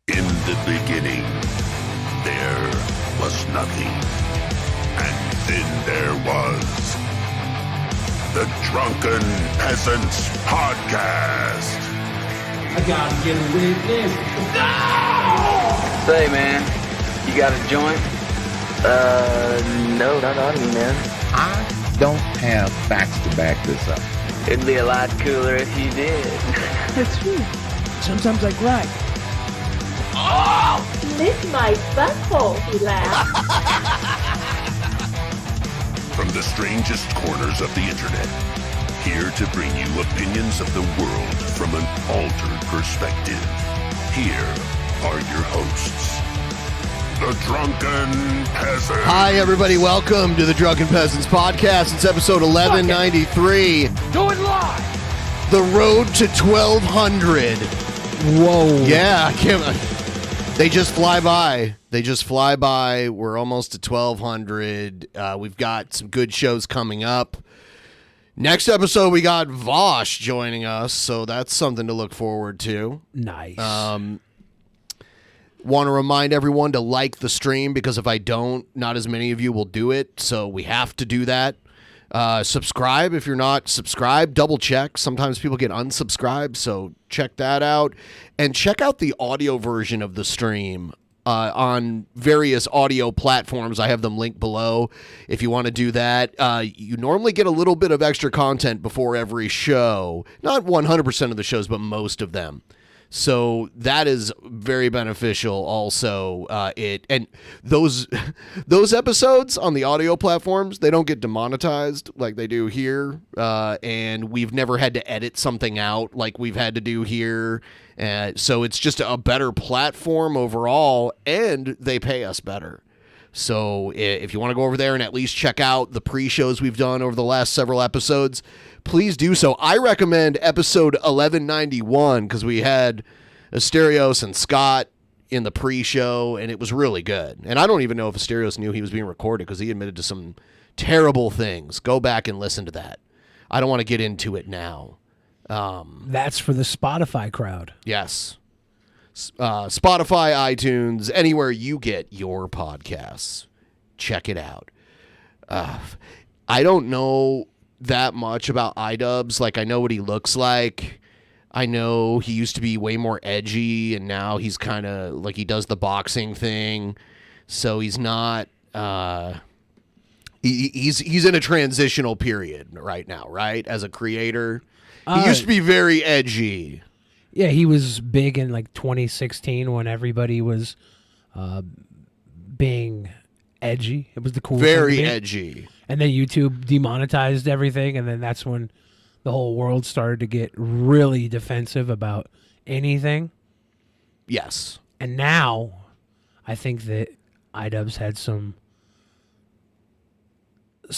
In the beginning, there was nothing. And then there was the Drunken Peasants Podcast. I gotta get a witness. No! Say, man, you got a joint? No, not on me, man. I don't have facts to back this up. It'd be a lot cooler if you did. That's true. Sometimes I cry. Oh! Lick my butthole, he laughed. From the strangest corners of the internet, here to bring you opinions of the world from an altered perspective. Here are your hosts, the Drunken Peasants. Hi, everybody. Welcome to the Drunken Peasants Podcast. It's episode 1193. Do it live! The road to 1,200. Whoa. Yeah, I can't. They just fly by. They just fly by. We're almost to 1,200. We've got some good shows coming up. Next episode, we got Vosh joining us, so that's something to look forward to. Nice. Want to remind everyone to like the stream, because if I don't, not as many of you will do it, so we have to do that. Subscribe if you're not subscribed. Double check. Sometimes people get unsubscribed, so check that out. And check out the audio version of the stream on various audio platforms. I have them linked below if you want to do that. You normally get a little bit of extra content before every show. Not 100% of the shows, but most of them. So that is very beneficial also. And those episodes on the audio platforms, they don't get demonetized like they do here. And we've never had to edit something out like we've had to do here. So it's just a better platform overall, and they pay us better. So if you want to go over there and at least check out the pre-shows we've done over the last several episodes, please do so. I recommend episode 1191 because we had Asterios and Scott in the pre-show, and it was really good. And I don't even know if Asterios knew he was being recorded because he admitted to some terrible things. Go back and listen to that. I don't want to get into it now. That's for the Spotify crowd. Yes. Spotify, iTunes, anywhere you get your podcasts. Check it out. I don't know that much about iDubbbz. Like, I know what he looks like. I know he used to be way more edgy, and now he's kind of like, he does the boxing thing. So he's not he's in a transitional period right now, right? As a creator. He used to be very edgy. Yeah, he was big in like 2016 when everybody was being edgy. It was the cool very thing. Edgy. And then YouTube demonetized everything, and then that's when the whole world started to get really defensive about anything. Yes. And now I think that iDubbbz had some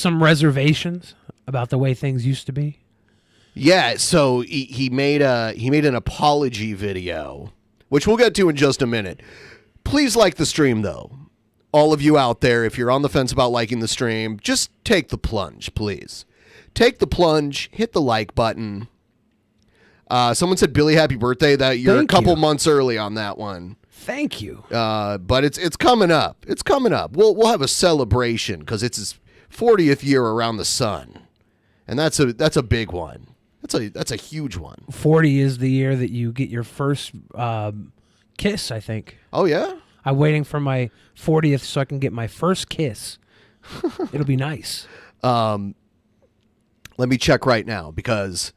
reservations about the way things used to be. Yeah, so he made an apology video, which we'll get to in just a minute. Please like the stream, though. All of you out there, if you're on the fence about liking the stream, just take the plunge, please. Take the plunge, hit the like button. Someone said, Billy, happy birthday. That you're Thank a couple you. months early on that one. Thank you. But it's coming up. It's coming up. We'll have a celebration because it's his 40th year around the sun, and that's a big one. That's a huge one. 40 is the year that you get your first kiss, I think. Oh, yeah? I'm waiting for my 40th so I can get my first kiss. It'll be nice. Let me check right now because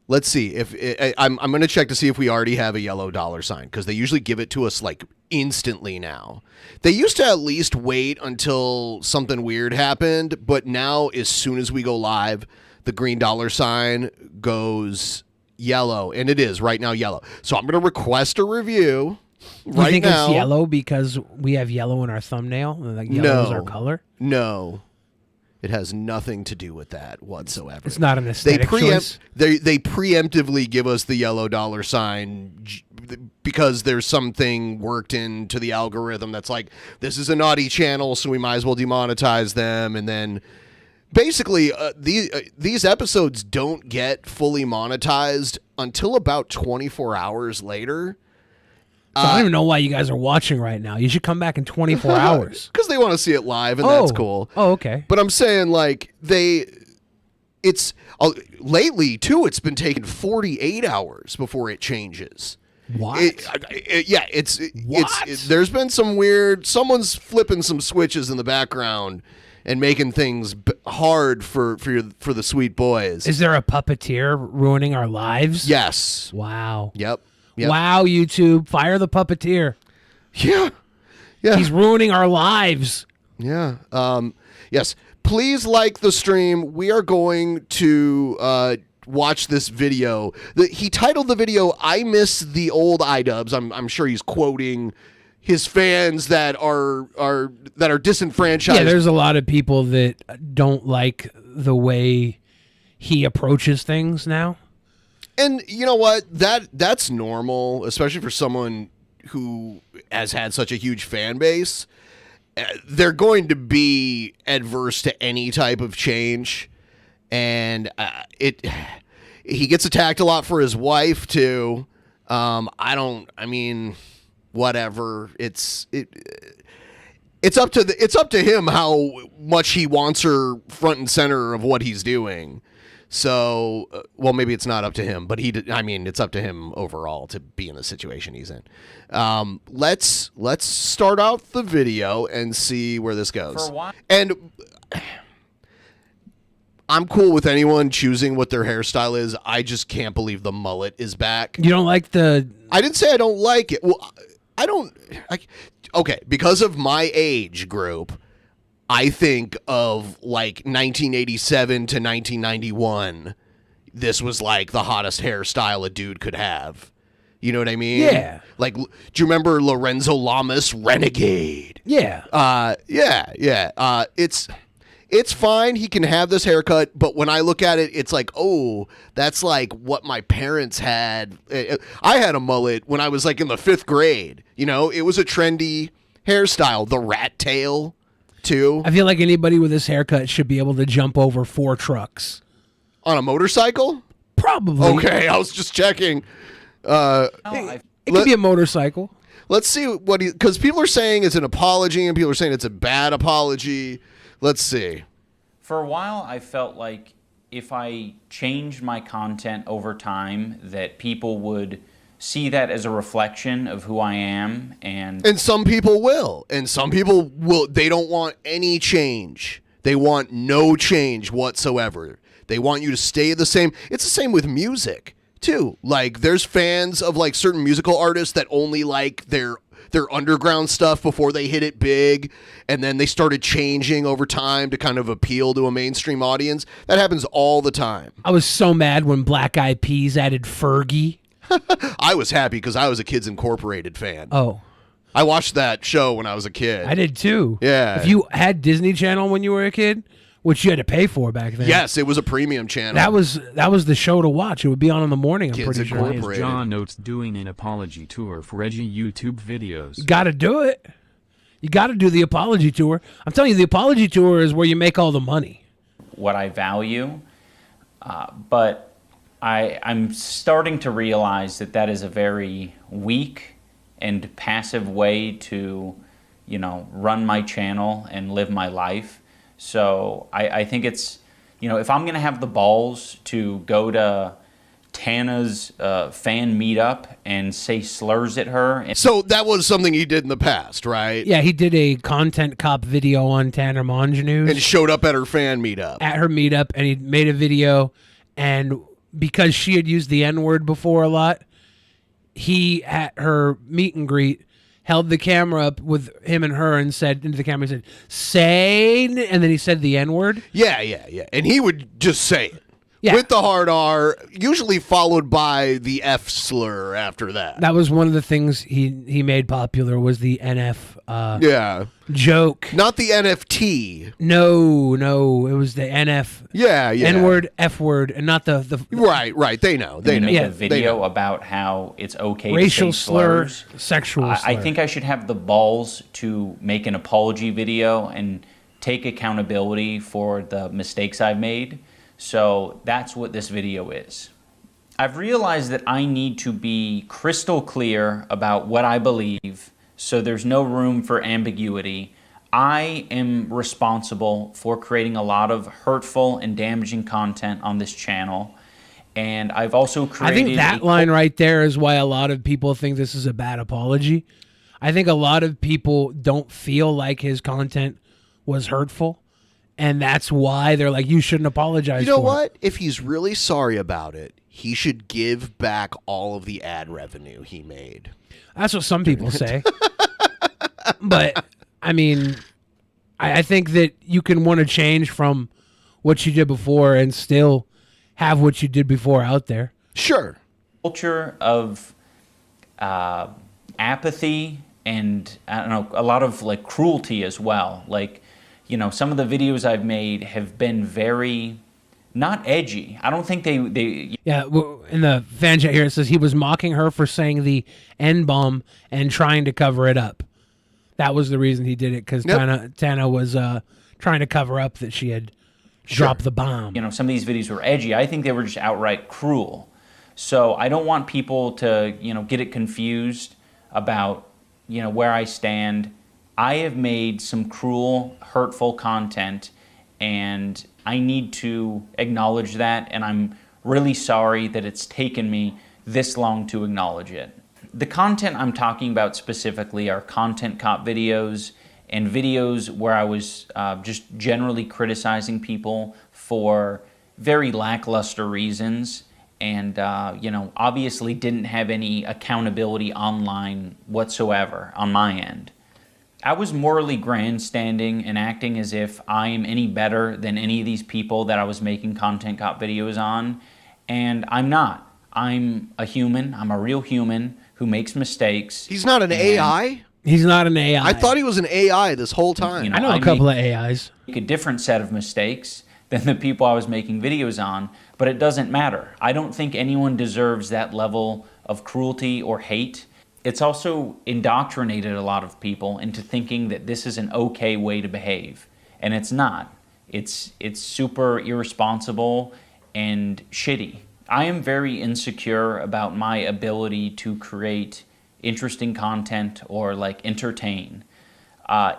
let's see if I'm going to check to see if we already have a yellow dollar sign because they usually give it to us like instantly now. They used to at least wait until something weird happened, but now as soon as we go live, the green dollar sign goes yellow, and it is right now yellow. So I'm going to request a review right now. You think it's yellow because we have yellow in our thumbnail? Like yellow is our color? No. It has nothing to do with that whatsoever. It's not an aesthetic choice? They preemptively give us the yellow dollar sign because there's something worked into the algorithm that's like, this is a naughty channel, so we might as well demonetize them, and then basically, these episodes don't get fully monetized until about 24 hours later. So I don't even know why you guys are watching right now. You should come back in 24 hours. Because they want to see it live, and that's cool. Oh, okay. But I'm saying, like, it's lately, too, it's been taking 48 hours before it changes. What? There's been some weird, someone's flipping some switches in the background and making things hard for the sweet boys. Is there a puppeteer ruining our lives? Yes. Wow. Yep. Wow, YouTube, fire the puppeteer. Yeah. He's ruining our lives. Yeah. Yes. Please like the stream. We are going to watch this video. He titled the video, "I Miss the Old iDubbbz." I'm sure he's quoting his fans that are disenfranchised. Yeah, there's a lot of people that don't like the way he approaches things now. And you know what? That's normal, especially for someone who has had such a huge fan base. They're going to be adverse to any type of change, and he gets attacked a lot for his wife too. Whatever. It's up to him how much he wants her front and center of what he's doing. So, well, maybe it's not up to him, but it's up to him overall to be in the situation he's in. Let's start out the video and see where this goes. For what? And I'm cool with anyone choosing what their hairstyle is. I just can't believe the mullet is back. You don't like the... I didn't say I don't like it. Well, okay, because of my age group, I think of like 1987 to 1991. This was like the hottest hairstyle a dude could have. You know what I mean? Yeah. Like, do you remember Lorenzo Lamas Renegade? Yeah. Yeah. It's fine. He can have this haircut, but when I look at it, it's like, oh, that's like what my parents had. I had a mullet when I was like in the 5th grade. You know, it was a trendy hairstyle. The rat tail, too. I feel like anybody with this haircut should be able to jump over 4 trucks. On a motorcycle? Probably. Okay, I was just checking. It could be a motorcycle. Let's see what because people are saying it's an apology and people are saying it's a bad apology. Let's see. For a while, I felt like if I changed my content over time, that people would see that as a reflection of who I am. And some people will. And some people will. They don't want any change. They want no change whatsoever. They want you to stay the same. It's the same with music, too. Like, there's fans of, like, certain musical artists that only like their underground stuff before they hit it big, and then they started changing over time to kind of appeal to a mainstream audience. That happens all the time. I was so mad when Black Eyed Peas added Fergie. I was happy because I was a Kids Incorporated fan. Oh. I watched that show when I was a kid. I did too. Yeah. If you had Disney Channel when you were a kid, which you had to pay for back then. Yes, it was a premium channel. That was the show to watch. It would be on in the morning, I'm Kids pretty sure. Incorporated. John Oates doing an apology tour for Reggie YouTube videos. You got to do it. You got to do the apology tour. I'm telling you, the apology tour is where you make all the money. what I value, but I'm starting to realize that that is a very weak and passive way to, you know, run my channel and live my life. So I think it's, you know, if I'm going to have the balls to go to Tana's fan meetup and say slurs at her. So that was something he did in the past, right? Yeah, he did a content cop video on Tanner Mongenews. And showed up at her fan meetup. At her meetup, and he made a video, and because she had used the N-word before a lot, he, at her meet and greet, held the camera up with him and her and said into the camera, he said, say, and then he said the N-word. Yeah. And he would just say it. Yeah. With the hard R, usually followed by the F slur after that. That was one of the things he made popular was the NF joke. Not the NFT. No, it was the NF. Yeah. N-word, F-word, and not the Right. They know. They know. Make a video about how it's okay racial to say slur, slurs. sexual slur. I think I should have the balls to make an apology video and take accountability for the mistakes I've made. So that's what this video is. I've realized that I need to be crystal clear about what I believe, so there's no room for ambiguity. I am responsible for creating a lot of hurtful and damaging content on this channel. And I've also created... I think that line right there is why a lot of people think this is a bad apology. I think a lot of people don't feel like his content was hurtful. And that's why they're like, you shouldn't apologize. You know for what? If he's really sorry about it, he should give back all of the ad revenue he made. That's what some people say. But, I mean, I think that you can want to change from what you did before and still have what you did before out there. Sure. Culture of apathy and, I don't know, a lot of, like, cruelty as well. Like, you know, some of the videos I've made have been very... not edgy. I don't think they... Yeah, in the fan chat here, it says he was mocking her for saying the N-bomb and trying to cover it up. That was the reason he did it, because Tana was trying to cover up that she had dropped the bomb. You know, some of these videos were edgy. I think they were just outright cruel. So I don't want people to, you know, get it confused about, you know, where I stand. I have made some cruel, hurtful content, and I need to acknowledge that, and I'm really sorry that it's taken me this long to acknowledge it. The content I'm talking about specifically are content cop videos and videos where I was just generally criticizing people for very lackluster reasons and, you know, obviously didn't have any accountability online whatsoever on my end. I was morally grandstanding and acting as if I am any better than any of these people that I was making content cop videos on, and I'm not. I'm a human. I'm a real human who makes mistakes. He's not an AI? He's not an AI. I thought he was an AI this whole time. You know, I know a couple of AIs. A different set of mistakes than the people I was making videos on, but it doesn't matter. I don't think anyone deserves that level of cruelty or hate. It's also indoctrinated a lot of people into thinking that this is an okay way to behave, and it's not. It's super irresponsible and shitty. I am very insecure about my ability to create interesting content or like entertain.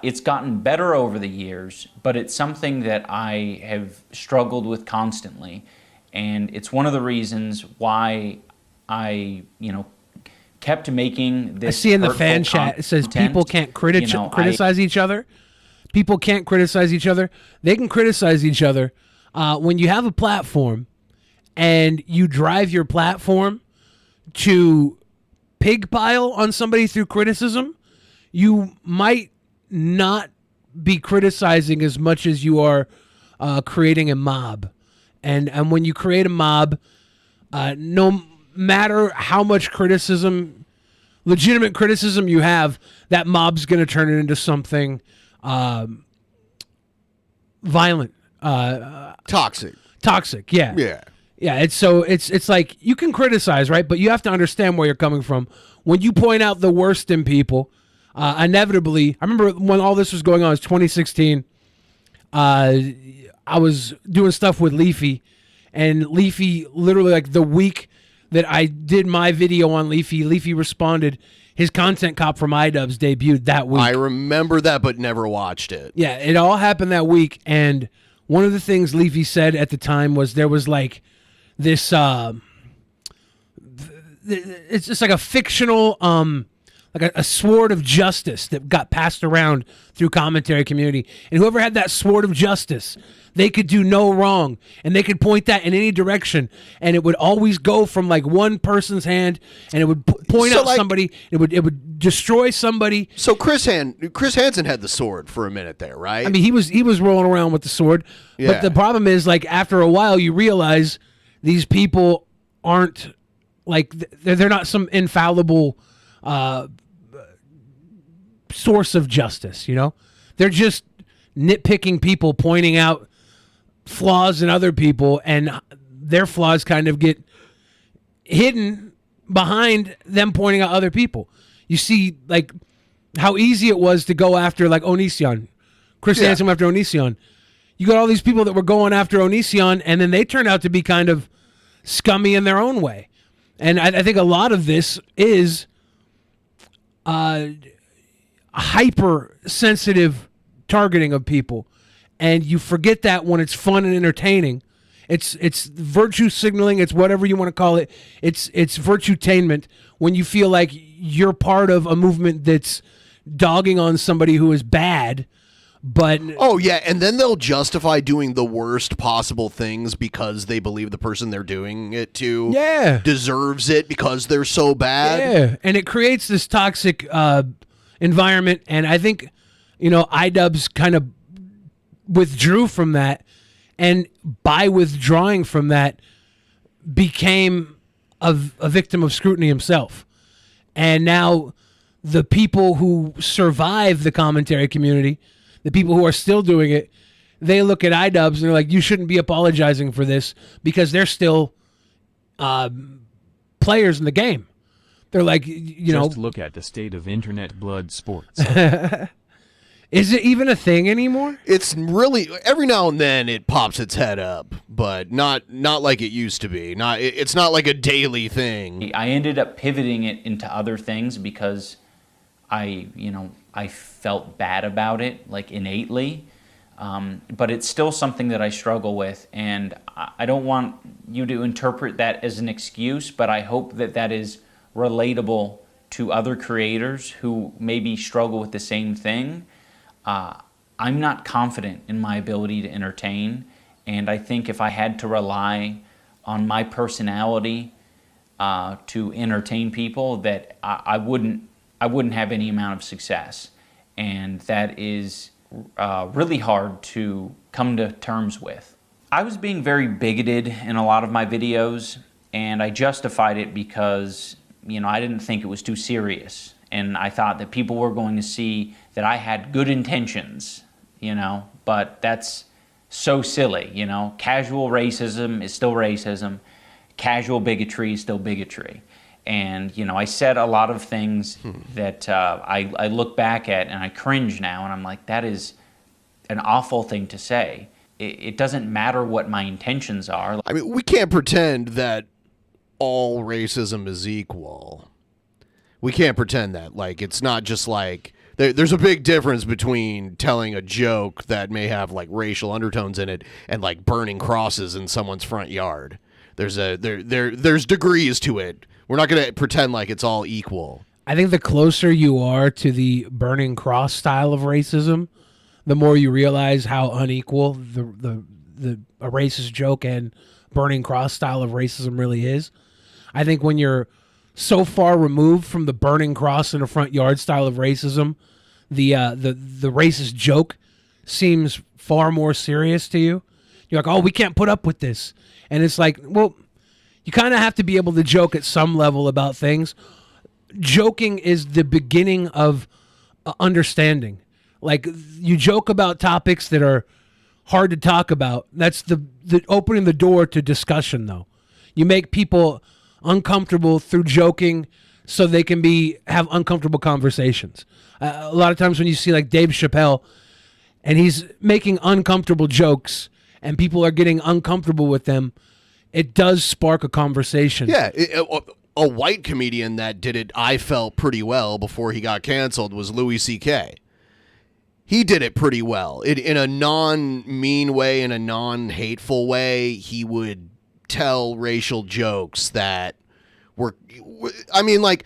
It's gotten better over the years, but it's something that I have struggled with constantly, and it's one of the reasons why I, you know, kept making this. I see in the fan chat it says people can't criticize each other. People can't criticize each other. They can criticize each other when you have a platform and you drive your platform to pig pile on somebody through criticism. You might not be criticizing as much as you are creating a mob, and when you create a mob, no matter how much criticism, legitimate criticism you have, that mob's going to turn it into something violent, toxic. Yeah. It's like you can criticize, right? But you have to understand where you're coming from. When you point out the worst in people, inevitably, I remember when all this was going on, it was 2016. I was doing stuff with Leafy, and Leafy literally, like, the week that I did my video on Leafy responded. His content cop from iDubbbz debuted that week. I remember that, but never watched it. Yeah, it all happened that week, and one of the things Leafy said at the time was there was like this, it's just like a fictional, like a sword of justice that got passed around through commentary community, and whoever had that sword of justice, they could do no wrong, and they could point that in any direction, and it would always go from like one person's hand, and it would point out somebody. It would destroy somebody. So Chris Hansen had the sword for a minute there, right? I mean, he was rolling around with the sword, but the problem is, like, after a while, you realize these people aren't like they're not some infallible source of justice. You know, they're just nitpicking people, pointing out flaws in other people, and their flaws kind of get hidden behind them pointing out other people. You see, like, how easy it was to go after, like, Onision. Chris Hansen went after Onision. You got all these people that were going after Onision, and then they turned out to be kind of scummy in their own way. And I think a lot of this is hypersensitive targeting of people. And you forget that when it's fun and entertaining. It's virtue signaling. It's whatever you want to call it. It's virtue-tainment when you feel like you're part of a movement that's dogging on somebody who is bad. But oh yeah, and then they'll justify doing the worst possible things because they believe the person they're doing it to deserves it because they're so bad. Yeah, and it creates this toxic environment. And I think iDubbbz kind of withdrew from that, and by withdrawing from that, became a victim of scrutiny himself. And now the people who survive the commentary community, the people who are still doing it, they look at iDubbbz and they're like, you shouldn't be apologizing for this because they're still players in the game. They're like, Just look at the state of internet blood sports. Is it even a thing anymore? It's really, every now and then it pops its head up, but not like it used to be. It's not like a daily thing. I ended up pivoting it into other things because I felt bad about it, like innately. But it's still something that I struggle with, and I don't want you to interpret that as an excuse, but I hope that that is relatable to other creators who maybe struggle with the same thing. I'm not confident in my ability to entertain, and I think if I had to rely on my personality to entertain people, that I wouldn't have any amount of success, and that is really hard to come to terms with. I was being very bigoted in a lot of my videos, and I justified it because I didn't think it was too serious. And I thought that people were going to see that I had good intentions, but that's so silly, Casual racism is still racism. Casual bigotry is still bigotry. And, I said a lot of things that I look back at and I cringe now, and I'm like, that is an awful thing to say. It doesn't matter what my intentions are. I mean, we can't pretend that all racism is equal. We can't pretend that. Like, it's not just like there's a big difference between telling a joke that may have like racial undertones in it and like burning crosses in someone's front yard. There's degrees to it. We're not going to pretend like it's all equal. I think the closer you are to the burning cross style of racism, the more you realize how unequal a racist joke and burning cross style of racism really is. I think when you're so far removed from the burning cross in a front yard style of racism, the racist joke seems far more serious to you. You're like, oh, we can't put up with this. And it's like, well, you kind of have to be able to joke at some level about things. Joking is the beginning of understanding. Like, you joke about topics that are hard to talk about. That's the opening the door to discussion, though. You make people uncomfortable through joking so they can have uncomfortable conversations. A lot of times when you see like Dave Chappelle and he's making uncomfortable jokes and people are getting uncomfortable with them, it does spark a conversation. Yeah, a white comedian that did it, I felt pretty well before he got canceled, was Louis C.K. He did it pretty well. In a non-mean way, in a non-hateful way, he would tell racial jokes that were, I mean, like,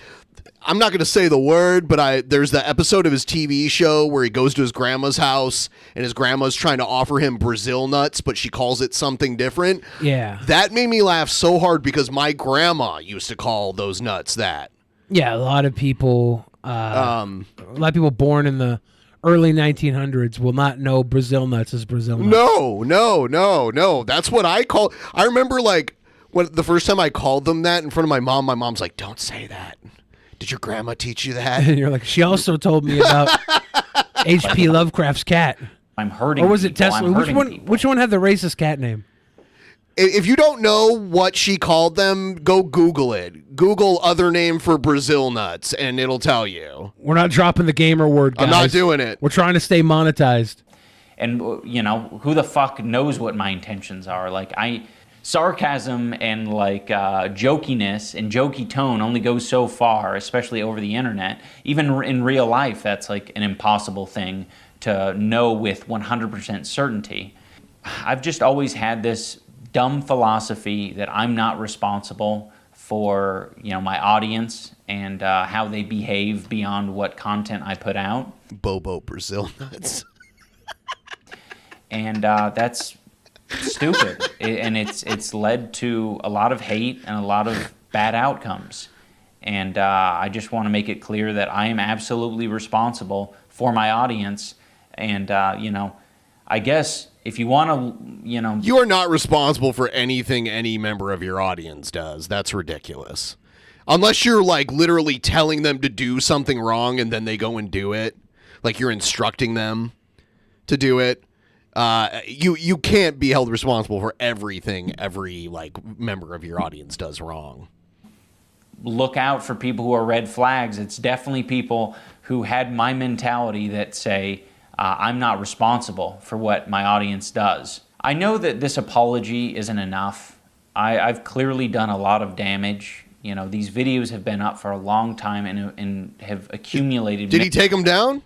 I'm not going to say the word, but there's the episode of his TV show where he goes to his grandma's house and his grandma's trying to offer him Brazil nuts, but she calls it something different. Yeah. That made me laugh so hard because my grandma used to call those nuts that. Yeah, a lot of people born in the early 1900s will not know Brazil nuts as Brazil nuts. No. That's what I call. I remember like when the first time I called them that in front of my mom's like, don't say that. Did your grandma teach you that? And you're like, she also told me about H.P. Lovecraft's cat. I'm hurting. Or was it people. Tesla? Which one had the racist cat name? If you don't know what she called them, go Google it. Google other name for Brazil nuts, and it'll tell you. We're not dropping the gamer word, guys. I'm not doing it. We're trying to stay monetized. And, who the fuck knows what my intentions are? Like, sarcasm and like jokiness and jokey tone only goes so far, especially over the internet. Even in real life, that's like an impossible thing to know with 100% certainty. I've just always had this dumb philosophy that I'm not responsible for, you know, my audience and how they behave beyond what content I put out. Bobo Brazil nuts. And that's stupid, and it's led to a lot of hate and a lot of bad outcomes. And I just want to make it clear that I am absolutely responsible for my audience. And you know, I guess if you want to, you know, you are not responsible for anything any member of your audience does. That's ridiculous. Unless you're like literally telling them to do something wrong and then they go and do it, like you're instructing them to do it. You can't be held responsible for everything every like member of your audience does wrong. Look out for people who are red flags. It's definitely people who had my mentality that say, I'm not responsible for what my audience does. I know that this apology isn't enough. I've clearly done a lot of damage. You know, these videos have been up for a long time and have accumulated. Did he take them down?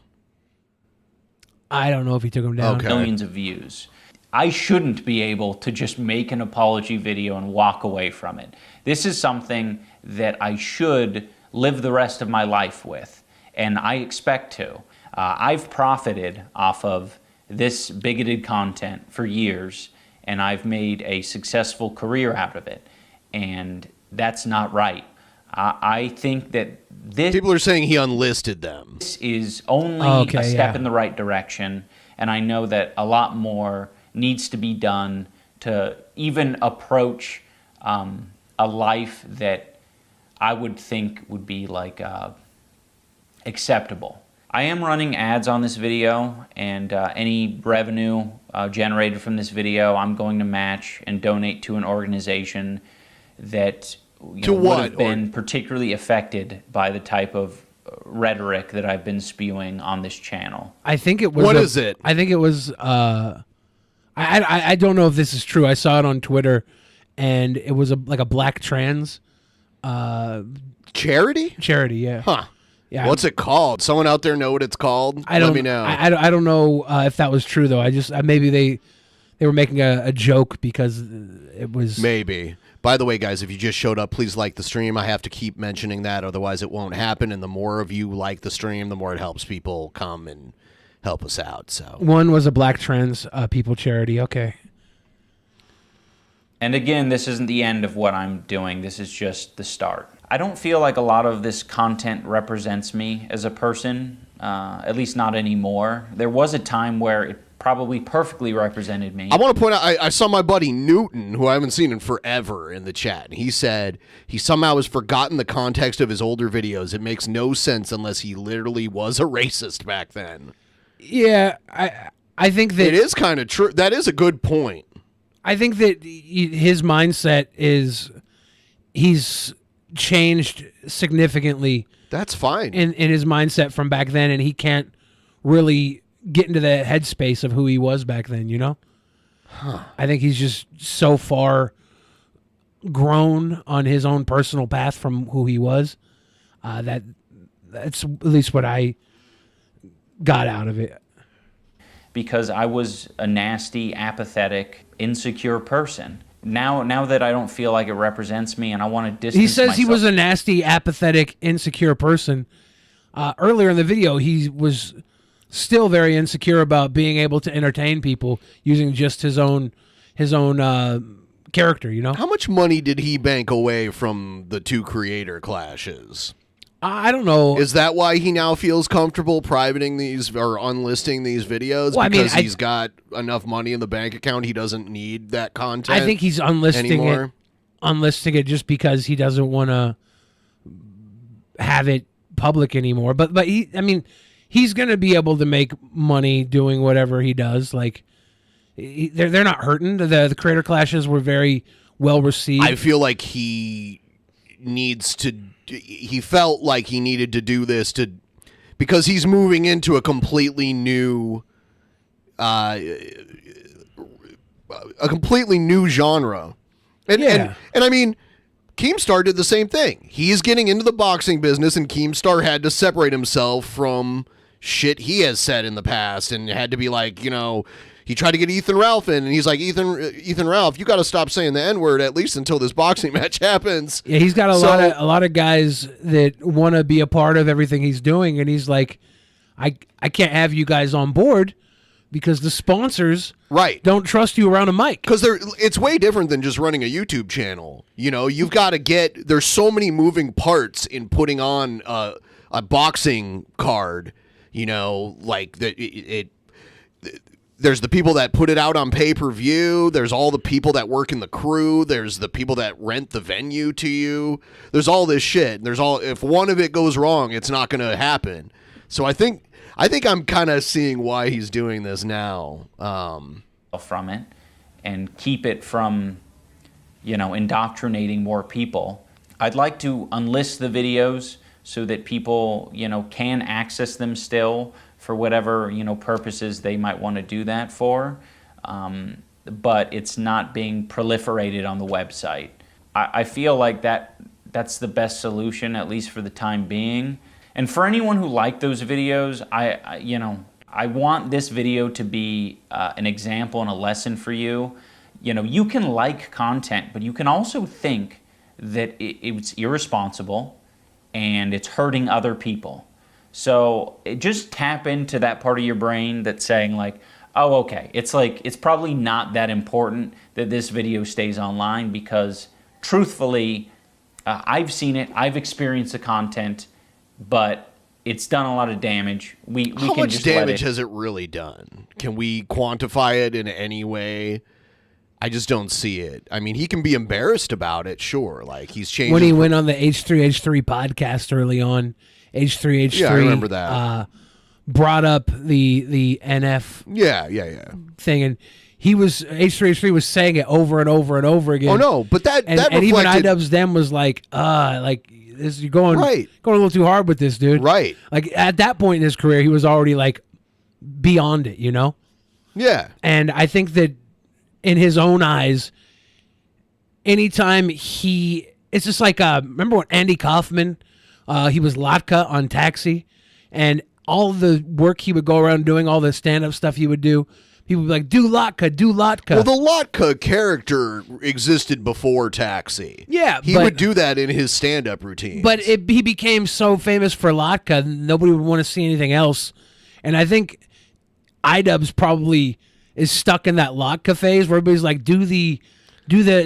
I don't know if he took them down. Okay. Millions of views. I shouldn't be able to just make an apology video and walk away from it. This is something that I should live the rest of my life with, and I expect to. I've profited off of this bigoted content for years, and I've made a successful career out of it, and that's not right. I think that this... People are saying he unlisted them. This is only a step in the right direction, and I know that a lot more needs to be done to even approach a life that I would think would be like acceptable. I am running ads on this video, and any revenue generated from this video I'm going to match and donate to an organization that would have been particularly affected by the type of rhetoric that I've been spewing on this channel. I think it was... What is it? I think it was... I don't know if this is true. I saw it on Twitter, and it was like a black trans... Charity? Charity, yeah. Huh. Yeah. What's it called? Someone out there know what it's called? Let me know. I don't know if that was true, though. I just... maybe they were making a joke because it was... Maybe. By the way, guys, if you just showed up, please like the stream. I have to keep mentioning that, otherwise it won't happen. And the more of you like the stream, the more it helps people come and help us out. So one was a black trans people charity. Okay. And again, this isn't the end of what I'm doing. This is just the start. I don't feel like a lot of this content represents me as a person, at least not anymore. There was a time where it probably perfectly represented me. I want to point out, I saw my buddy Newton, who I haven't seen in forever, in the chat. And he said he somehow has forgotten the context of his older videos. It makes no sense unless he literally was a racist back then. Yeah, I think that... It is kind of true. That is a good point. I think that his mindset is... He's changed significantly. That's fine. In his mindset from back then, and he can't really get into the headspace of who he was back then, you know? Huh. I think he's just so far grown on his own personal path from who he was that's at least what I got out of it. Because I was a nasty, apathetic, insecure person. Now that I don't feel like it represents me and I want to distance myself. He says myself. he was a nasty, apathetic, insecure person. Earlier in the video, he was still very insecure about being able to entertain people using just his own character, you know? How much money did he bank away from the two creator clashes? I don't know. Is that why he now feels comfortable privating these or unlisting these videos? Well, because he's got enough money in the bank account, he doesn't need that content. I think he's unlisting it just because he doesn't want to have it public anymore. But he's going to be able to make money doing whatever he does. Like they're not hurting. The creator clashes were very well received. I feel like he felt like he needed to do this because he's moving into a completely new genre. And I mean, Keemstar did the same thing. He's getting into the boxing business, and Keemstar had to separate himself from shit he has said in the past, and had to be like, you know, he tried to get Ethan Ralph in, and he's like, Ethan Ralph, you got to stop saying the N-word at least until this boxing match happens. Yeah, he's got a lot of guys that want to be a part of everything he's doing, and he's like, I can't have you guys on board because the sponsors don't trust you around a mic. Because it's way different than just running a YouTube channel. You know, you've got to there's so many moving parts in putting on a boxing card. You know, like there's the people that put it out on pay-per-view. There's all the people that work in the crew. There's the people that rent the venue to you. There's all this shit. If one of it goes wrong, it's not going to happen. So I think I'm kind of seeing why he's doing this now. From it and keep it from, you know, indoctrinating more people. I'd like to unlist the videos so that people, you know, can access them still for whatever, you know, purposes they might want to do that for. But it's not being proliferated on the website. I feel like that's the best solution, at least for the time being. And for anyone who liked those videos, I want this video to be an example and a lesson for you. You know, you can like content, but you can also think that it's irresponsible and it's hurting other people. So just tap into that part of your brain that's saying like, oh, okay, it's probably not that important that this video stays online, because truthfully, I've seen it, I've experienced the content, but it's done a lot of damage. How much damage has it really done? Can we quantify it in any way? I just don't see it. I mean, he can be embarrassed about it, sure. Like, he's changed. When he went on the H3H3 podcast early on, H3H3. Yeah, I remember that. Brought up the NF thing, and H3H3 was saying it over and over and over again. Oh, no, but that and even iDubbbz them was like, you're going a little too hard with this, dude. Right. Like, at that point in his career, he was already, like, beyond it, you know? Yeah. And I think that in his own eyes, anytime it's just like, remember when Andy Kaufman, he was Latka on Taxi, and all the work he would go around doing, all the stand-up stuff he would do, people would be like, do Latka, do Latka. Well, the Latka character existed before Taxi. Yeah, he would do that in his stand-up routine. But he became so famous for Latka, nobody would want to see anything else. And I think iDubbbz probably is stuck in that Latka phase where everybody's like, do the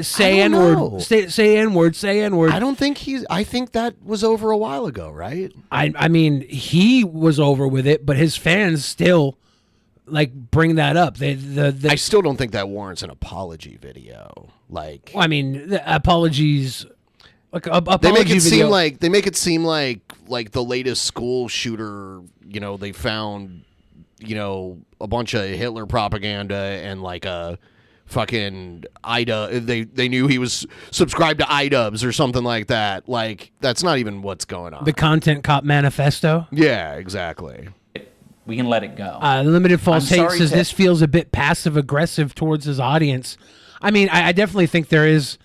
say N-word, say N-word, say N-word. I think that was over a while ago, right? I mean, he was over with it, but his fans still like bring that up. I still don't think that warrants an apology video. Like, well, I mean, the apologies. Like they make it seem like the latest school shooter. You know, they found, you know, a bunch of Hitler propaganda and like a fucking they knew he was subscribed to iDubbbz or something like that. Like, that's not even what's going on. The Content Cop Manifesto. Yeah, exactly. We can let it go. Limited False Hate says this feels a bit passive aggressive towards his audience. I mean, I definitely think there is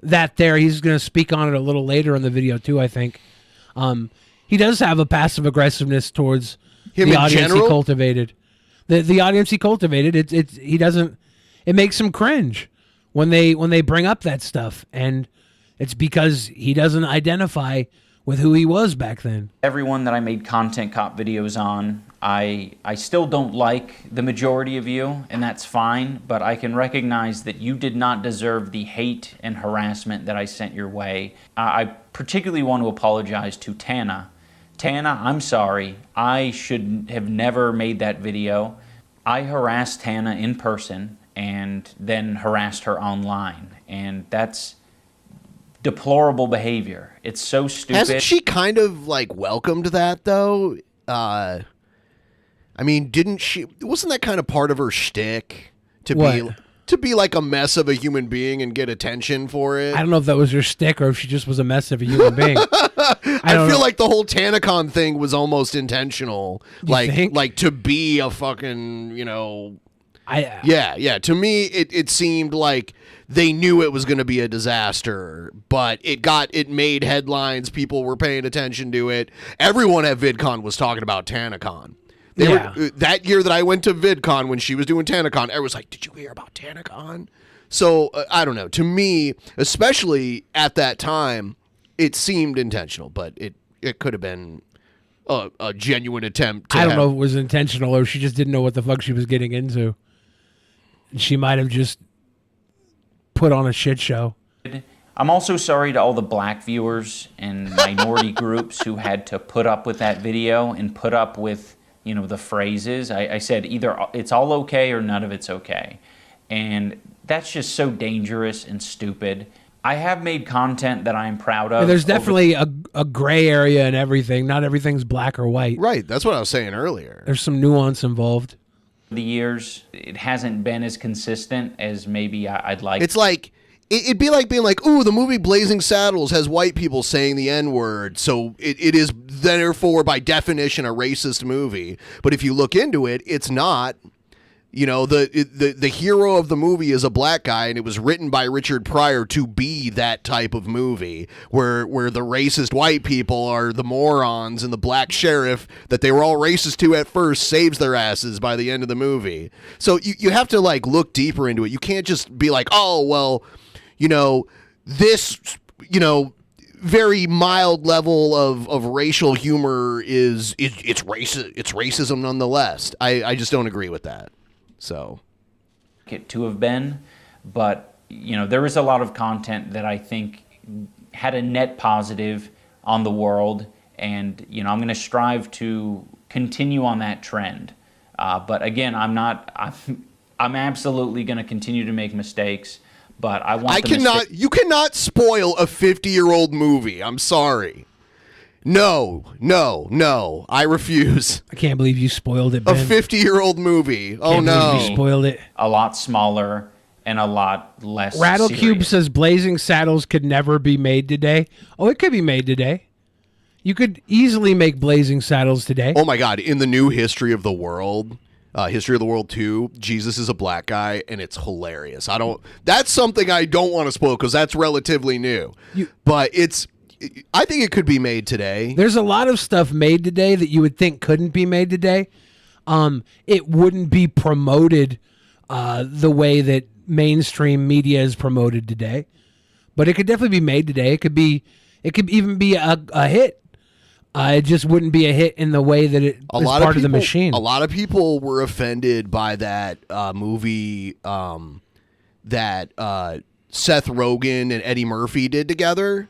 that there. He's going to speak on it a little later in the video too, I think. He does have a passive aggressiveness towards the audience he cultivated. The audience he cultivated, it makes him cringe when they bring up that stuff, and it's because he doesn't identify with who he was back then. Everyone that I made Content Cop videos on, I still don't like the majority of you, and that's fine, but I can recognize that you did not deserve the hate and harassment that I sent your way. I particularly want to apologize to Tana. Tana, I'm sorry. I should have never made that video. I harassed Tana in person and then harassed her online, and that's deplorable behavior. It's so stupid. Hasn't she kind of like welcomed that though? I mean, wasn't that kind of part of her shtick to be like a mess of a human being and get attention for it? I don't know if that was her shtick or if she just was a mess of a human being. I feel like the whole TanaCon thing was almost intentional. Like to be a fucking, you know, yeah. To me, it seemed like they knew it was going to be a disaster, but it made headlines. People were paying attention to it. Everyone at VidCon was talking about TanaCon. That year that I went to VidCon when she was doing TanaCon, everyone was like, "Did you hear about TanaCon?" So I don't know. To me, especially at that time, it seemed intentional, but it could have been a genuine attempt. I don't know if it was intentional or she just didn't know what the fuck she was getting into. She might have just put on a shit show. I'm also sorry to all the black viewers and minority groups who had to put up with that video and put up with, the phrases. I said either it's all okay or none of it's okay. And that's just so dangerous and stupid. I have made content that I'm proud of. There's definitely a gray area in everything. Not everything's black or white. Right. That's what I was saying earlier. There's some nuance involved. The years, it hasn't been as consistent as maybe I'd like. It's like, it'd be like being like, ooh, the movie Blazing Saddles has white people saying the N-word, so it is therefore by definition a racist movie. But if you look into it, it's not. The hero of the movie is a black guy, and it was written by Richard Pryor to be that type of movie where the racist white people are the morons, and the black sheriff that they were all racist to at first saves their asses by the end of the movie. So you have to look deeper into it. You can't just be like, oh, well, this, very mild level of racial humor it's racist. It's racism nonetheless. I just don't agree with that. So it to have been, but there is a lot of content that I think had a net positive on the world, and I'm going to strive to continue on that trend. But again, I'm absolutely going to continue to make mistakes, but I want. You cannot spoil a 50-year-old movie. I'm sorry. No, I refuse. I can't believe you spoiled it, Ben. A 50-year-old movie. Oh, can't no. You spoiled it. A lot smaller and a lot less Rattlecube serious. says Blazing Saddles could never be made today. Oh, it could be made today. You could easily make Blazing Saddles today. Oh, my God. In the new History of the World, History of the World 2, Jesus is a black guy, and it's hilarious. That's something I don't want to spoil because that's relatively new. But I think it could be made today. There's a lot of stuff made today that you would think couldn't be made today. It wouldn't be promoted the way that mainstream media is promoted today. But it could definitely be made today. It could even be a hit. It just wouldn't be a hit in the way that it is part of the machine. A lot of people were offended by that movie that Seth Rogen and Eddie Murphy did together.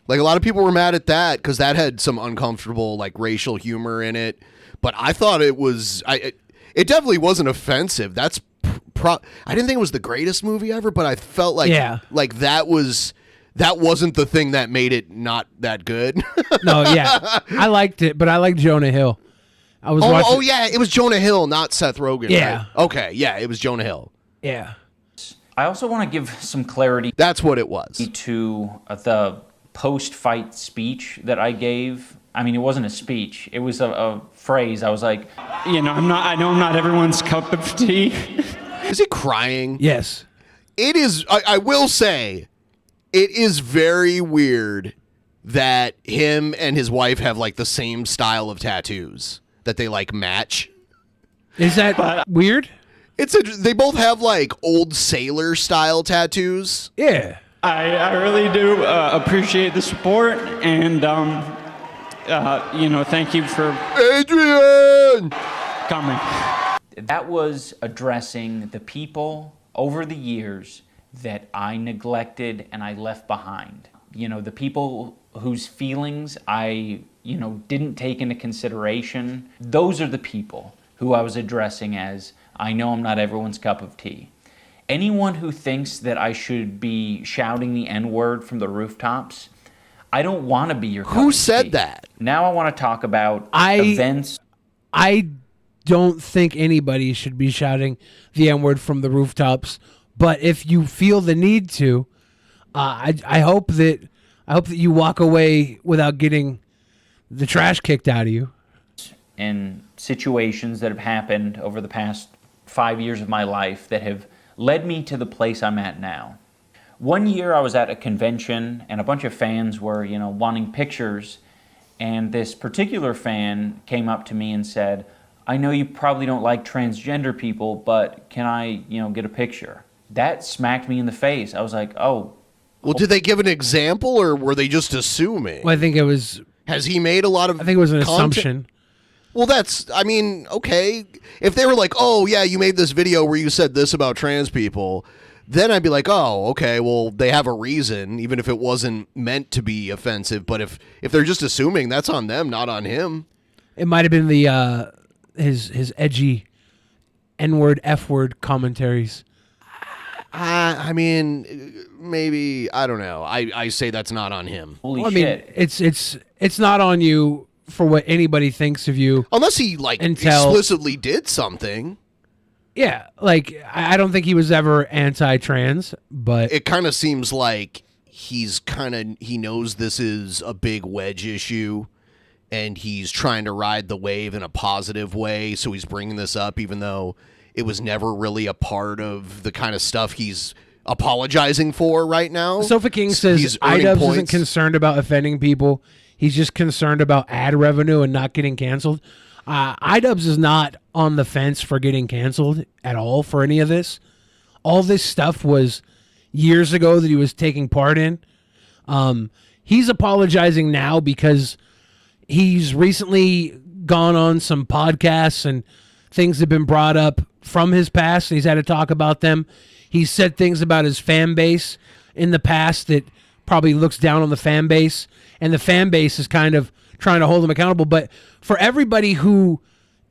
A lot of people were mad at that because that had some uncomfortable, racial humor in it. But I thought it was, it definitely wasn't offensive. I didn't think it was the greatest movie ever, but I felt like that wasn't the thing that made it not that good. No, yeah, I liked it, but I liked Jonah Hill. I was watching. Oh yeah, it was Jonah Hill, not Seth Rogen. Yeah. Right? Okay. Yeah, it was Jonah Hill. Yeah. I also want to give some clarity. That's what it was. To the post-fight speech that I gave. I mean, it wasn't a speech. It was a phrase. I was like, I know I'm not everyone's cup of tea. Is he crying? Yes. It is. I will say, it is very weird that him and his wife have the same style of tattoos that they match. Is that weird? They both have old sailor style tattoos. Yeah. I really do appreciate the support, and thank you for Adrian coming. That was addressing the people over the years that I neglected and I left behind. The people whose feelings I, didn't take into consideration. Those are the people who I was addressing as, I know I'm not everyone's cup of tea. Anyone who thinks that I should be shouting the N-word from the rooftops, I don't want to be your cup of tea. Who said that? Now I want to talk about events. I don't think anybody should be shouting the N-word from the rooftops, but if you feel the need to, I hope that you walk away without getting the trash kicked out of you. And situations that have happened over the past 5 years of my life that have led me to the place I'm at now. One year I was at a convention and a bunch of fans were, wanting pictures, and this particular fan came up to me and said, I know you probably don't like transgender people, but can I, get a picture? That smacked me in the face. I was like, oh. Well, did they give an example, or were they just assuming? Well, I think it was. Has he made a lot of? I think it was an content? assumption. Well, okay. If they were like, oh, yeah, you made this video where you said this about trans people, then I'd be like, oh, okay, well, they have a reason, even if it wasn't meant to be offensive. But if they're just assuming, that's on them, not on him. It might have been the his edgy N-word, F-word commentaries. I mean, maybe, I don't know. I say that's not on him. Holy shit. shit. It's not on you for what anybody thinks of you. Unless he, explicitly did something. Yeah, I don't think he was ever anti-trans, but... It kind of seems like he knows this is a big wedge issue, and he's trying to ride the wave in a positive way, so he's bringing this up, even though it was never really a part of the kind of stuff he's apologizing for right now. Sofa King says iDubbbz isn't concerned about offending people. He's just concerned about ad revenue and not getting canceled. iDubbbz is not on the fence for getting canceled at all for any of this. All this stuff was years ago that he was taking part in. He's apologizing now because he's recently gone on some podcasts and things have been brought up from his past, and he's had to talk about them. He's said things about his fan base in the past that probably looks down on the fan base, and the fan base is kind of trying to hold him accountable. But for everybody who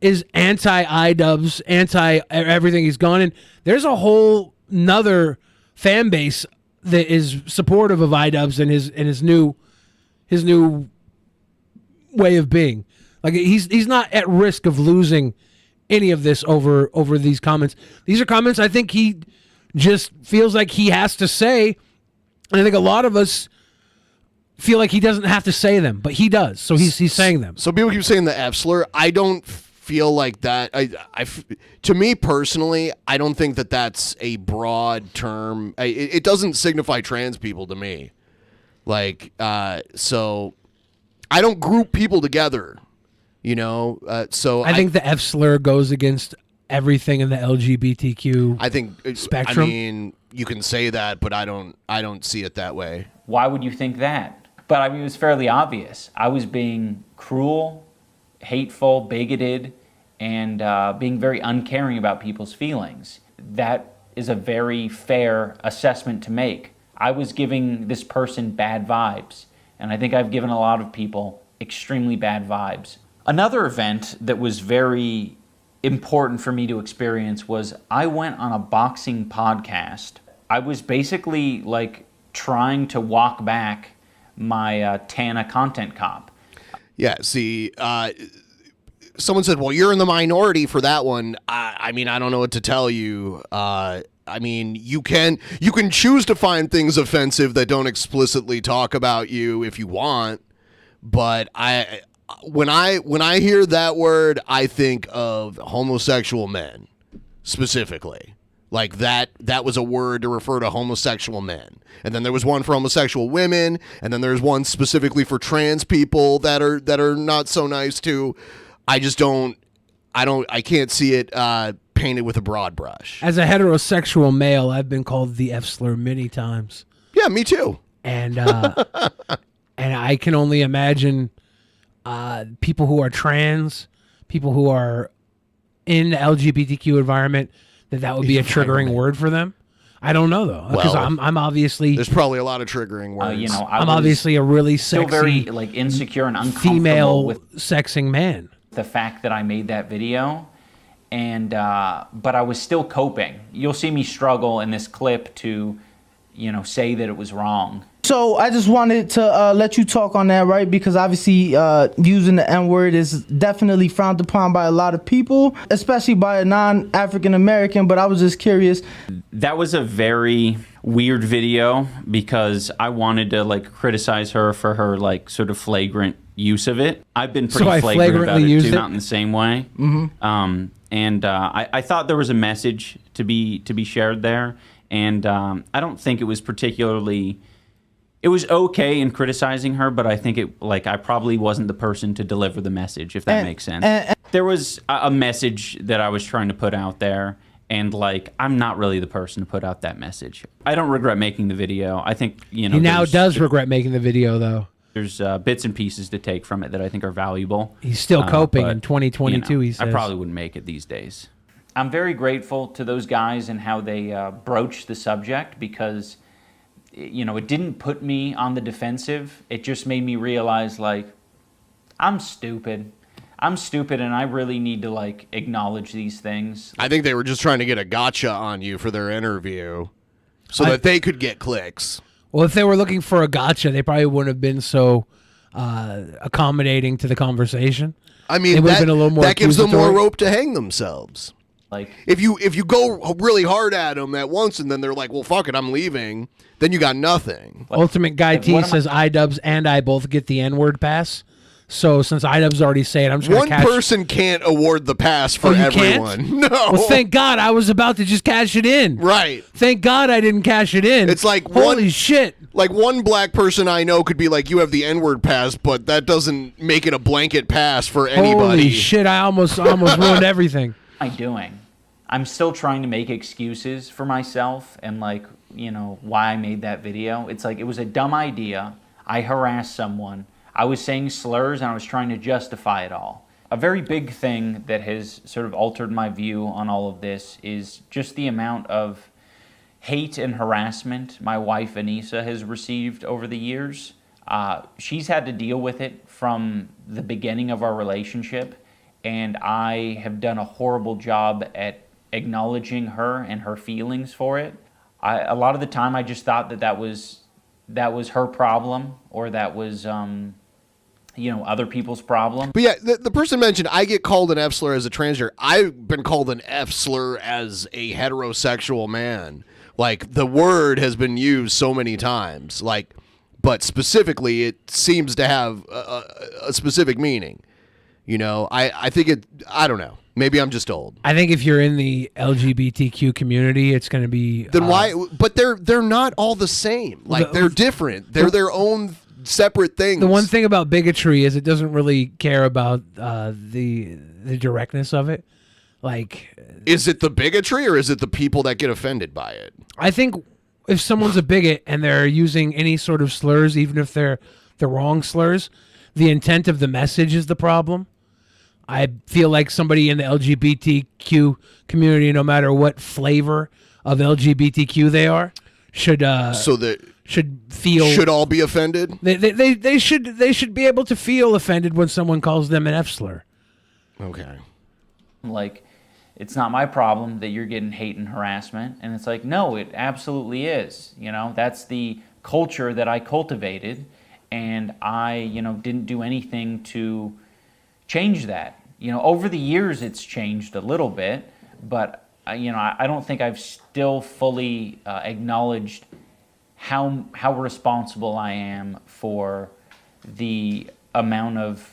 is anti-iDubbbz, anti-everything he's gone in, there's a whole nother fan base that is supportive of iDubbbz and his new way of being. Like he's not at risk of losing any of this over these comments. These are comments I think he just feels like he has to say, and I think a lot of us feel like he doesn't have to say them, but he does. So he's saying them. So people keep saying the F slur. I don't feel like that. To me personally, I don't think that that's a broad term. It doesn't signify trans people to me. So I don't group people together. So I think the F slur goes against everything in the LGBTQ spectrum. I mean, you can say that, but I don't see it that way. Why would you think that? But I mean, it was fairly obvious. I was being cruel, hateful, bigoted, and being very uncaring about people's feelings. That is a very fair assessment to make. I was giving this person bad vibes, and I think I've given a lot of people extremely bad vibes. Another event that was very important for me to experience was I went on a boxing podcast. I was basically trying to walk back my Tana content cop. Yeah, see, someone said, well, you're in the minority for that one. I mean, I don't know what to tell you. I mean, you can choose to find things offensive that don't explicitly talk about you if you want, but when I hear that word, I think of homosexual men specifically. Like that was a word to refer to homosexual men. And then there was one for homosexual women, and then there's one specifically for trans people that are not so nice too. I can't see it painted with a broad brush. As a heterosexual male, I've been called the F slur many times. Yeah, me too. And and I can only imagine people who are trans, people who are in the LGBTQ environment, that would be a triggering word for them. I don't know though, because I'm obviously there's probably a lot of triggering words. I'm obviously a really sexy, still very insecure and uncomfortable female with sexing man. The fact that I made that video, and but I was still coping. You'll see me struggle in this clip to, say that it was wrong. So I just wanted to let you talk on that, right? Because obviously using the N-word is definitely frowned upon by a lot of people, especially by a non-African American, but I was just curious. That was a very weird video because I wanted to criticize her for her sort of flagrant use of it. I've been pretty flagrant about it too, not in the same way. Mm-hmm. And I thought there was a message to be shared there. And I don't think it was particularly... It was okay in criticizing her, but I think I probably wasn't the person to deliver the message, if that makes sense. There was a message that I was trying to put out there, and I'm not really the person to put out that message. I don't regret making the video. I think, he now does regret making the video, though. There's bits and pieces to take from it that I think are valuable. He's still coping in 2022, he says. I probably wouldn't make it these days. I'm very grateful to those guys and how they broached the subject, because it didn't put me on the defensive. It just made me realize, I'm stupid. I'm stupid, and I really need to, acknowledge these things. I think they were just trying to get a gotcha on you for their interview so that they could get clicks. Well, if they were looking for a gotcha, they probably wouldn't have been so accommodating to the conversation. I mean, been a little more that gives them more accusatory. rope to hang themselves. If you go really hard at them at once and then they're like, well, fuck it, I'm leaving, then you got nothing. Ultimate Guy T says iDubbbz and I both get the N-word pass. So since iDubbbz already say it, I'm just going to One person can't award the pass for everyone. Can't? No. Well, thank God. I was about to just cash it in. Right. Thank God I didn't cash it in. It's like holy shit. Like one black person I know could be like, you have the N-word pass, but that doesn't make it a blanket pass for anybody. Holy shit, I almost ruined everything. What am I doing? I'm still trying to make excuses for myself and why I made that video. It's it was a dumb idea. I harassed someone. I was saying slurs and I was trying to justify it all. A very big thing that has sort of altered my view on all of this is just the amount of hate and harassment my wife Anissa has received over the years. She's had to deal with it from the beginning of our relationship, and I have done a horrible job at acknowledging her and her feelings for it. A lot of the time I just thought that was her problem, or that was other people's problem. But yeah, the person mentioned, I get called an F slur as a transgender. I've been called an F slur as a heterosexual man. The word has been used so many times. But specifically, it seems to have a specific meaning. I think I don't know. Maybe I'm just old. I think if you're in the LGBTQ community, it's going to be... Then why... But they're not all the same. They're different. They're their own separate things. The one thing about bigotry is it doesn't really care about the directness of it. Is it the bigotry or is it the people that get offended by it? I think if someone's a bigot and they're using any sort of slurs, even if they're the wrong slurs, the intent of the message is the problem. I feel like somebody in the LGBTQ community, no matter what flavor of LGBTQ they are, should all be offended. They should be able to feel offended when someone calls them an F slur. Okay. It's not my problem that you're getting hate and harassment, and it's no, it absolutely is. That's the culture that I cultivated, and I didn't do anything to change that. Over the years it's changed a little bit, but I don't think I've still fully acknowledged how responsible I am for the amount of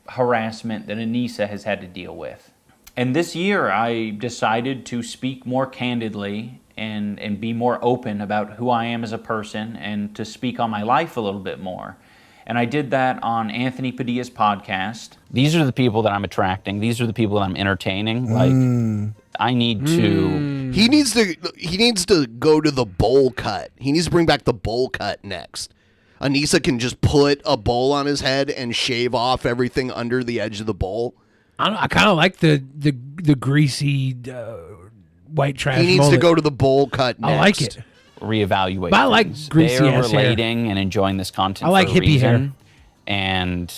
harassment that Anissa has had to deal with. And this year I decided to speak more candidly and be more open about who I am as a person, and to speak on my life a little bit more. And I did that on Anthony Padilla's podcast. These are the people that I'm attracting. These are the people that I'm entertaining. I need to... He needs to go to the bowl cut. He needs to bring back the bowl cut next. Anissa can just put a bowl on his head and shave off everything under the edge of the bowl. I kind of like the greasy white trash. He needs mullet. to go to the bowl cut next. I like it. Reevaluate. But I like things. greasy They're ass hair. relating and enjoying this content. I like for a hippie reason, hair. And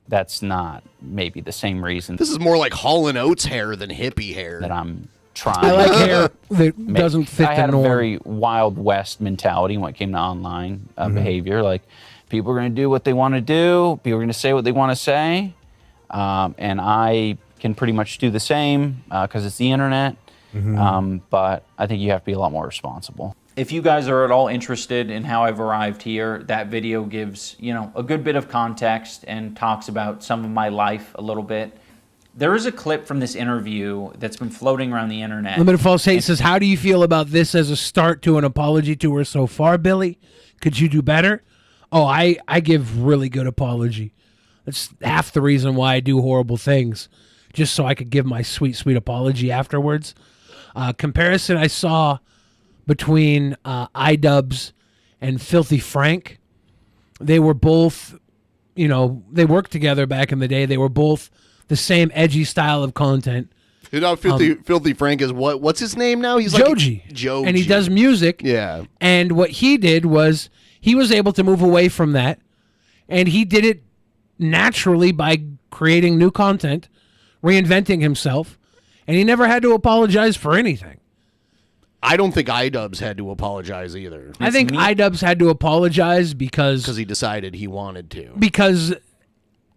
that's not maybe the same reason. This is more like Hall & Oates hair than hippie hair. That I'm trying. I like hair that doesn't fit I the had norm. a very Wild West mentality when it came to online behavior. People are going to do what they want to do. People are going to say what they want to say. And I can pretty much do the same because it's the internet. But I think you have to be a lot more responsible. If you guys are at all interested in how I've arrived here, that video gives, a good bit of context and talks about some of my life a little bit. There is a clip from this interview that's been floating around the internet. Limited False Hate says, how do you feel about this as a start to an apology tour so far, Billy? Could you do better? Oh, I give really good apology. That's half the reason why I do horrible things, just so I could give my sweet, sweet apology afterwards. Comparison I saw between iDubbbz and Filthy Frank. They were both, you know, they worked together back in the day. They were both the same edgy style of content. You know, Filthy Frank is what's his name now? He's Joji. Like Joji. And he does music. Yeah. And what he did was he was able to move away from that, and he did it naturally by creating new content, reinventing himself, and he never had to apologize for anything. I don't think iDubbbz had to apologize either. I think iDubbbz had to apologize because he decided he wanted to. Because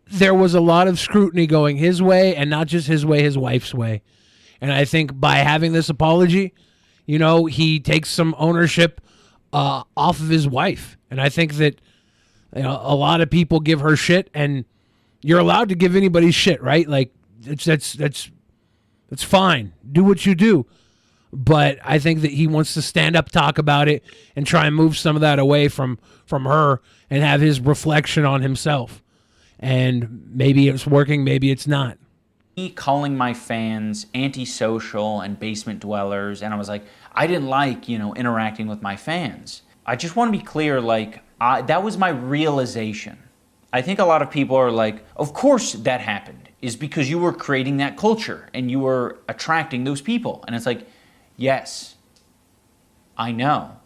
there was a lot of scrutiny going his way, and not just his way, his wife's way. And I think by having this apology, you know, he takes some ownership off of his wife. And I think that, you know, a lot of people give her shit, and you're allowed to give anybody shit, right? Like that's fine. Do what you do. But I think that he wants to stand up, talk about it, and try and move some of that away from her and have his reflection on himself. And maybe it's working, maybe it's not. Me calling my fans antisocial and basement dwellers, and I was like, I didn't like, you know, interacting with my fans. I just want to be clear, like, that was my realization. I think a lot of people are like, of course that happened, is because you were creating that culture and you were attracting those people. And it's like, yes, I know.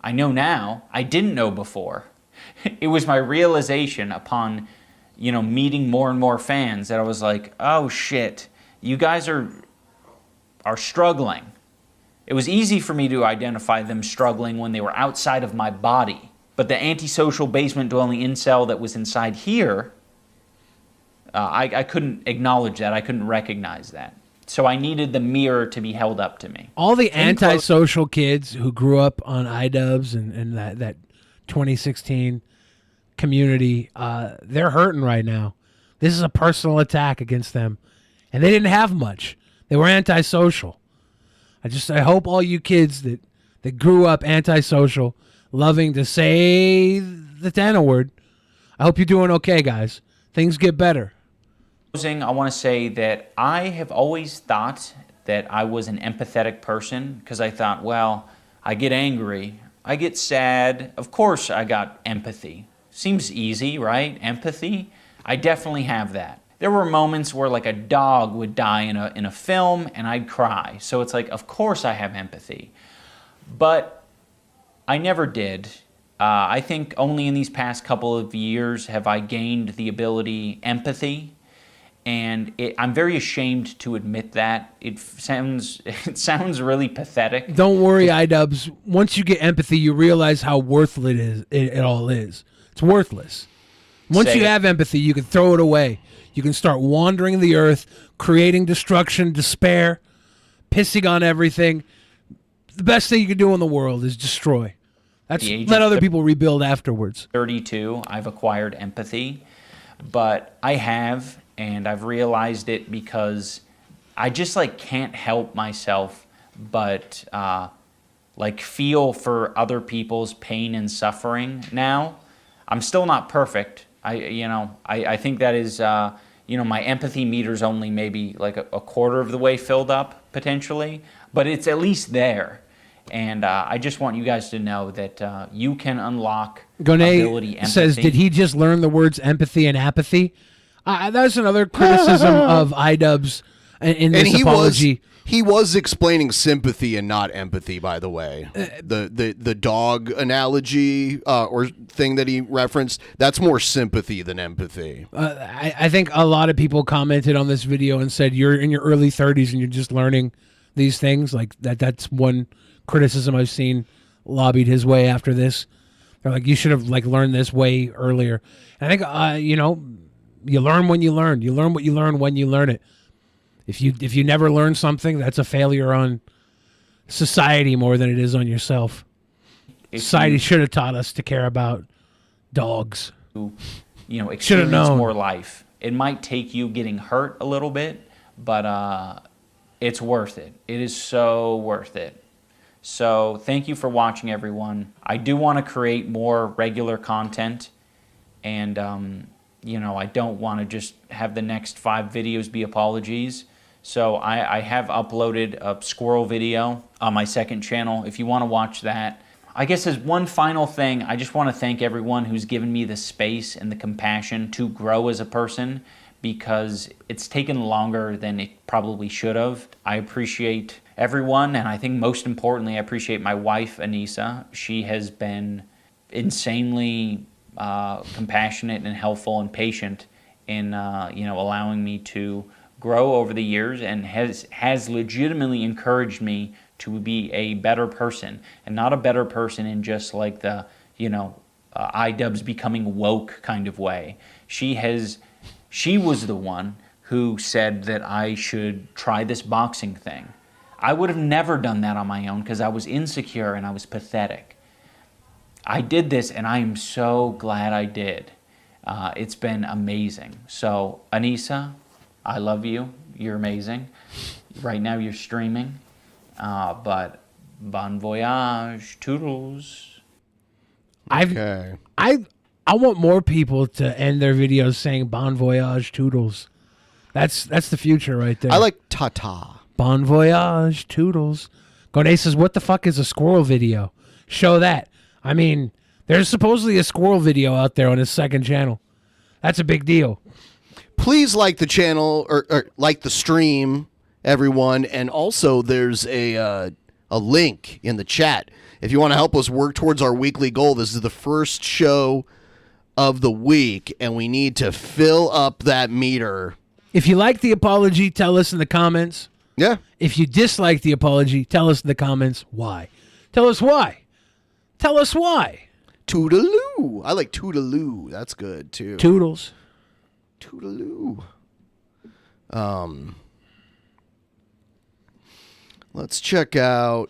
I know now. I didn't know before. It was my realization upon, you know, meeting more and more fans that I was like, oh shit, you guys are struggling. It was easy for me to identify them struggling when they were outside of my body. But the antisocial basement dwelling incel that was inside here, I couldn't acknowledge that. I couldn't recognize that. So I needed the mirror to be held up to me. All the antisocial kids who grew up on iDubbbz and that 2016 community, they're hurting right now. This is a personal attack against them. And they didn't have much. They were antisocial. I hope all you kids that grew up antisocial, loving to say the N word, I hope you're doing okay, guys. Things get better. I want to say that I have always thought that I was an empathetic person because I thought, well, I get angry, I get sad. Of course I got empathy. Seems easy, right? Empathy. I definitely have that. There were moments where like a dog would die in a film and I'd cry. So it's like, of course I have empathy. But I never did. I think only in these past couple of years have I gained the ability, empathy. And I'm very ashamed to admit that. It sounds really pathetic. Don't worry, iDubbbz. Once you get empathy, you realize how worthless it all is. It's worthless. Once you have empathy, you can throw it away. You can start wandering the earth, creating destruction, despair, pissing on everything. The best thing you can do in the world is destroy. Let other people rebuild afterwards. 32, I've acquired empathy, but I have, and I've realized it because I just like can't help myself but like feel for other people's pain and suffering now. I'm still not perfect. I think that is, my empathy meter's only maybe like a quarter of the way filled up potentially, but it's at least there. And I just want you guys to know that you can unlock ability empathy. Says, did he just learn the words empathy and apathy? That's another criticism of iDubbbz in this apology. He was explaining sympathy and not empathy, by the way. The dog analogy or thing that he referenced, that's more sympathy than empathy. I think a lot of people commented on this video and said, you're in your early 30s and you're just learning these things. Like that's one criticism I've seen lobbied his way after this. They're like, you should have like learned this way earlier. And I think, you learn when you learn. You learn what you learn when you learn it. If you never learn something, that's a failure on society more than it is on yourself. Society should have taught us to care about dogs. Experience more life. It might take you getting hurt a little bit, but it's worth it. It is so worth it. So thank you for watching, everyone. I do want to create more regular content, and I don't want to just have the next 5 videos be apologies. So I have uploaded a squirrel video on my second channel if you want to watch that. I guess as one final thing, I just want to thank everyone who's given me the space and the compassion to grow as a person, because it's taken longer than it probably should have. I appreciate everyone, and I think most importantly, I appreciate my wife, Anissa. She has been insanely compassionate and helpful and patient in allowing me to grow over the years, and has legitimately encouraged me to be a better person, and not a better person in just like the iDubbbz becoming woke kind of way. She was the one who said that I should try this boxing thing. I would have never done that on my own because I was insecure and I was pathetic. I did this, and I am so glad I did. It's been amazing. So, Anissa, I love you. You're amazing. Right now you're streaming. But bon voyage, toodles. I want more people to end their videos saying bon voyage, toodles. That's the future right there. I like ta-ta. Bon voyage, toodles. Godet says, what the fuck is a squirrel video? Show that. I mean, there's supposedly a squirrel video out there on his second channel. That's a big deal. Please like the channel or like the stream, everyone. And also there's a link in the chat. If you want to help us work towards our weekly goal, this is the first show of the week, and we need to fill up that meter. If you like the apology, tell us in the comments. Yeah. If you dislike the apology, tell us in the comments why. Tell us why. Tell us why. Toodaloo. I like toodaloo. That's good, too. Toodles. Toodaloo. Let's check out.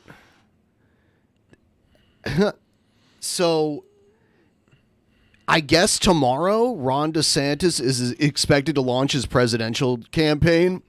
So, I guess tomorrow, Ron DeSantis is expected to launch his presidential campaign.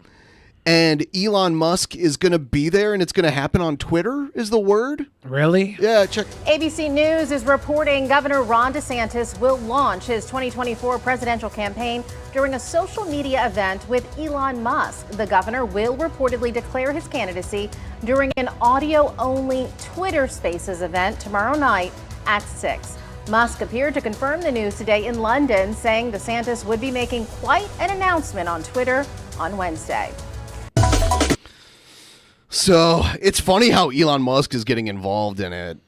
And Elon Musk is going to be there, and it's going to happen on Twitter, is the word? Really? Yeah, check. ABC News is reporting Governor Ron DeSantis will launch his 2024 presidential campaign during a social media event with Elon Musk. The governor will reportedly declare his candidacy during an audio-only Twitter Spaces event tomorrow night at 6. Musk appeared to confirm the news today in London, saying DeSantis would be making quite an announcement on Twitter on Wednesday. So it's funny how Elon Musk is getting involved in it.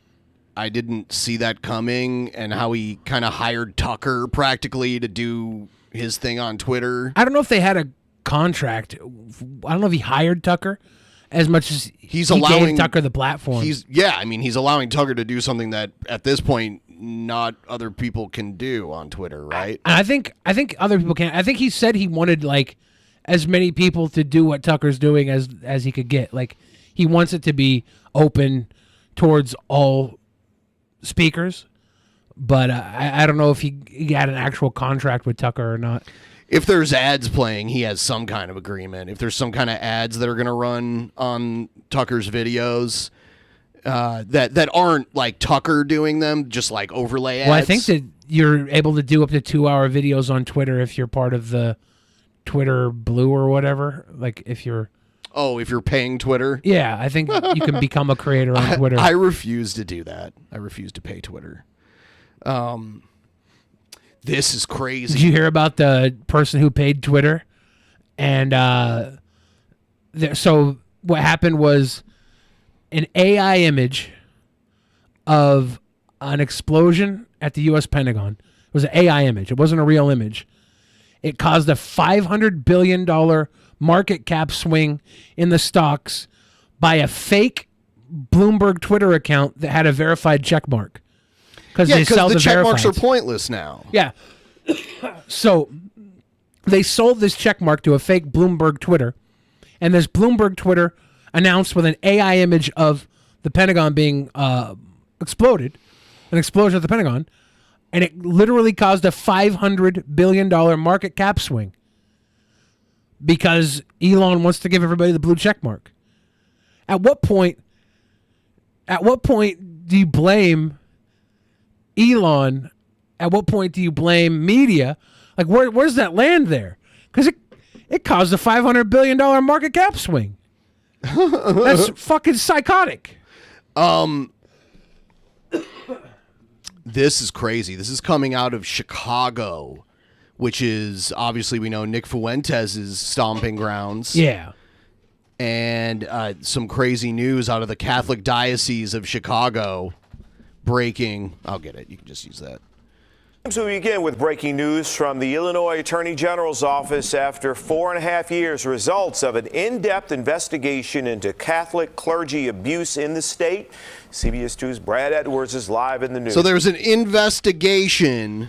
I didn't see that coming, and how he kind of hired Tucker practically to do his thing on Twitter. I don't know if they had a contract. I don't know if he hired Tucker as much as he allowing gave Tucker the platform. He's allowing Tucker to do something that at this point not other people can do on Twitter, right? And I think other people can. I think he said he wanted like as many people to do what Tucker's doing as he could get. Like, he wants it to be open towards all speakers, but I don't know if he had an actual contract with Tucker or not. If there's ads playing, he has some kind of agreement. If there's some kind of ads that are going to run on Tucker's videos that aren't like Tucker doing them, just like overlay ads. Well, I think that you're able to do up to 2-hour videos on Twitter if you're part of the Twitter Blue or whatever. Like if you're paying Twitter. Yeah, I think you can become a creator on Twitter. I refuse to do that. I refuse to pay Twitter. This is crazy. Did you hear about the person who paid Twitter? And so what happened was an AI image of an explosion at the U.S. Pentagon. It was an AI image. It wasn't a real image. It caused a $500 billion market cap swing in the stocks by a fake Bloomberg Twitter account that had a verified check mark. Because they sell the check marks are verifieds. pointless now. Yeah. So they sold this check mark to a fake Bloomberg Twitter, and this Bloomberg Twitter announced with an AI image of the Pentagon being exploded, an explosion at the Pentagon, and it literally caused a $500 billion market cap swing because Elon wants to give everybody the blue check mark. At what point do you blame Elon? At what point do you blame media? Like, where's that land there? Because it caused a $500 billion market cap swing. That's fucking psychotic. This is crazy. This is coming out of Chicago, which is obviously, we know, Nick Fuentes' stomping grounds. Yeah. And some crazy news out of the Catholic Diocese of Chicago breaking. I'll get it. You can just use that. So we begin with breaking news from the Illinois Attorney General's office after 4.5 years. Results of an in-depth investigation into Catholic clergy abuse in the state. CBS 2's Brad Edwards is live in the news. So there's an investigation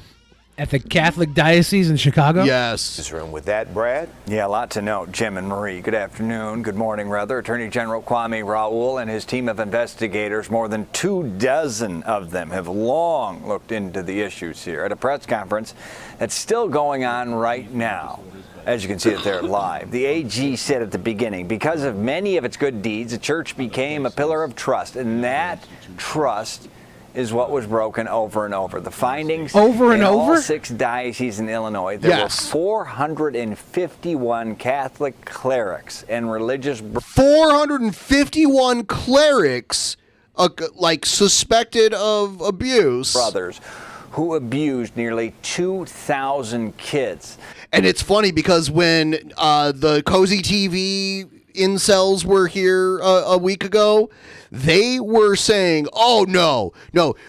at the Catholic Diocese in Chicago? Yes. This room with that, Brad? Yeah, a lot to note. Jim and Marie, good afternoon. Good morning, rather. Attorney General Kwame Raoul and his team of investigators, more than 24 of them, have long looked into the issues here. At a press conference that's still going on right now, as you can see it there live, the AG said at the beginning, because of many of its good deeds, the church became a pillar of trust, and that trust is what was broken over and over. The findings in all 6 dioceses in Illinois, there were 451 Catholic clerics and religious... 451 clerics, like, suspected of abuse. Brothers who abused nearly 2,000 kids. And it's funny because when the Cozy TV incels were here a week ago, they were saying, oh, no,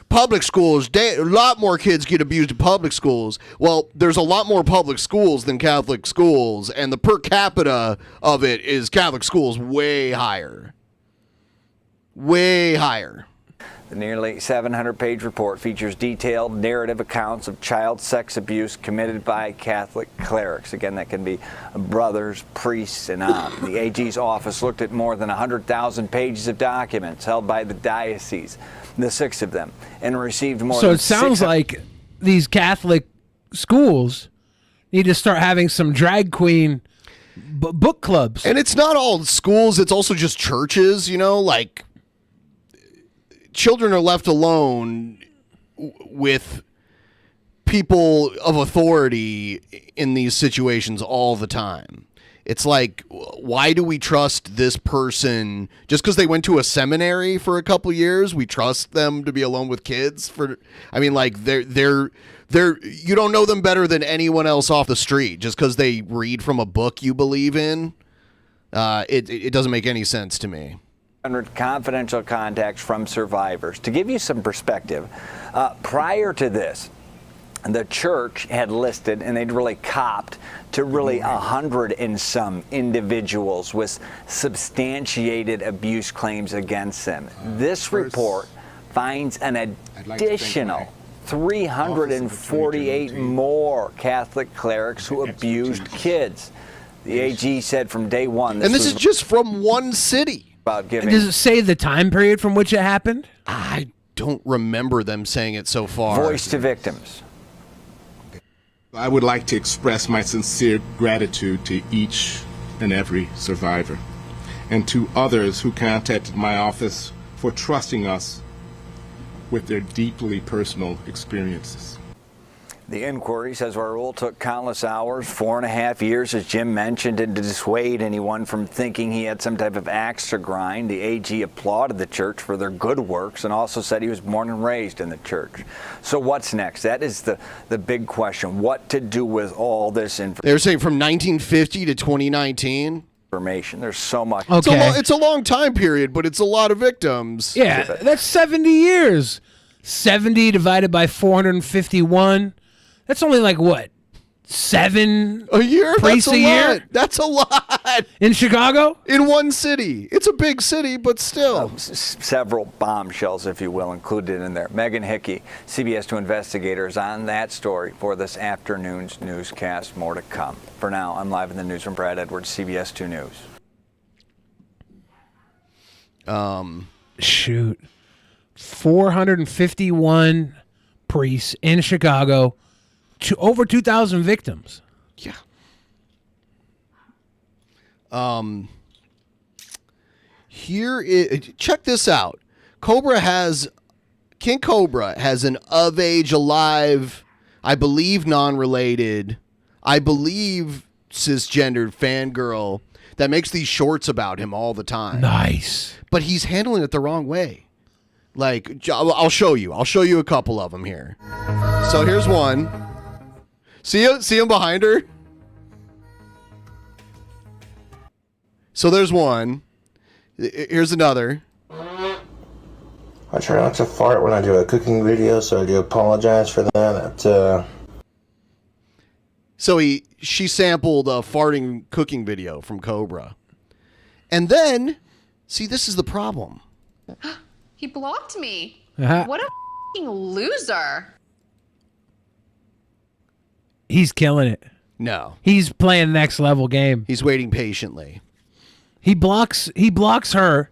public schools, a lot more kids get abused in public schools. Well, there's a lot more public schools than Catholic schools, and the per capita of it is Catholic schools way higher. Way higher. The nearly 700-page report features detailed narrative accounts of child sex abuse committed by Catholic clerics. Again, that can be brothers, priests, and on. The AG's office looked at more than 100,000 pages of documents held by the diocese, the 6 of them, and received more than... So it sounds like these Catholic schools need to start having some drag queen book clubs. And it's not all schools, it's also just churches, like... Children are left alone with people of authority in these situations all the time. It's like, why do we trust this person just because they went to a seminary for a couple years? We trust them to be alone with kids they're you don't know them better than anyone else off the street just because they read from a book you believe in. It doesn't make any sense to me. Confidential contacts from survivors. To give you some perspective, prior to this, the church had listed, and they'd really copped to really 100 and some individuals with substantiated abuse claims against them. This report finds an additional 348 more Catholic clerics who abused kids. The AG said from day one... And this is just from one city. About giving. Does it say the time period from which it happened? I don't remember them saying it so far. Voice to victims. I would like to express my sincere gratitude to each and every survivor, and to others who contacted my office for trusting us with their deeply personal experiences. The inquiry, says Raoul, took countless hours, 4.5 years, as Jim mentioned, and to dissuade anyone from thinking he had some type of axe to grind. The AG applauded the church for their good works and also said he was born and raised in the church. So what's next? That is the big question. What to do with all this information? They're saying from 1950 to 2019? There's so much. Okay. It's a long time period, but it's a lot of victims. Yeah, that's 70 years. 70 divided by 451. That's only like what? 7 a year? Priests a year? That's a lot. In Chicago? In one city. It's a big city, but still. Several bombshells, if you will, included in there. Megan Hickey, CBS 2 investigators on that story for this afternoon's newscast. More to come. For now, I'm live in the newsroom. Brad Edwards, CBS 2 News. Shoot. 451 priests in Chicago. To over 2,000 victims. Yeah. Check this out. King Cobra has an of age, alive, I believe non-related, I believe cisgendered fangirl that makes these shorts about him all the time. Nice. But he's handling it the wrong way. Like, I'll show you. I'll show you a couple of them here. So here's one. See him behind her? So there's one. Here's another. I try not to fart when I do a cooking video, so I do apologize for that. So she sampled a farting cooking video from Cobra. And then, see, this is the problem. He blocked me. Uh-huh. What a f***ing loser. He's killing it. No. He's playing next level game. He's waiting patiently. He blocks her,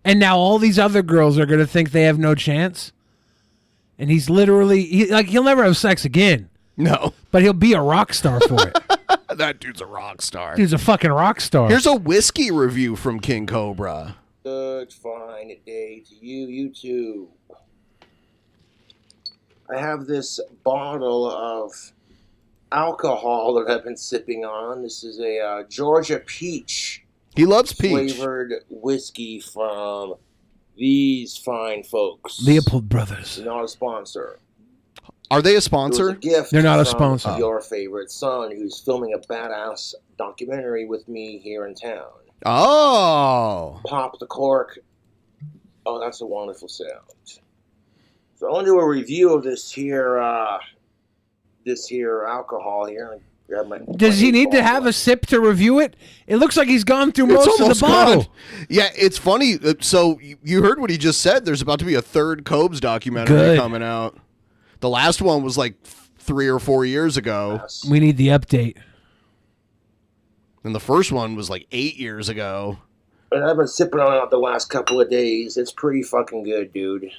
and now all these other girls are gonna think they have no chance. And he's literally he'll never have sex again. No. But he'll be a rock star for it. That dude's a rock star. Dude's a fucking rock star. Here's a whiskey review from King Cobra. Good fine day to you too. I have this bottle of alcohol that I've been sipping on. This is a Georgia peach. He loves peach. Flavored whiskey from these fine folks. Leopold Brothers. Not a sponsor. Are they a It was sponsor? a gift They're not a from sponsor. Your favorite son, who's filming a badass documentary with me here in town. Oh. Pop the cork. Oh, that's a wonderful sound. So I want to do a review of this here alcohol here. Grab my, Does he need to have a sip to review it? It looks like he's gone through most of the almost bottle. gone. Yeah, it's funny. So you heard what he just said. There's about to be a third Cobes documentary Good. coming out. The last one was like 3 or 4 years ago. We need the update. And the first one was like 8 years ago. And I've been sipping on it the last couple of days. It's pretty fucking good, dude.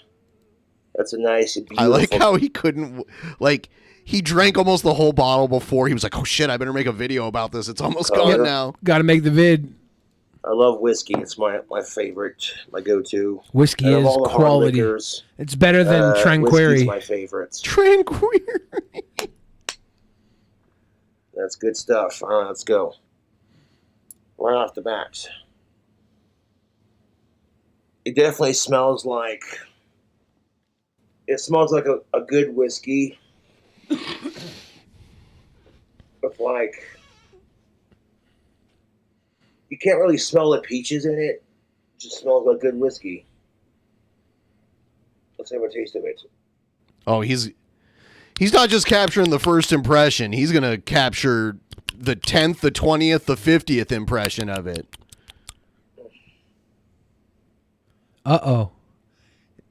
That's a nice, beautiful... I like how he couldn't, like, he drank almost the whole bottle before. He was like, oh shit, I better make a video about this. It's almost gone now. Got to make the vid. I love whiskey. It's my favorite, my go-to. Whiskey And of is all the hard quality. liquors, It's better than Tranquery. Whiskey's my favorite. Tranquery. That's good stuff. All right, let's go. Right off the bat. It definitely smells like... It smells like a good whiskey. With like... You can't really smell the peaches in it. It just smells like good whiskey. Let's have a taste of it. Oh, he's not just capturing the first impression. He's going to capture the 10th, the 20th, the 50th impression of it. Uh-oh.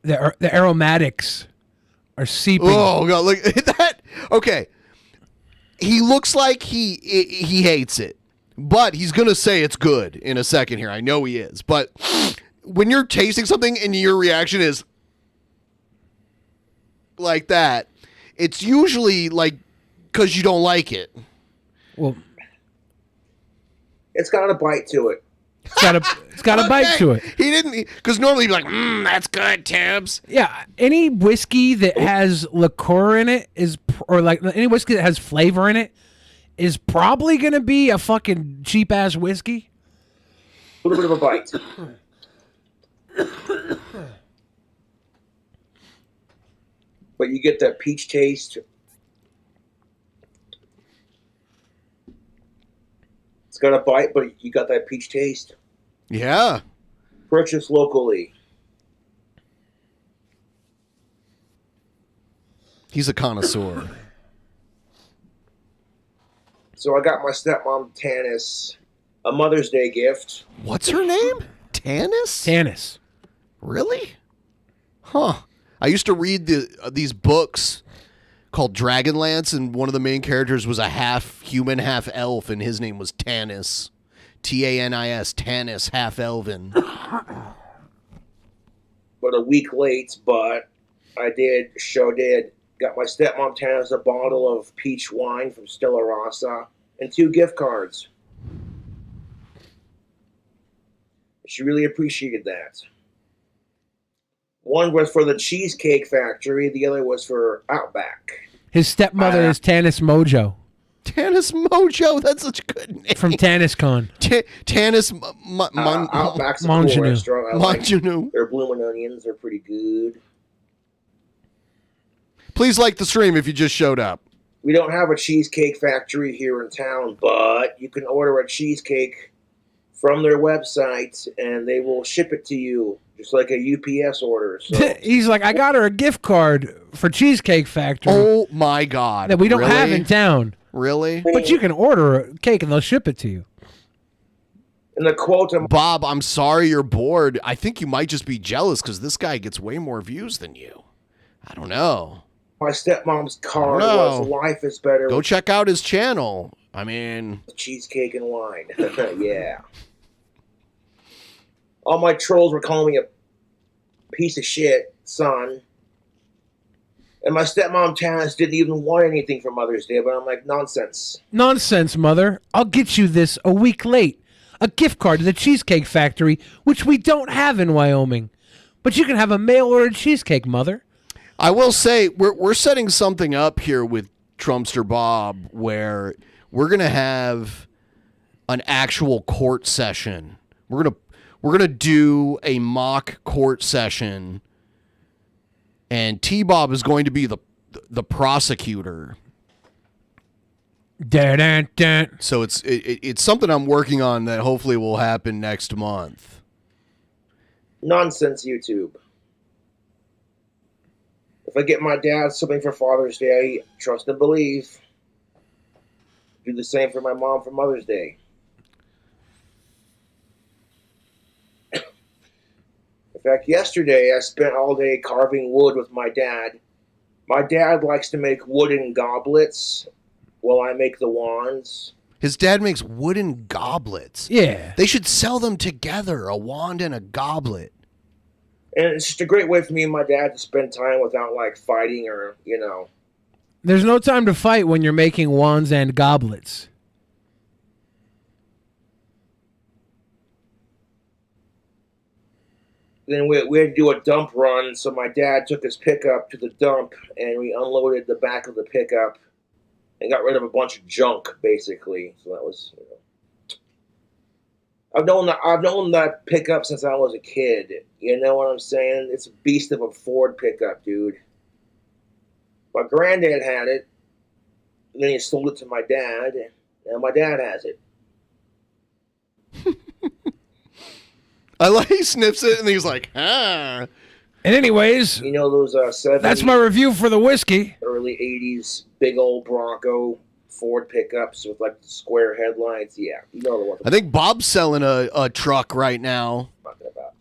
The aromatics are seeping. Oh, God, look at that. Okay. He looks like he hates it. But he's going to say it's good in a second here. I know he is. But when you're tasting something and your reaction is like that, it's usually like because you don't like it. Well, it's got a bite to it. It's got a bite to it. He didn't, because normally he'd be like, that's good, Tibbs. Yeah, any whiskey that has liqueur in it or like any whiskey that has flavor in it is probably going to be a fucking cheap ass whiskey. A little bit of a bite. But you get that peach taste. It's got a bite, but you got that peach taste. Yeah. Purchase locally. He's a connoisseur. So I got my stepmom Tanis a Mother's Day gift. What's her name? Tanis? Tanis. Really? Huh. I used to read these books called Dragonlance, and one of the main characters was a half human, half elf, and his name was Tanis. Tanis, Tanis, half elven. But a week late, but I did. Got my stepmom Tanis a bottle of peach wine from Stella Rossa and 2 gift cards. She really appreciated that. One was for the Cheesecake Factory. The other was for Outback. His stepmother is Tanis Mojo. Tanis Mojo, that's such a good name. From TanisCon. Tanis Outback's a cool restaurant. I like Monjanu. their bloomin' onions are pretty good. Please like the stream if you just showed up. We don't have a Cheesecake Factory here in town, but you can order a cheesecake from their website, and they will ship it to you, just like a UPS order. So. He's like, I got her a gift card for Cheesecake Factory. Oh, my God. That we don't Really? have in town. Really? But you can order a cake, and they'll ship it to you. And the quote, Bob, I'm sorry you're bored. I think you might just be jealous because this guy gets way more views than you. I don't know. My stepmom's card know. was life is better Go with check out his channel. I mean, cheesecake and wine. Yeah. All my trolls were calling me a piece of shit son. And my stepmom Tanis didn't even want anything for Mother's Day, but I'm like, nonsense. Nonsense, Mother. I'll get you this a week late. A gift card to the Cheesecake Factory, which we don't have in Wyoming. But you can have a mail-ordered cheesecake, Mother. I will say we're setting something up here with Trumpster Bob where we're gonna have an actual court session. We're gonna do a mock court session, and T-Bob is going to be the prosecutor. So it's something I'm working on that hopefully will happen next month. Nonsense, YouTube. If I get my dad something for Father's Day, trust and believe. Do the same for my mom for Mother's Day. In fact, yesterday I spent all day carving wood with my dad. My dad likes to make wooden goblets while I make the wands. His dad makes wooden goblets. Yeah. They should sell them together, a wand and a goblet. And it's just a great way for me and my dad to spend time without, like, fighting or, you know. There's no time to fight when you're making wands and goblets. Then we had to do a dump run, so my dad took his pickup to the dump, and we unloaded the back of the pickup and got rid of a bunch of junk, basically. So that was, you know. I've known that pickup since I was a kid. You know what I'm saying? It's a beast of a Ford pickup, dude. My granddad had it, and then he sold it to my dad, and now my dad has it. I like he sniffs it and he's like, ah. And anyways, you know those 70s, that's my review for the whiskey. Early 80s big old Bronco Ford pickups with like square headlights. Yeah, you know the one. I think Bob's selling a truck right now. Talking about.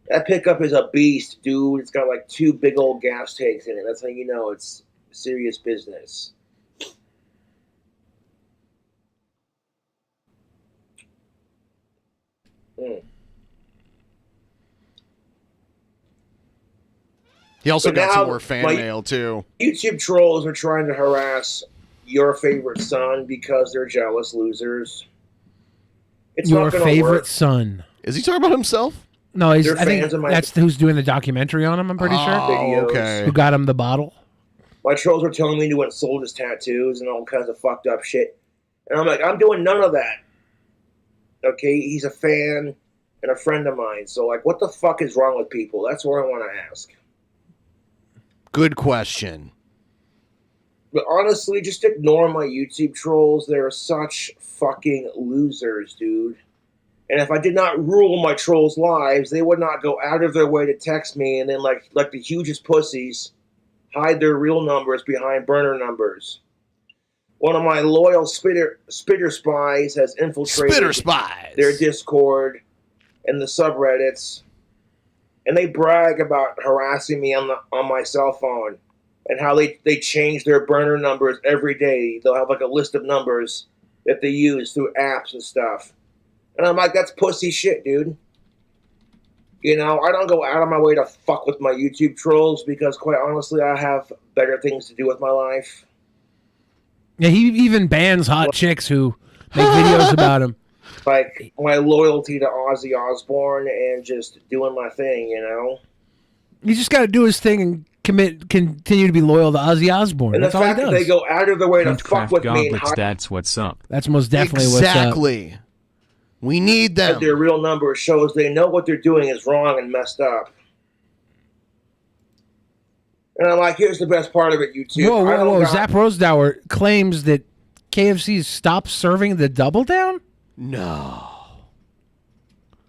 That pickup is a beast, dude. It's got like 2 big old gas tanks in it. That's how you know it's serious business. He also But got now some more fan my mail too. YouTube trolls are trying to harass your favorite son because they're jealous losers. It's Your not gonna favorite work. son. Is he talking about himself? No, he's. They're I think fans of my- that's who's doing the documentary on him. I'm pretty sure. Videos. okay. Who got him the bottle? My trolls were telling me he went and sold his tattoos and all kinds of fucked up shit. And I'm like, I'm doing none of that. Okay, he's a fan and a friend of mine. So, like, what the fuck is wrong with people? That's what I want to ask. Good question. But honestly, just ignore my YouTube trolls. They're such fucking losers, dude. And if I did not rule my trolls' lives, they would not go out of their way to text me and then, like the hugest pussies, hide their real numbers behind burner numbers. One of my loyal spitter spies has infiltrated Spitter spies. their Discord and the subreddits, and they brag about harassing me on my cell phone and how they change their burner numbers every day. They'll have like a list of numbers that they use through apps and stuff. And I'm like, that's pussy shit, dude. You know, I don't go out of my way to fuck with my YouTube trolls because, quite honestly, I have better things to do with my life. Yeah, he even bans hot chicks who make videos about him. like my loyalty to Ozzy Osbourne and just doing my thing, you know. He just got to do his thing and continue to be loyal to Ozzy Osbourne. And That's the all he fact that does. they go out of their way to fuck with me and hide That's what's up. That's most definitely what's up. Exactly. We need them. their real number shows they know what they're doing is wrong and messed up. And I'm like, here's the best part of it, YouTube. Whoa. Zap Rosedauer claims that KFC stopped serving the Double Down? No.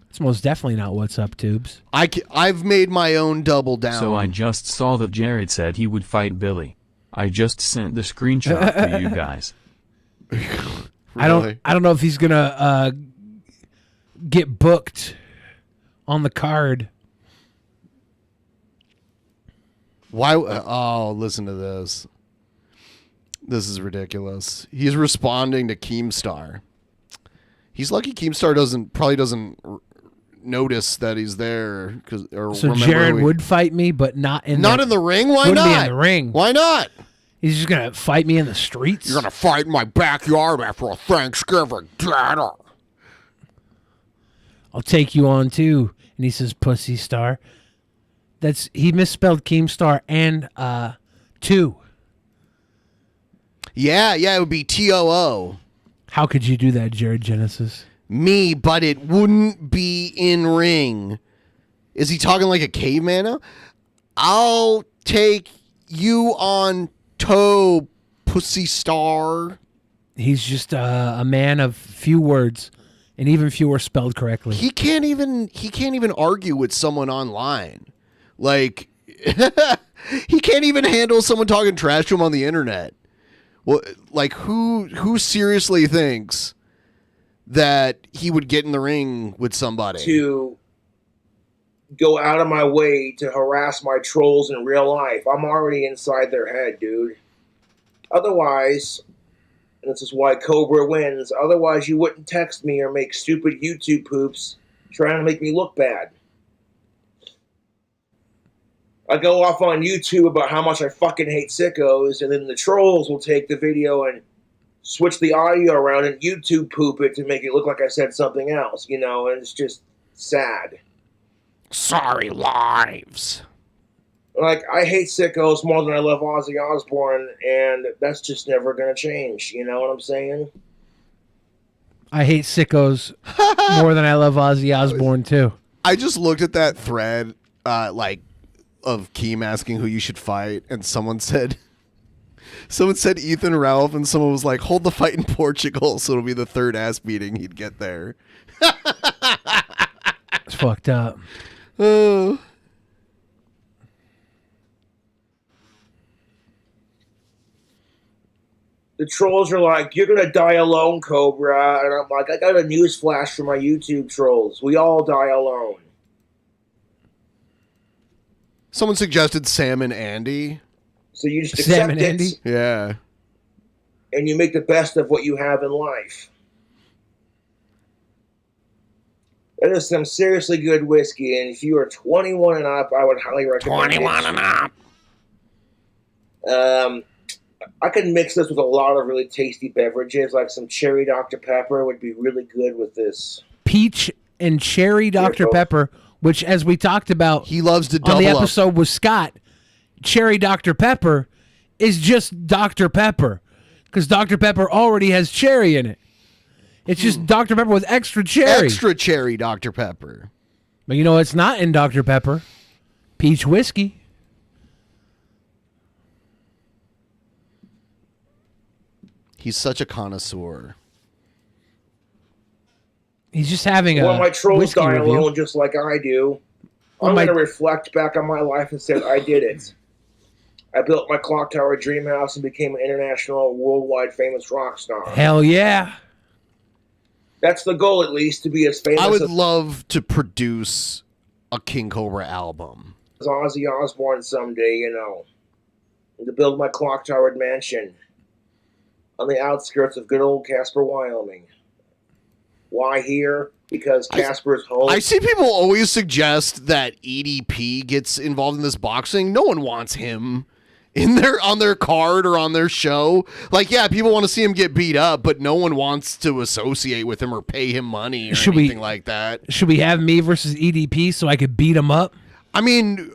It's most definitely not what's up, Tubes. I've made my own Double Down. So I just saw that Jared said he would fight Billy. I just sent the screenshot to you guys. I don't know if he's gonna get booked on the card. Why? Oh, listen to this. This is ridiculous. He's responding to Keemstar. He's lucky Keemstar probably doesn't notice that he's there. So Jared would fight me, but not in the ring? Why wouldn't not? be in the ring. Why not? He's just gonna fight me in the streets. You're gonna fight in my backyard after a Thanksgiving dinner. I'll take you on too. And he says, "Pussy star." He misspelled Keemstar and two. Yeah, it would be TOO. How could you do that, Jared Genesis? Me, but it wouldn't be in ring. Is he talking like a caveman now? I'll take you on toe, pussy star. He's just a man of few words, and even fewer spelled correctly. He can't even argue with someone online. Like he can't even handle someone talking trash to him on the internet. Well, like who seriously thinks that he would get in the ring with somebody? To go out of my way to harass my trolls in real life. I'm already inside their head, dude. Otherwise, and this is why Cobra wins, otherwise you wouldn't text me or make stupid YouTube poops trying to make me look bad. I go off on YouTube about how much I fucking hate sickos, and then the trolls will take the video and switch the audio around and YouTube poop it to make it look like I said something else, you know, and it's just sad. Sorry, lives. Like, I hate sickos more than I love Ozzy Osbourne, and that's just never going to change, you know what I'm saying? I hate sickos more than I love Ozzy Osbourne, too. I just looked at that thread, of Keem asking who you should fight, and someone said Ethan Ralph, and someone was like, hold the fight in Portugal, so it'll be the third ass beating he'd get there. It's fucked up. The trolls are like, you're gonna die alone, Cobra, and I'm like, I got a news flash for my YouTube trolls. We all die alone. Someone suggested Sam and Andy. So you just accept it, Andy? Yeah. and you make the best of what you have in life. That is some seriously good whiskey, and if you are 21 and up, I would highly recommend 21 and up. I could mix this with a lot of really tasty beverages, like some cherry Dr. Pepper would be really good with this. Peach and cherry Dr. Pepper, which, as we talked about, he loves to on double the up. episode with Scott. Cherry Dr. Pepper is just Dr. Pepper, because Dr. Pepper already has cherry in it. It's just Dr. Pepper with extra cherry. Extra cherry Dr. Pepper. But you know it's not in Dr. Pepper? Peach whiskey. He's such a connoisseur. He's just having a When my trolls whiskey die review. alone just like I do, Well, I'm my- going to reflect back on my life and say, I did it. I built my clock tower dream house and became an international, worldwide famous rock star. Hell yeah. That's the goal, at least, to be as famous I would as love to produce a King Cobra album. Ozzy Osbourne someday, you know. And to build my clock towered mansion on the outskirts of good old Casper, Wyoming. Why here? Because Casper's home. I see people always suggest that EDP gets involved in this boxing. No one wants him on their card or on their show. Like, yeah, people want to see him get beat up, but no one wants to associate with him or pay him money or anything like that. Should we have me versus EDP so I could beat him up? I mean,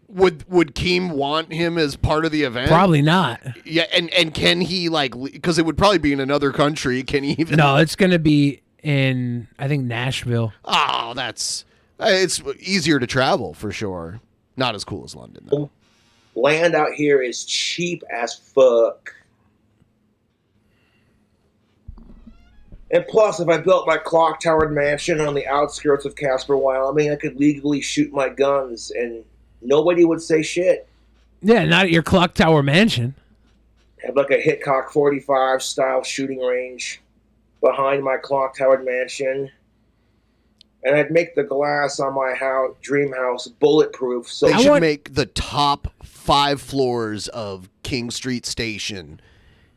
would Keem want him as part of the event? Probably not. Yeah, and can he, like, because it would probably be in another country. Can he even? No, it's going to be in, I think, Nashville. Oh, it's easier to travel for sure. Not as cool as London, though. Land out here is cheap as fuck. And plus, if I built my clock-towered mansion on the outskirts of Casper, Wyoming, I could legally shoot my guns and nobody would say shit. Yeah, not at your clock tower mansion. Have like a Hitchcock 45 style shooting range behind my clock-towered mansion. And I'd make the glass on my dream house bulletproof. So they should make the top 5 floors of King Street Station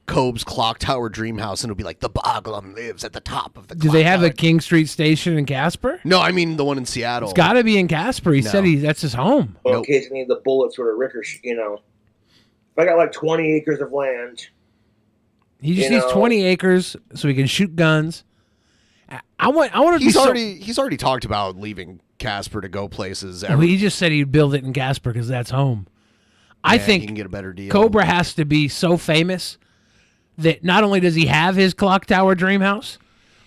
Cobb's Clock Tower Dream House, and it'll be like the Boglum lives at the top of the. Do they have a King Street Station in Casper? No, I mean the one in Seattle. It's got to be in Casper. He said that's his home. In case any of the bullets were to ricochet, If I got like 20 acres of land. He just needs 20 acres so he can shoot guns. I want to. He's already talked about leaving Casper to go places. He just said he'd build it in Casper because that's home. I think he can get a better deal. Cobra has to be so famous that not only does he have his Clock Tower Dream House,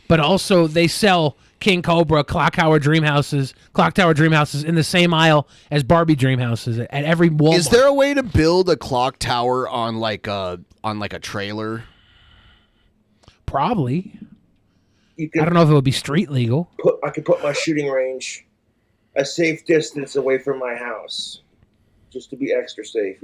but also they sell King Cobra Clock Tower Dream Houses in the same aisle as Barbie Dream Houses at every Walmart. Is there a way to build a clock tower on like a trailer? Probably. I don't know if it would be street legal. I could put my shooting range a safe distance away from my house, just to be extra safe,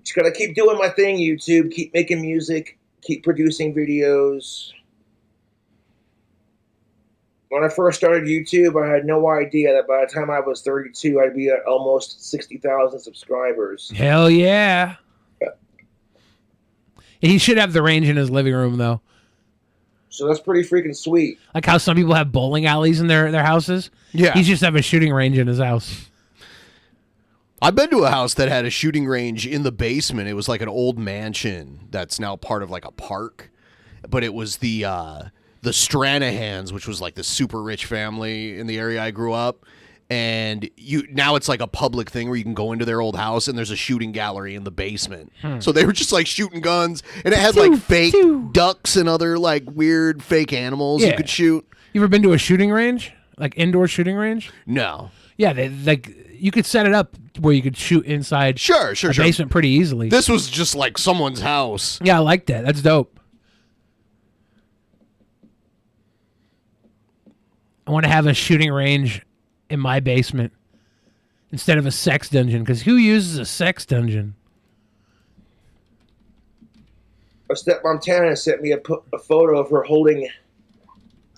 Just gotta keep doing my thing, YouTube. Keep making music. Keep producing videos. When I first started YouTube, I had no idea that by the time I was 32, I'd be at almost 60,000 subscribers. Hell yeah. He should have the range in his living room, though. So that's pretty freaking sweet. Like how some people have bowling alleys in their houses. Yeah. He just have a shooting range in his house. I've been to a house that had a shooting range in the basement. It was like an old mansion that's now part of like a park. But it was the Stranahans, which was like the super rich family in the area I grew up. And now it's like a public thing where you can go into their old house and there's a shooting gallery in the basement. So they were just like shooting guns, and it had like fake ducks and other like weird fake animals you could shoot. You ever been to a shooting range? Like indoor shooting range? No. Yeah, you could set it up where you could shoot inside Sure. basement pretty easily. This was just like someone's house. Yeah, I like that. That's dope. I want to have a shooting range in my basement instead of a sex dungeon, because who uses a sex dungeon? A stepmom Tana sent me a photo of her holding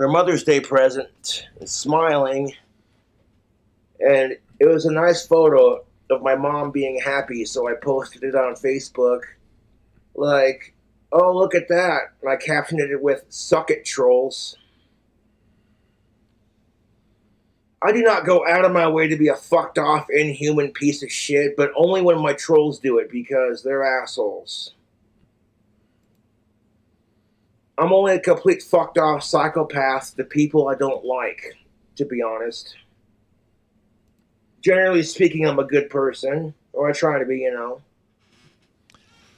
her Mother's Day present and smiling, and it was a nice photo of my mom being happy, so I posted it on Facebook like, oh, look at that, and I captioned it with, "Suck it, trolls." I do not go out of my way to be a fucked off, inhuman piece of shit, but only when my trolls do it, because they're assholes. I'm only a complete fucked off psychopath to people I don't like, to be honest. Generally speaking, I'm a good person, or I try to be,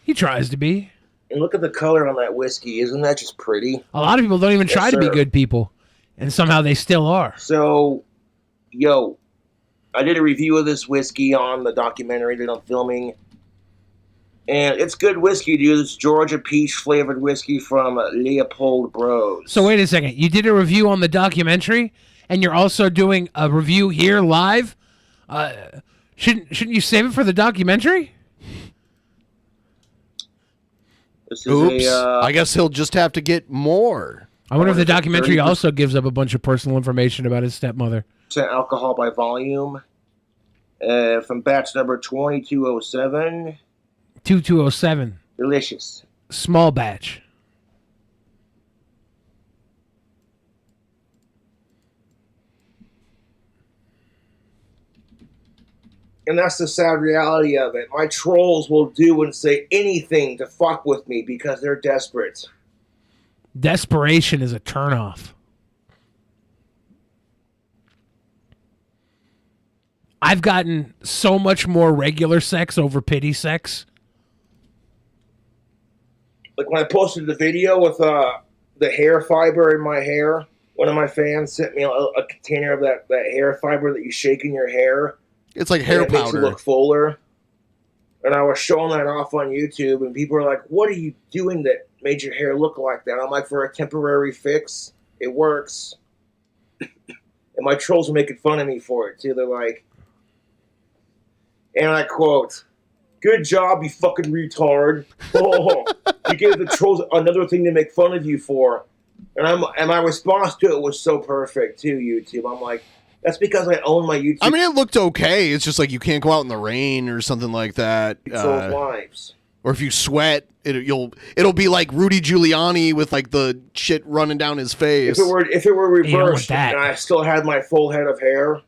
He tries to be. And look at the color on that whiskey. Isn't that just pretty? A lot of people don't even try to be good people, and somehow they still are. So, yo, I did a review of this whiskey on the documentary that I'm filming, and it's good whiskey, dude. It's Georgia peach flavored whiskey from Leopold Bros. So wait a second. You did a review on the documentary, and you're also doing a review here live? Shouldn't you save it for the documentary? Oops. I guess he'll just have to get more. I wonder if the documentary also gives up a bunch of personal information about his stepmother. Alcohol by volume from batch number 2207. 2207. Delicious. Small batch. And that's the sad reality of it. My trolls will do and say anything to fuck with me because they're desperate. Desperation is a turnoff. I've gotten so much more regular sex over pity sex. Like when I posted the video with the hair fiber in my hair, one of my fans sent me a container of that hair fiber that you shake in your hair. It's like hair and it makes powder. it look fuller. And I was showing that off on YouTube, and people are like, "What are you doing that made your hair look like that?" I'm like, "For a temporary fix, it works." And my trolls are making fun of me for it too. They're like, and I quote, "Good job, you fucking retard. Oh, you gave the trolls another thing to make fun of you for." And my response to it was so perfect too, YouTube. I'm like, that's because I own my YouTube. I mean, it looked okay. It's just like you can't go out in the rain or something like that. Trolls' lives. Or if you sweat, it'll be like Rudy Giuliani with like the shit running down his face. If it were reversed and I still had my full head of hair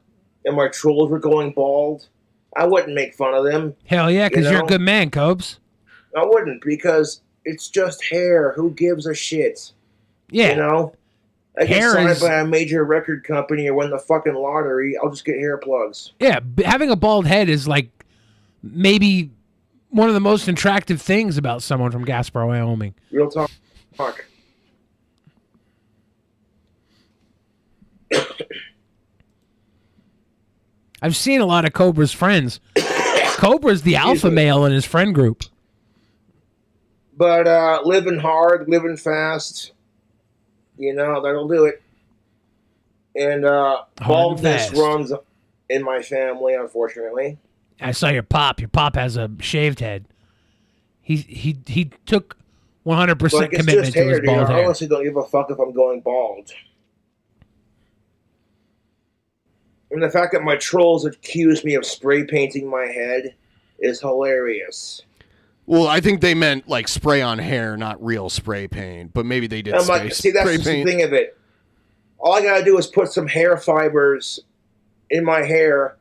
and my trolls were going bald, I wouldn't make fun of them. Hell yeah, because you're a good man, Cobes. I wouldn't, because it's just hair. Who gives a shit? Yeah. You know? I get Hair signed is- by a major record company or win the fucking lottery, I'll just get hair plugs. Yeah, having a bald head is like maybe one of the most attractive things about someone from Gasper, Wyoming. Real talk. Fuck. I've seen a lot of Cobra's friends. Cobra's the alpha male in his friend group. But living hard, living fast, you know, that'll do it. And baldness fast. runs in my family, unfortunately. I saw your pop. Your pop has a shaved head. He took 100% Like, it's commitment just to his hair, dude. bald I hair. honestly don't give a fuck if I'm going bald. And the fact that my trolls accused me of spray painting my head is hilarious. Well, I think they meant like spray on hair, not real spray paint. But maybe they did I'm spray, like, see, that's spray just the paint. thing of it. All I gotta do is put some hair fibers in my hair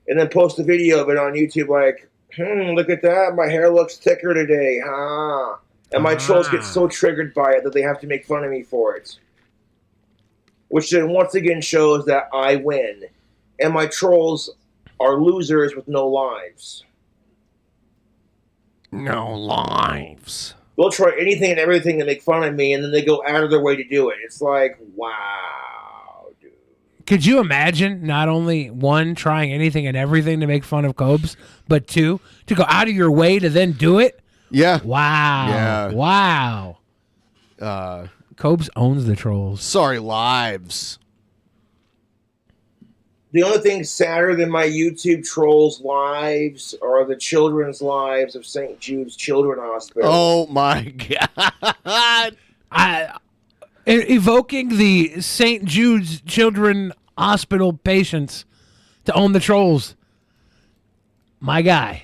and then post a video of it on YouTube like, look at that, my hair looks thicker today, huh? And my trolls get so triggered by it that they have to make fun of me for it. Which then once again shows that I win. And my trolls are losers with no lives. No lives. They'll try anything and everything to make fun of me, and then they go out of their way to do it. It's like, wow, dude. Could you imagine not only one, trying anything and everything to make fun of Cobes, but two, to go out of your way to then do it? Yeah. Wow. Yeah. Wow. Cobes owns the trolls. Sorry, lives. The only thing sadder than my YouTube trolls' lives are the children's lives of St. Jude's Children's Hospital. Oh my God. Evoking the St. Jude's Children's Hospital patients to own the trolls. My guy.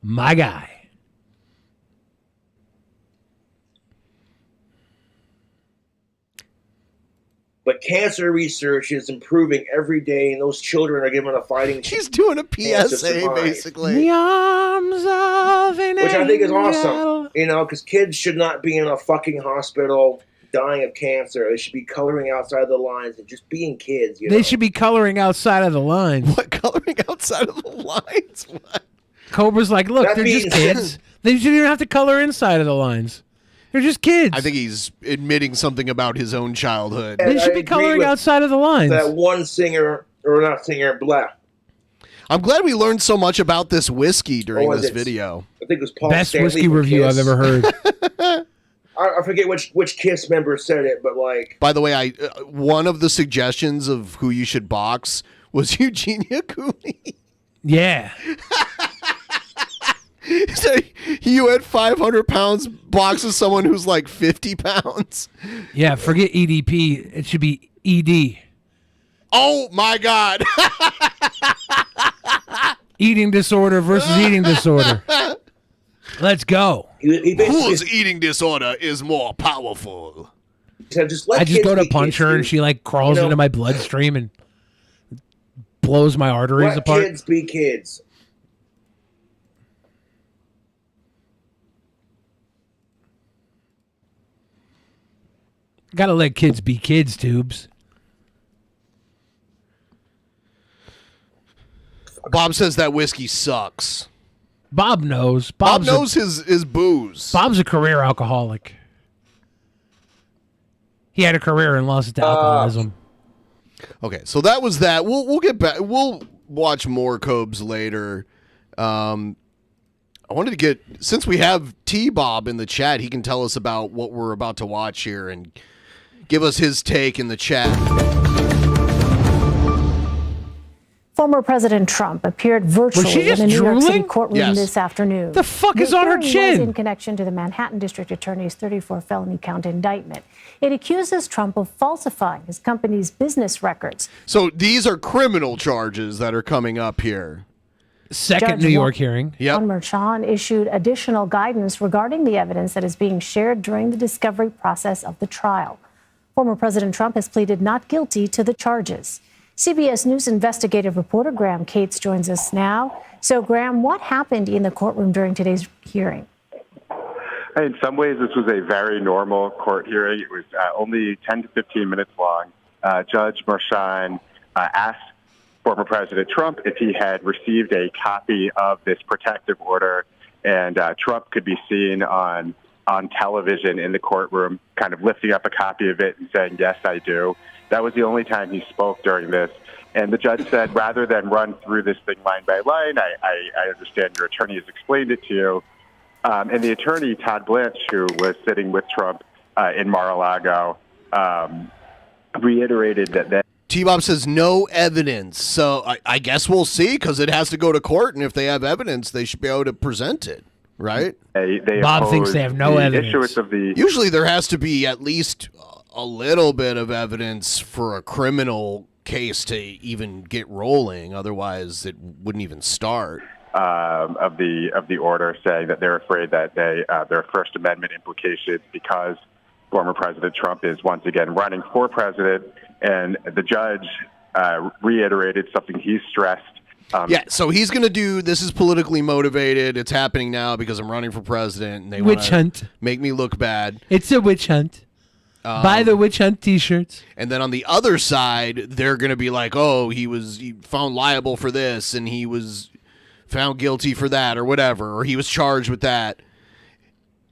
My guy. But cancer research is improving every day, and those children are given a fighting chance. She's doing a to PSA, survive. basically. The arms of an Which I think is angel. awesome. You know, because kids should not be in a fucking hospital dying of cancer. They should be coloring outside the lines and just being kids. You know? They should be coloring outside of the lines. What, coloring outside of the lines? What? Cobra's like, look, That they're just means- kids. They shouldn't even have to color inside of the lines. They're just kids. I think he's admitting something about his own childhood. They should I be agree coloring with outside of the lines. That one singer, or not singer, blah. I'm glad we learned so much about this whiskey during What was this it? video. I think it was Paul Best Stanley whiskey from review Kiss. I've ever heard. I forget which Kiss member said it, but like, By the way, one of the suggestions of who you should box was Eugenia Cooney. Yeah. So you at 500 pounds boxes someone who's like 50 pounds. Yeah, forget EDP. It should be ED. Oh my God. Eating disorder versus eating disorder. Let's go. he basically Whose eating disorder is more powerful? said, just let I just kids go to be punch kids, her and dude. she like crawls You know- into my bloodstream and blows my arteries Let apart. kids be kids. Gotta let kids be kids, Tubes. Bob says that whiskey sucks. Bob knows. Bob knows his booze. Bob's a career alcoholic. He had a career and lost it to alcoholism. Okay, so that was that. We'll get back. We'll watch more Cobes later. I wanted to get, since we have T-Bob in the chat, he can tell us about what we're about to watch here and give us his take in the chat. Former President Trump appeared virtually in a New York City courtroom this afternoon. The fuck is on her hearing chin? was in connection to the Manhattan District Attorney's 34 felony count indictment. It accuses Trump of falsifying his company's business records. So these are criminal charges that are coming up here. Second Judge New York hearing. Juan Merchan issued additional guidance regarding the evidence that is being shared during the discovery process of the trial. Former President Trump has pleaded not guilty to the charges. CBS News investigative reporter Graham Cates joins us now. So, Graham, what happened in the courtroom during today's hearing? In some ways, this was a very normal court hearing. It was only 10 to 15 minutes long. Judge Merchan asked former President Trump if he had received a copy of this protective order, and Trump could be seen on television in the courtroom kind of lifting up a copy of it and saying, "Yes, I do." That was the only time he spoke during this. And the judge said, rather than run through this thing line by line, I understand your attorney has explained it to you. And the attorney, Todd Blanche, who was sitting with Trump in Mar-a-Lago, reiterated that T-Bob says no evidence. So I guess we'll see, because it has to go to court. And if they have evidence, they should be able to present it, right? They Bob thinks they have no evidence. issuance of the Usually there has to be at least a little bit of evidence for a criminal case to even get rolling. Otherwise, it wouldn't even start. Of the order, saying that they're afraid that there are First Amendment implications because former President Trump is once again running for president. And the judge reiterated something he stressed. Yeah, so he's going to do, this is politically motivated. It's happening now because I'm running for president. And they Witch hunt. Make me look bad. It's a witch hunt. Buy the witch hunt T-shirts. And then on the other side, they're going to be like, oh, he found liable for this, and he was found guilty for that, or whatever, or he was charged with that.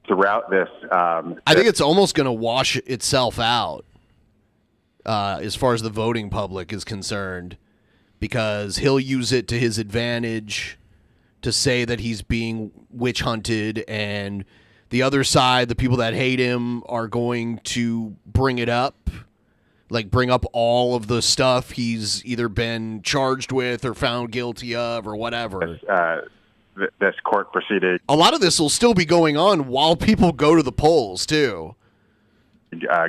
Throughout this, I think it's almost going to wash itself out as far as the voting public is concerned, because he'll use it to his advantage to say that he's being witch hunted, and the other side, the people that hate him, are going to bring it up, like bring up all of the stuff he's either been charged with or found guilty of or whatever. This court proceeding. A lot of this will still be going on while people go to the polls, too.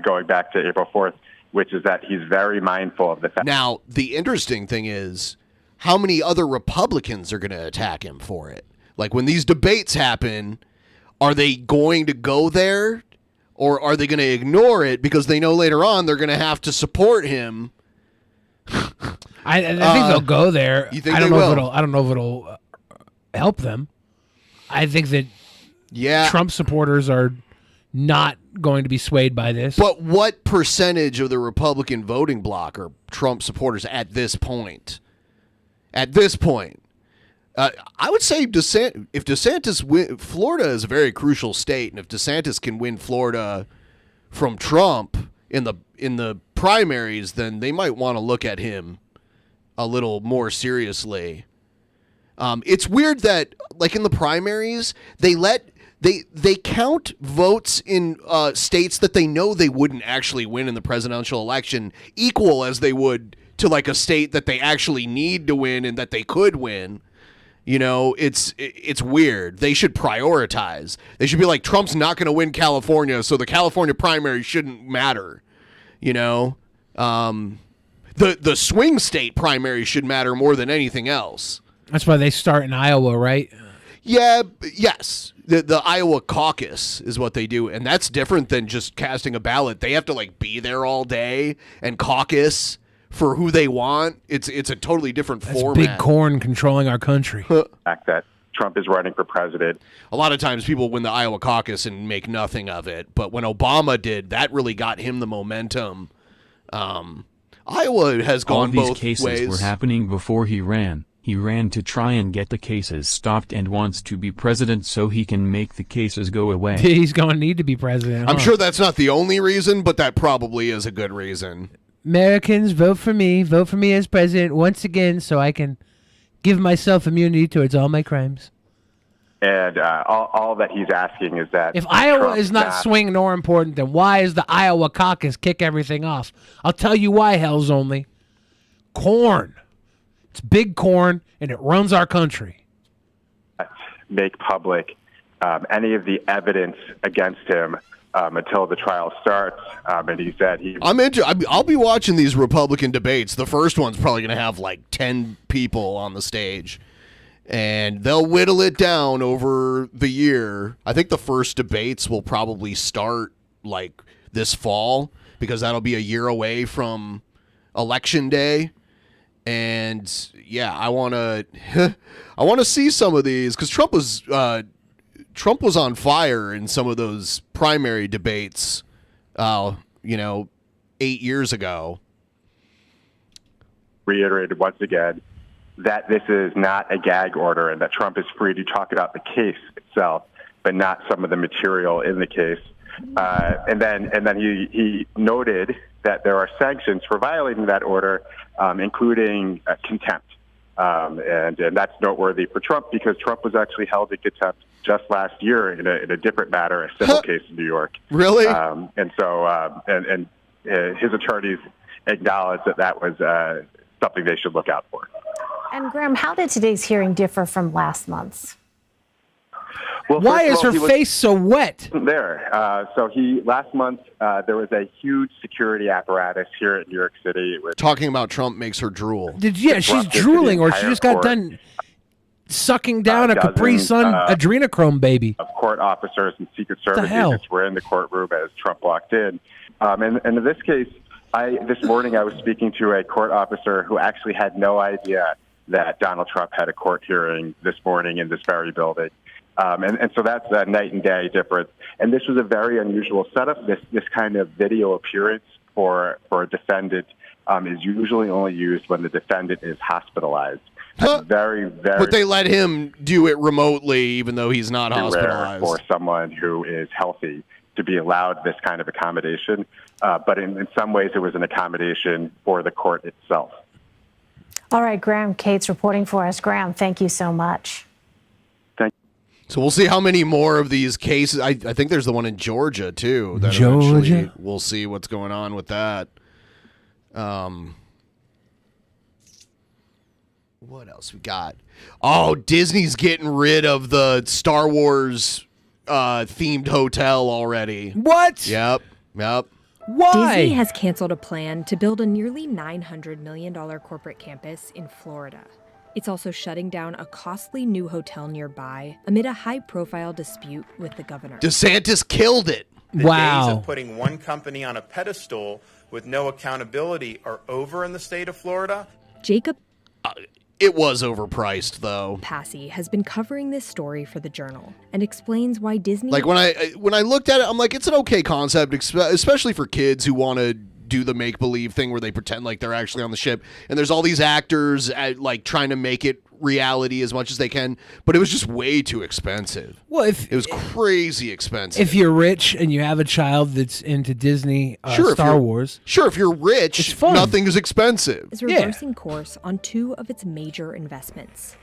Going back to April 4th, which is that he's very mindful of the fact. Now, the interesting thing is how many other Republicans are going to attack him for it. Like when these debates happen, are they going to go there, or are they going to ignore it because they know later on they're going to have to support him? I think they'll go there. You think I don't they know will? if it'll. I don't know if it'll help them. I think that Trump supporters are not going to be swayed by this. But what percentage of the Republican voting bloc are Trump supporters at this point? At this point. I would say if DeSantis Florida is a very crucial state, and if DeSantis can win Florida from Trump in the primaries, then they might want to look at him a little more seriously. It's weird that, like in the primaries, they count votes in states that they know they wouldn't actually win in the presidential election equal as they would to like a state that they actually need to win and that they could win. You know, it's weird. They should prioritize. They should be like, Trump's not going to win California, so the California primary shouldn't matter. You know, the swing state primary should matter more than anything else. That's why they start in Iowa, right? Yeah, yes. The Iowa caucus is what they do, and that's different than just casting a ballot. They have to like be there all day and caucus for who they want. It's a totally different That's format. big corn controlling our country. fact that Trump is running for president. A lot of times people win the Iowa caucus and make nothing of it, but when Obama did, that really got him the momentum. Iowa has gone All these both cases ways. were happening before he ran. He ran to try and get the cases stopped and wants to be president so he can make the cases go away. He's going to need to be president. I'm huh? sure that's not the only reason, but that probably is a good reason. Americans, vote for me. Vote for me as president once again so I can give myself immunity towards all my crimes. And all that he's asking is that If Iowa Trump is not swinging or important, then why is the Iowa caucus kick everything off? I'll tell you why, hell's only. Corn. It's big corn, and it runs our country. make public any of the evidence against him until the trial starts. And he said I'll be watching these Republican debates. The first one's probably going to have like 10 people on the stage, and they'll whittle it down over the year. I think the first debates will probably start like this fall because that'll be a year away from Election Day. And yeah, I want to see some of these because Trump was on fire in some of those primary debates, 8 years ago. Reiterated once again that this is not a gag order and that Trump is free to talk about the case itself, but not some of the material in the case. And then he noted that there are sanctions for violating that order, including contempt. And that's noteworthy for Trump because Trump was actually held in contempt just last year in a different matter, a civil case in New York. Really? And so his attorneys acknowledged that was something they should look out for. And Graham, how did today's hearing differ from last month's? Well, Why is her he face so wet? There. So last month, there was a huge security apparatus here in New York City. Talking about Trump makes her drool. She's drooling, or she just got done sucking down a Capri Sun adrenochrome baby. Of court officers and Secret Service hell? agents were in the courtroom as Trump walked in. And in this case, this morning I was speaking to a court officer who actually had no idea that Donald Trump had a court hearing this morning in this very building. And so that's a night and day difference. And this was a very unusual setup. This kind of video appearance for a defendant is usually only used when the defendant is hospitalized. That's very, very. But they let him do it remotely, even though he's not rare hospitalized. for someone who is healthy to be allowed this kind of accommodation. But in some ways, it was an accommodation for the court itself. All right, Graham, Kate's reporting for us. Graham, thank you so much. So we'll see how many more of these cases. I think there's the one in Georgia, too. That Georgia? eventually we'll see what's going on with that. What else we got? Oh, Disney's getting rid of the Star Wars themed hotel already. What? Yep. Why? Disney has canceled a plan to build a nearly $900 million corporate campus in Florida. It's also shutting down a costly new hotel nearby amid a high-profile dispute with the governor. DeSantis killed it. The days of putting one company on a pedestal with no accountability are over in the state of Florida. Jacob It was overpriced, though. Passy has been covering this story for the Journal and explains why Disney... Like, when I looked at it, I'm like, it's an okay concept, especially for kids who want to do the make-believe thing where they pretend like they're actually on the ship. And there's all these actors like trying to make it reality as much as they can, but it was just way too expensive. Well, it was crazy expensive. If you're rich and you have a child that's into Disney, Star Wars. Sure, if you're rich, nothing is expensive. is reversing course on two of its major investments.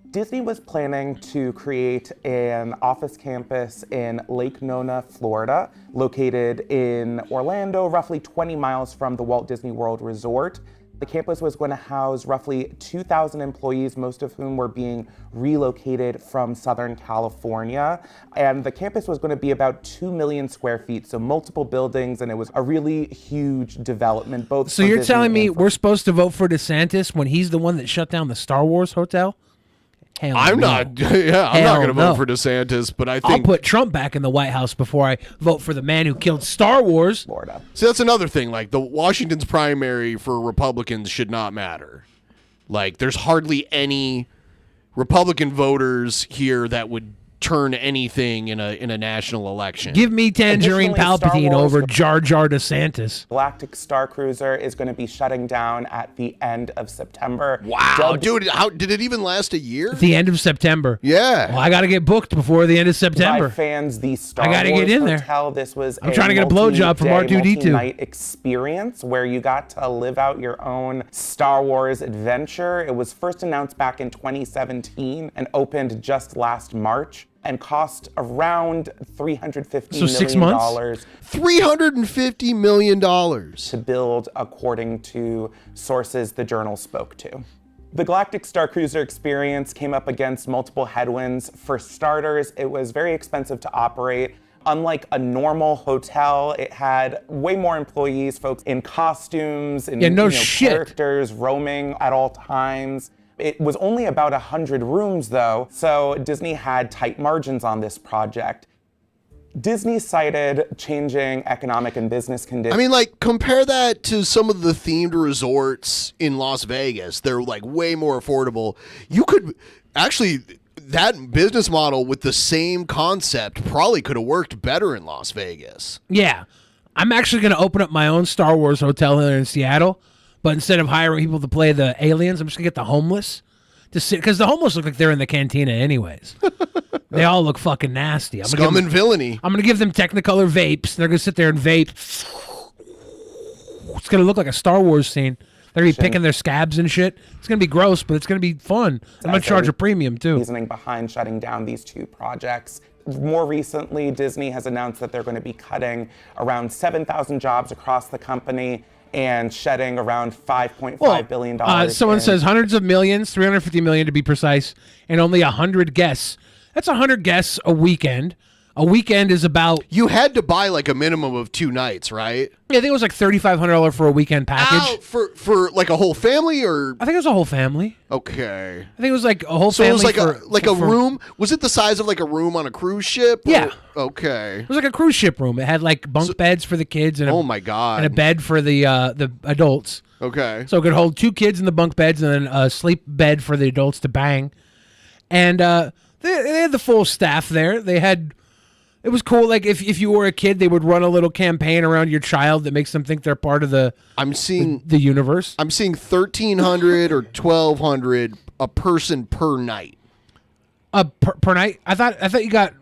Disney was planning to create an office campus in Lake Nona, Florida, located in Orlando, roughly 20 miles from the Walt Disney World Resort. The campus was going to house roughly 2,000 employees, most of whom were being relocated from Southern California. And the campus was going to be about 2 million square feet, so multiple buildings, and it was a really huge development. So you're telling me we're supposed to vote for DeSantis when he's the one that shut down the Star Wars hotel? Hell I'm no. not. Yeah, I'm not going to vote for DeSantis, but I think I'll put Trump back in the White House before I vote for the man who killed Star Wars. Florida. See, that's another thing. Like, the Washington's primary for Republicans should not matter. Like, there's hardly any Republican voters here that would turn anything in a national election. Give me Tangerine Additionally, Star Palpatine Wars- over Jar Jar DeSantis. Galactic Star Cruiser is going to be shutting down at the end of September. Wow, dude, how did it even last a year? The end of September. Yeah. Well, I got to get booked before the end of September. By fans, the Star I gotta Wars get in there. Hotel. This was I'm trying to get a blowjob from multi-day, R2D2. multi-night experience where you got to live out your own Star Wars adventure. It was first announced back in 2017 and opened just last March and cost around $350 So 6 million months? $350 million. to build, according to sources the journal spoke to. The Galactic Star Cruiser experience came up against multiple headwinds. For starters, it was very expensive to operate. Unlike a normal hotel, it had way more employees, folks in costumes and characters roaming at all times. It was only about 100 rooms, though, so Disney had tight margins on this project. Disney cited changing economic and business conditions. I mean, like, compare that to some of the themed resorts in Las Vegas. They're, like, way more affordable. You could actually, that business model with the same concept probably could have worked better in Las Vegas. Yeah. I'm actually going to open up my own Star Wars hotel here in Seattle, but instead of hiring people to play the aliens, I'm just going to get the homeless to sit, because the homeless look like they're in the cantina anyways. They all look fucking nasty. Scum and villainy. I'm going to give them Technicolor vapes. They're going to sit there and vape. It's going to look like a Star Wars scene. They're going to be picking their scabs and shit. It's going to be gross, but it's going to be fun. I'm going to charge a premium, too. Reasoning behind shutting down these two projects. More recently, Disney has announced that they're going to be cutting around 7,000 jobs across the company and shedding around $5.5 billion. Someone says hundreds of millions, 350 million to be precise, and only 100 guests. That's 100 guests a weekend. A weekend is about... You had to buy like a minimum of 2 nights, right? Yeah, I think it was like $3,500 for a weekend package. For like a whole family, or I think it was a whole family. Okay. I think it was like a whole So family. it was like for a room. Was it the size of like a room on a cruise ship? Yeah. Okay. It was like a cruise ship room. It had like bunk beds for the kids and Oh my God. and a bed for the adults. Okay. So it could hold 2 kids in the bunk beds and then a sleep bed for the adults to bang. And they had the full staff there. They had. It was cool. Like if you were a kid, they would run a little campaign around your child that makes them think they're part of the. I'm seeing the universe. I'm seeing 1,300 or 1,200 a person per night. Per night? I thought you got.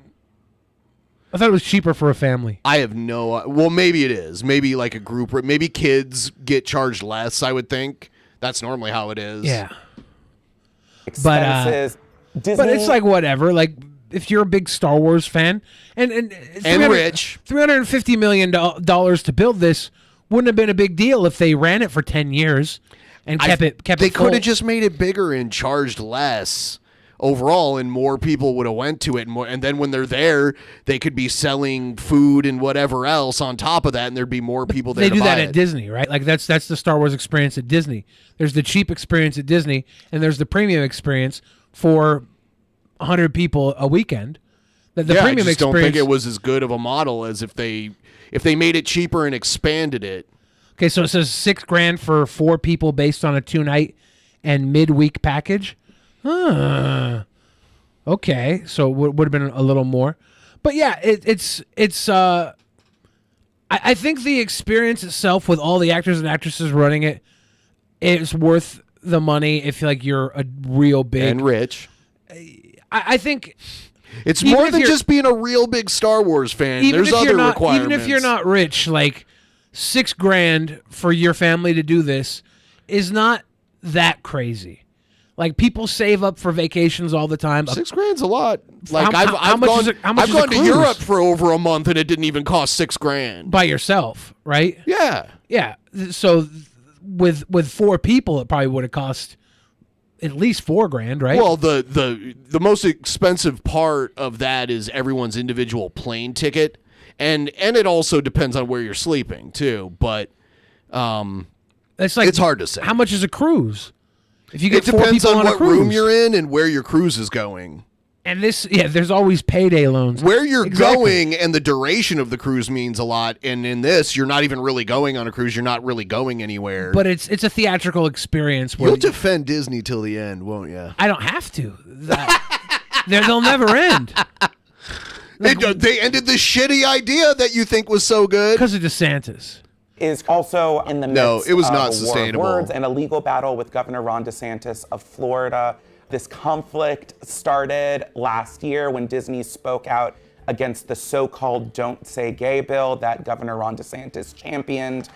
I thought it was cheaper for a family. I have no. Well, maybe it is. Maybe like a group. Maybe kids get charged less. I would think that's normally how it is. Yeah. Expenses. But it's like whatever. Like if you're a big Star Wars fan and rich, $350 million to build this wouldn't have been a big deal if they ran it for 10 years and kept it. They could have just made it bigger and charged less overall, and more people would have went to it. And then when they're there, they could be selling food and whatever else on top of that, and there'd be more people there. They to do buy that it. at Disney, right? Like that's the Star Wars experience at Disney. There's the cheap experience at Disney, and there's the premium experience for 100 people a weekend. The premium I just experience. don't think it was as good of a model as if they made it cheaper and expanded it. Okay, so it says $6,000 for 4 people based on a 2-night and midweek package. Okay, so it would have been a little more, but yeah, it's. I think the experience itself with all the actors and actresses running it is worth the money if like you're a real big and rich. I think it's even more if than you're- just being a real big Star Wars fan. even There's if you're other not, requirements. even if you're not rich, like $6,000 for your family to do this is not that crazy. Like people save up for vacations all the time. $6,000's a lot. Like How I've much gone, is it- how much I've is a gone to cruise? Europe for over a month and it didn't even cost $6,000 by yourself, right? Yeah. Yeah. So with 4 people, it probably would have cost at least $4,000, right? Well, the most expensive part of that is everyone's individual plane ticket, and it also depends on where you're sleeping too. But it's like it's hard to say. How much is a cruise? If you get it four depends people on a what room cruise. you're in and where your cruise is going. And there's always payday loans. Where you're going and the duration of the cruise means a lot. And in this, you're not even really going on a cruise. You're not really going anywhere. But it's a theatrical experience. Where You'll defend Disney till the end, won't you? I don't have to. They'll never end. They ended the shitty idea that you think was so good. Because of DeSantis. Is also in the midst it was of not a war of sustainable. words and a legal battle with Governor Ron DeSantis of Florida. This conflict started last year when Disney spoke out against the so-called Don't Say Gay bill that Governor Ron DeSantis championed.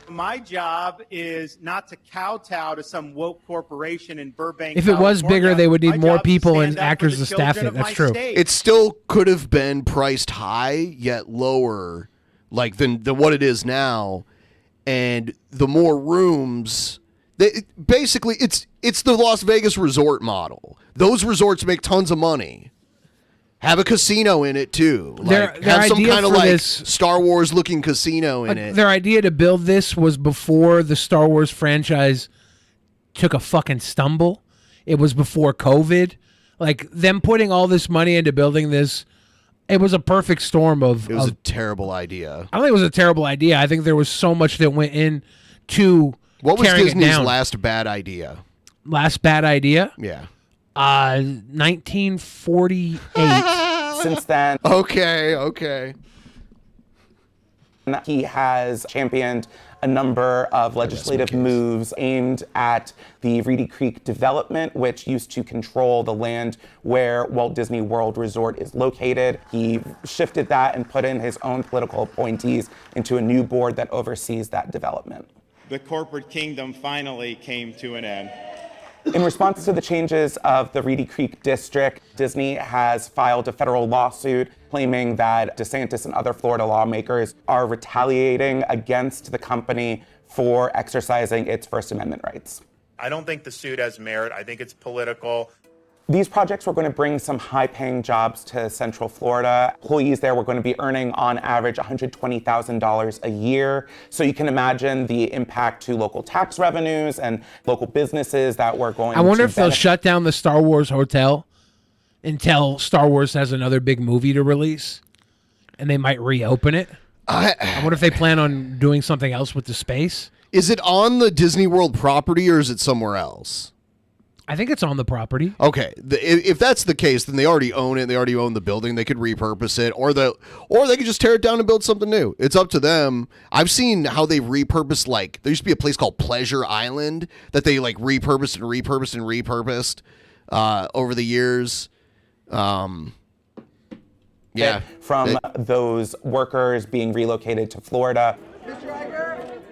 My job is not to kowtow to some woke corporation in Burbank. If it was California. bigger, they would need My more job is people stand and up for actors the to staff children it. of That's my true. state. It still could have been priced high, yet lower, like than what it is now. And the more rooms, basically, it's the Las Vegas resort model. Those resorts make tons of money. Have a casino in it too. Their Have some idea kind of for like this- Star Wars looking casino in it. Their idea to build this was before the Star Wars franchise took a fucking stumble. It was before COVID. Like them putting all this money into building this, it was a perfect storm of. It was a terrible idea. I don't think it was a terrible idea. I think there was so much that went in to What was carrying it Disney's down. last bad idea? Last bad idea? Yeah. 1948. Since then, okay. He has championed a number of legislative moves aimed at the Reedy Creek development, which used to control the land where Walt Disney World Resort is located. He shifted that and put in his own political appointees into a new board that oversees that development. The corporate kingdom finally came to an end. In response to the changes of the Reedy Creek district, Disney has filed a federal lawsuit claiming that DeSantis and other Florida lawmakers are retaliating against the company for exercising its First Amendment rights. I don't think the suit has merit. I think it's political. These projects were going to bring some high-paying jobs to Central Florida. Employees there were going to be earning, on average, $120,000 a year. So you can imagine the impact to local tax revenues and local businesses that were going to I wonder if they'll benefit. shut down the Star Wars hotel until Star Wars has another big movie to release, and they might reopen it. I wonder if they plan on doing something else with the space. Is it on the Disney World property or is it somewhere else? I think it's on the property. Okay, if that's the case, then they already own it. They already own the building. They could repurpose it, or they could just tear it down and build something new. It's up to them. I've seen how they repurposed. Like there used to be a place called Pleasure Island that they like repurposed over the years. From those workers being relocated to Florida.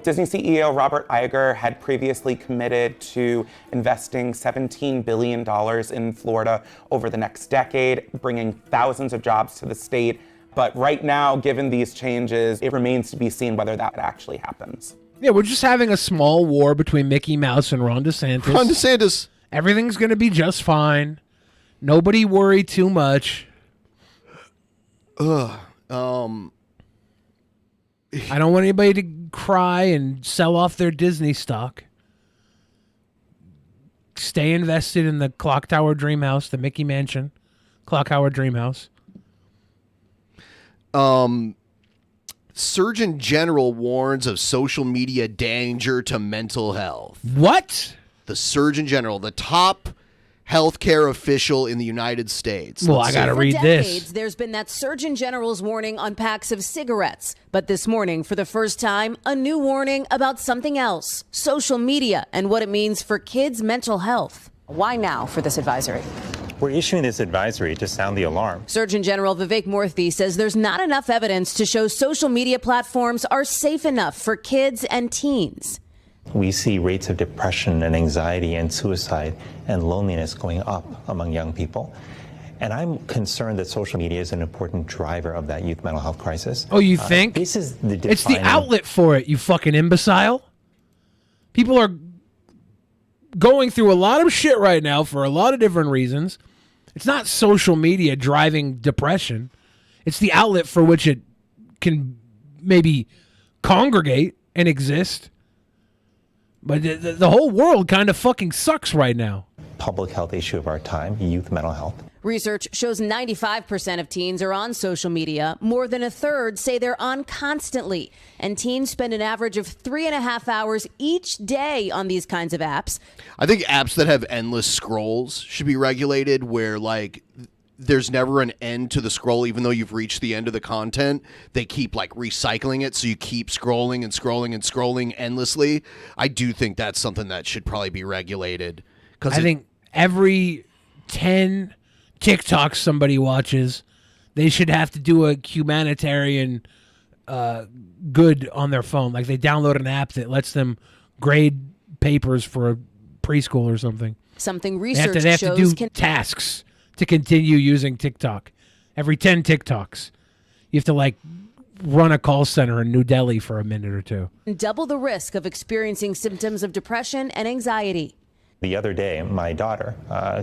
Disney CEO Robert Iger had previously committed to investing $17 billion in Florida over the next decade, bringing thousands of jobs to the state. But right now, given these changes, it remains to be seen whether that actually happens. Yeah, we're just having a small war between Mickey Mouse and Ron DeSantis. Ron DeSantis. Everything's going to be just fine. Nobody worry too much. I don't want anybody to cry and sell off their Disney stock. Stay invested in the Clock Tower Dreamhouse, the Mickey Mansion, Clock Tower Dreamhouse. Surgeon General warns of social media danger to mental health. What? The Surgeon General, the top healthcare official in the United States. Well, I got to read this. There's been that Surgeon General's warning on packs of cigarettes. But this morning, for the first time, a new warning about something else, social media and what it means for kids' mental health. Why now for this advisory? We're issuing this advisory to sound the alarm. Surgeon General Vivek Murthy says there's not enough evidence to show social media platforms are safe enough for kids and teens. We see rates of depression and anxiety and suicide and loneliness going up among young people. And I'm concerned that social media is an important driver of that youth mental health crisis. Oh, you think? This is the It's the outlet for it, you fucking imbecile. People are going through a lot of shit right now for a lot of different reasons. It's not social media driving depression. It's the outlet for which it can maybe congregate and exist. But the whole world kind of fucking sucks right now. Public health issue of our time, youth mental health. Research shows 95% of teens are on social media. More than a third say they're on constantly. And teens spend an average of 3.5 hours each day on these kinds of apps. I think apps that have endless scrolls should be regulated, where like there's never an end to the scroll. Even though you've reached the end of the content, they keep like recycling it, so you keep scrolling and scrolling and scrolling endlessly. I do think that's something that should probably be regulated. I think every 10 TikToks somebody watches, they should have to do a humanitarian good on their phone. Like they download an app that lets them grade papers for a preschool or something. Something They research have to shows do tasks to continue using TikTok. Every 10 TikToks, you have to like run a call center in New Delhi for a minute or two. double the risk of experiencing symptoms of depression and anxiety. The other day, my daughter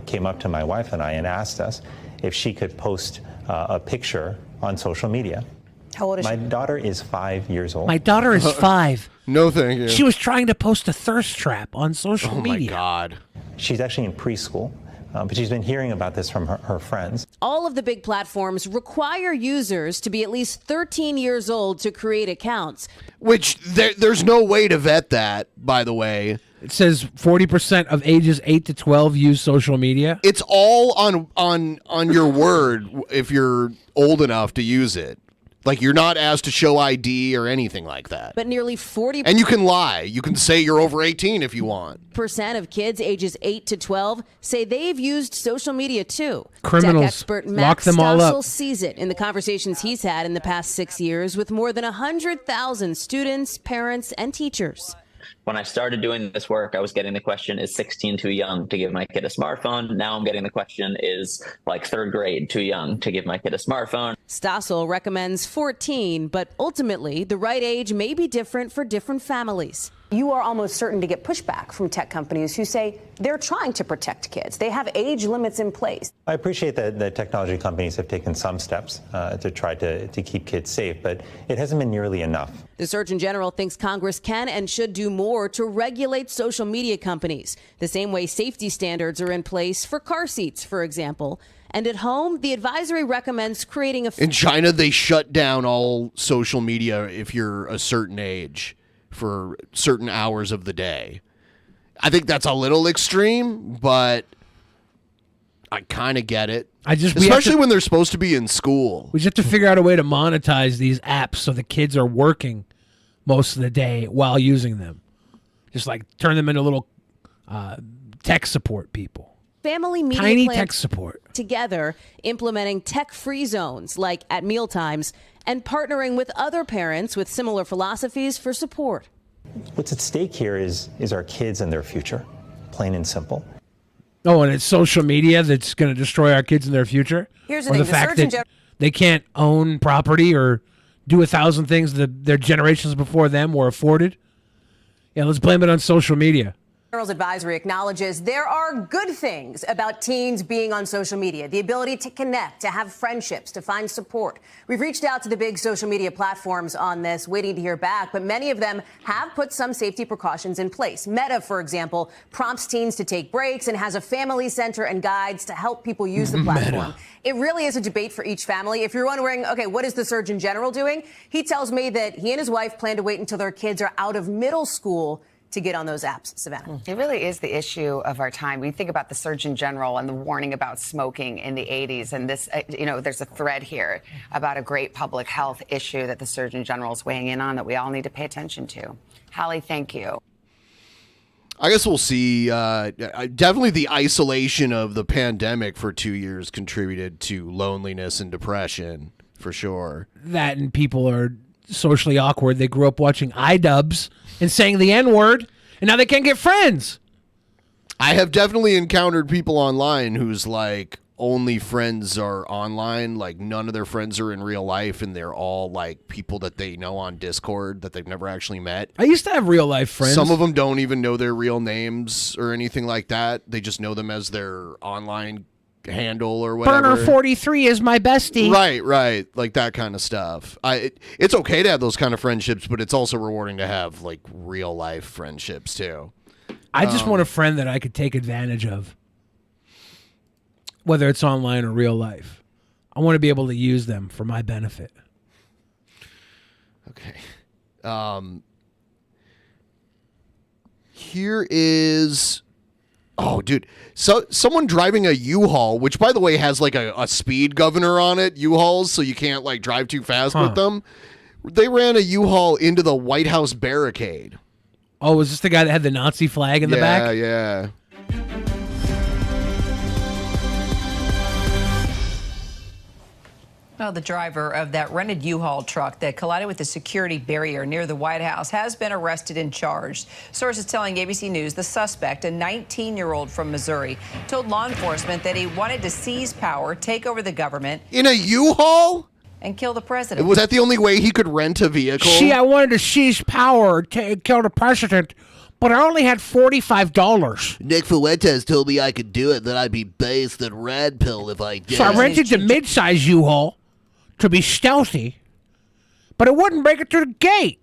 came up to my wife and I and asked us if she could post a picture on social media. How old is My she? daughter is 5 years old. My daughter is 5. No, thank you. She was trying to post a thirst trap on social media. Oh, my God. She's actually in preschool, but she's been hearing about this from her friends. All of the big platforms require users to be at least 13 years old to create accounts. Which there's no way to vet that, by the way. It says 40% of ages 8 to 12 use social media. It's all on your word if you're old enough to use it. Like, you're not asked to show ID or anything like that. But nearly 40% And you can lie. You can say you're over 18 if you want. of kids ages 8 to 12 say they've used social media too. Criminals. Tech expert Lock Max them all up. Stossel sees it in the conversations he's had in the past 6 years with more than 100,000 students, parents, and teachers. When I started doing this work, I was getting the question, is 16 too young to give my kid a smartphone? Now I'm getting the question, is like 3rd grade too young to give my kid a smartphone? Stossel recommends 14, but ultimately the right age may be different for different families. You are almost certain to get pushback from tech companies who say they're trying to protect kids. They have age limits in place. I appreciate that the technology companies have taken some steps to try to keep kids safe, but it hasn't been nearly enough. The Surgeon General thinks Congress can and should do more to regulate social media companies, the same way safety standards are in place for car seats, for example. And at home, the advisory recommends creating a... In China, they shut down all social media if you're a certain age for certain hours of the day. I think that's a little extreme, but I kind of get it. Especially when they're supposed to be in school. We just have to figure out a way to monetize these apps so the kids are working most of the day while using them. Just like turn them into little tech support people. Family media Tiny plans tech support. together, implementing tech-free zones like at mealtimes, and partnering with other parents with similar philosophies for support. What's at stake here is our kids and their future, plain and simple. Oh, and it's social media that's going to destroy our kids and their future? Here's the or thing, the the fact Surgeon that they can't own property or do 1,000 things that their generations before them were afforded? Yeah, let's blame it on social media. General's advisory acknowledges there are good things about teens being on social media, the ability to connect, to have friendships, to find support. We've reached out to the big social media platforms on this, waiting to hear back, but many of them have put some safety precautions in place. Meta, for example, prompts teens to take breaks and has a family center and guides to help people use the platform. It really is a debate for each family. If you're wondering, okay, what is the Surgeon General doing? He tells me that he and his wife plan to wait until their kids are out of middle school to get on those apps. Savannah. It really is the issue of our time. We think about the Surgeon General and the warning about smoking in the 80s. And this, there's a thread here about a great public health issue that the Surgeon General is weighing in on that we all need to pay attention to. Hallie, thank you. I guess we'll see. Definitely the isolation of the pandemic for 2 years contributed to loneliness and depression, for sure. That and people are socially awkward. They grew up watching iDubbbz and saying the N-word, and now they can't get friends. I have definitely encountered people online whose like only friends are online, like none of their friends are in real life, and they're all like people that they know on Discord that they've never actually met. I used to have real life friends. Some of them don't even know their real names or anything like that. They just know them as their online handle or whatever. Burner 43 is my bestie. Right, like that kind of stuff. It's okay to have those kind of friendships, but it's also rewarding to have like real life friendships too. I just want a friend that I could take advantage of, whether it's online or real life. I want to be able to use them for my benefit. Okay. Here is, oh, dude. So someone driving a U-Haul, which by the way has like a speed governor on it, U-Hauls, so you can't like drive too fast with them. They ran a U-Haul into the White House barricade. Oh, was this the guy that had the Nazi flag in the back? Yeah. Well, the driver of that rented U-Haul truck that collided with the security barrier near the White House has been arrested and charged. Sources telling ABC News the suspect, a 19-year-old from Missouri, told law enforcement that he wanted to seize power, take over the government. In a U-Haul? And kill the president. Was that the only way he could rent a vehicle? I wanted to seize power, kill the president, but I only had $45. Nick Fuentes told me I could do it, that I'd be based and red pill if I did. So I rented the midsize U-Haul to be stealthy, but it wouldn't break it through the gate.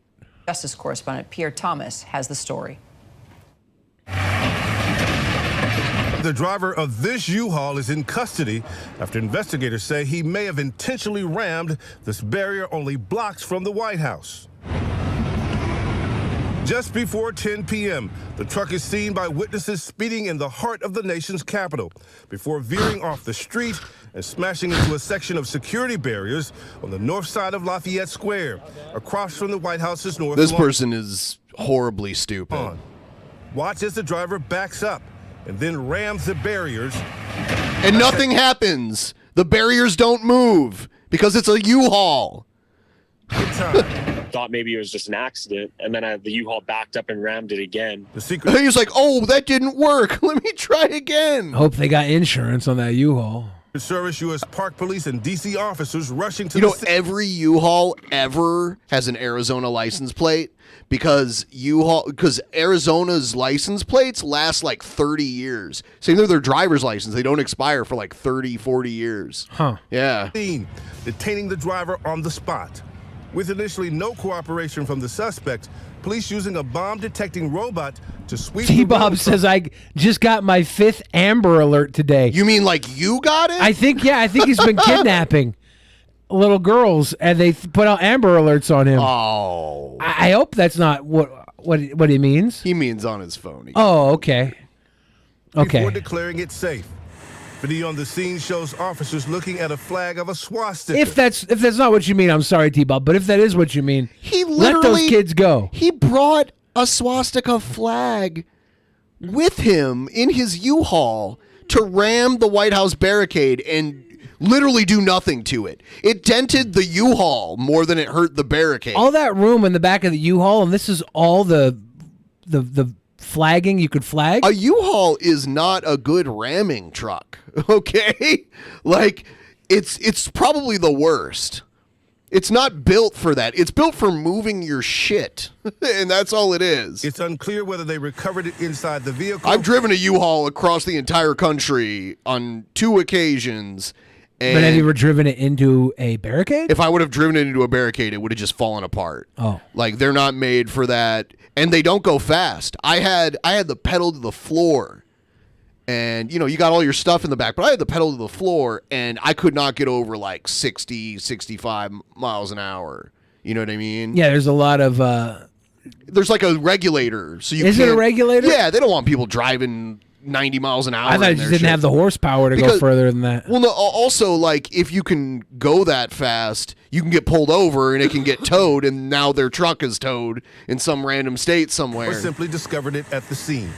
Justice correspondent Pierre Thomas has the story. The driver of this U-Haul is in custody after investigators say he may have intentionally rammed this barrier only blocks from the White House. Just before 10 p.m., the truck is seen by witnesses speeding in the heart of the nation's capital before veering off the street and smashing into a section of security barriers on the north side of Lafayette Square, across from the White House's north This lawn. person is horribly stupid. Watch as the driver backs up and then rams the barriers. And nothing happens. The barriers don't move because it's a U-Haul. Thought maybe it was just an accident, and then the U-Haul backed up and rammed it again. He was like, oh, that didn't work. Let me try again. Hope they got insurance on that U-Haul. Service U.S. Park Police and D.C. officers rushing to every U-Haul ever has an Arizona license plate because Arizona's license plates last like 30 years. Same with their driver's license. They don't expire for like 30, 40 years. Huh. Yeah. Detaining the driver on the spot. With initially no cooperation from the suspect, police using a bomb-detecting robot to sweep T-Bob says, I just got my 5th Amber Alert today. You mean like you got it? I think he's been kidnapping little girls, and they put out Amber Alerts on him. Oh. I hope that's not what he means. He means on his phone. Oh, okay. Before declaring it safe. Video on the scene shows officers looking at a flag of a swastika. If that's not what you mean, I'm sorry, T-Bob, but if that is what you mean, let those kids go. He brought a swastika flag with him in his U-Haul to ram the White House barricade and literally do nothing to it. It dented the U-Haul more than it hurt the barricade. All that room in the back of the U-Haul, and this is all the flagging you could flag. A U-Haul is not a good ramming truck, okay? Like, it's probably the worst. It's not built for that. It's built for moving your shit, and that's all it is. It's unclear whether they recovered it inside the vehicle. I've driven a U-Haul across the entire country on 2 occasions. But have you ever driven it into a barricade? If I would have driven it into a barricade, it would have just fallen apart. Oh. Like, they're not made for that, and they don't go fast. I had the pedal to the floor, and, you got all your stuff in the back, but I had the pedal to the floor, and I could not get over, like, 60, 65 miles an hour. You know what I mean? Yeah, there's a lot of... There's, like, a regulator. So you Is it a regulator? Yeah, they don't want people driving 90 miles an hour. I thought it just didn't have the horsepower to go further than that. Well, no, also, like, if you can go that fast, you can get pulled over and it can get towed, and now their truck is towed in some random state somewhere. Or simply discovered it at the scene.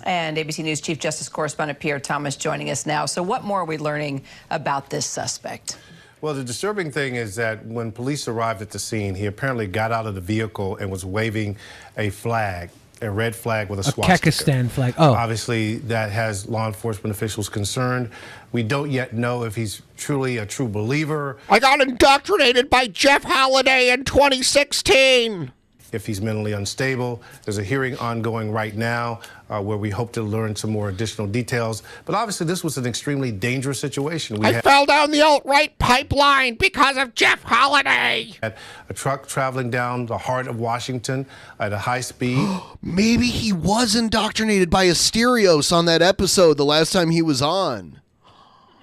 And ABC News Chief Justice Correspondent Pierre Thomas joining us now. So what more are we learning about this suspect? Well, the disturbing thing is that when police arrived at the scene, he apparently got out of the vehicle and was waving a flag, a red flag with a swastika. Kyrgyzstan flag. Oh. Obviously, that has law enforcement officials concerned. We don't yet know if he's truly a true believer. I got indoctrinated by Jeff Holiday in 2016. if he's mentally unstable. There's a hearing ongoing right now where we hope to learn some more additional details. But obviously, this was an extremely dangerous situation. I fell down the alt-right pipeline because of Jeff Holiday. Had a truck traveling down the heart of Washington at a high speed. Maybe he was indoctrinated by Asterios on that episode the last time he was on.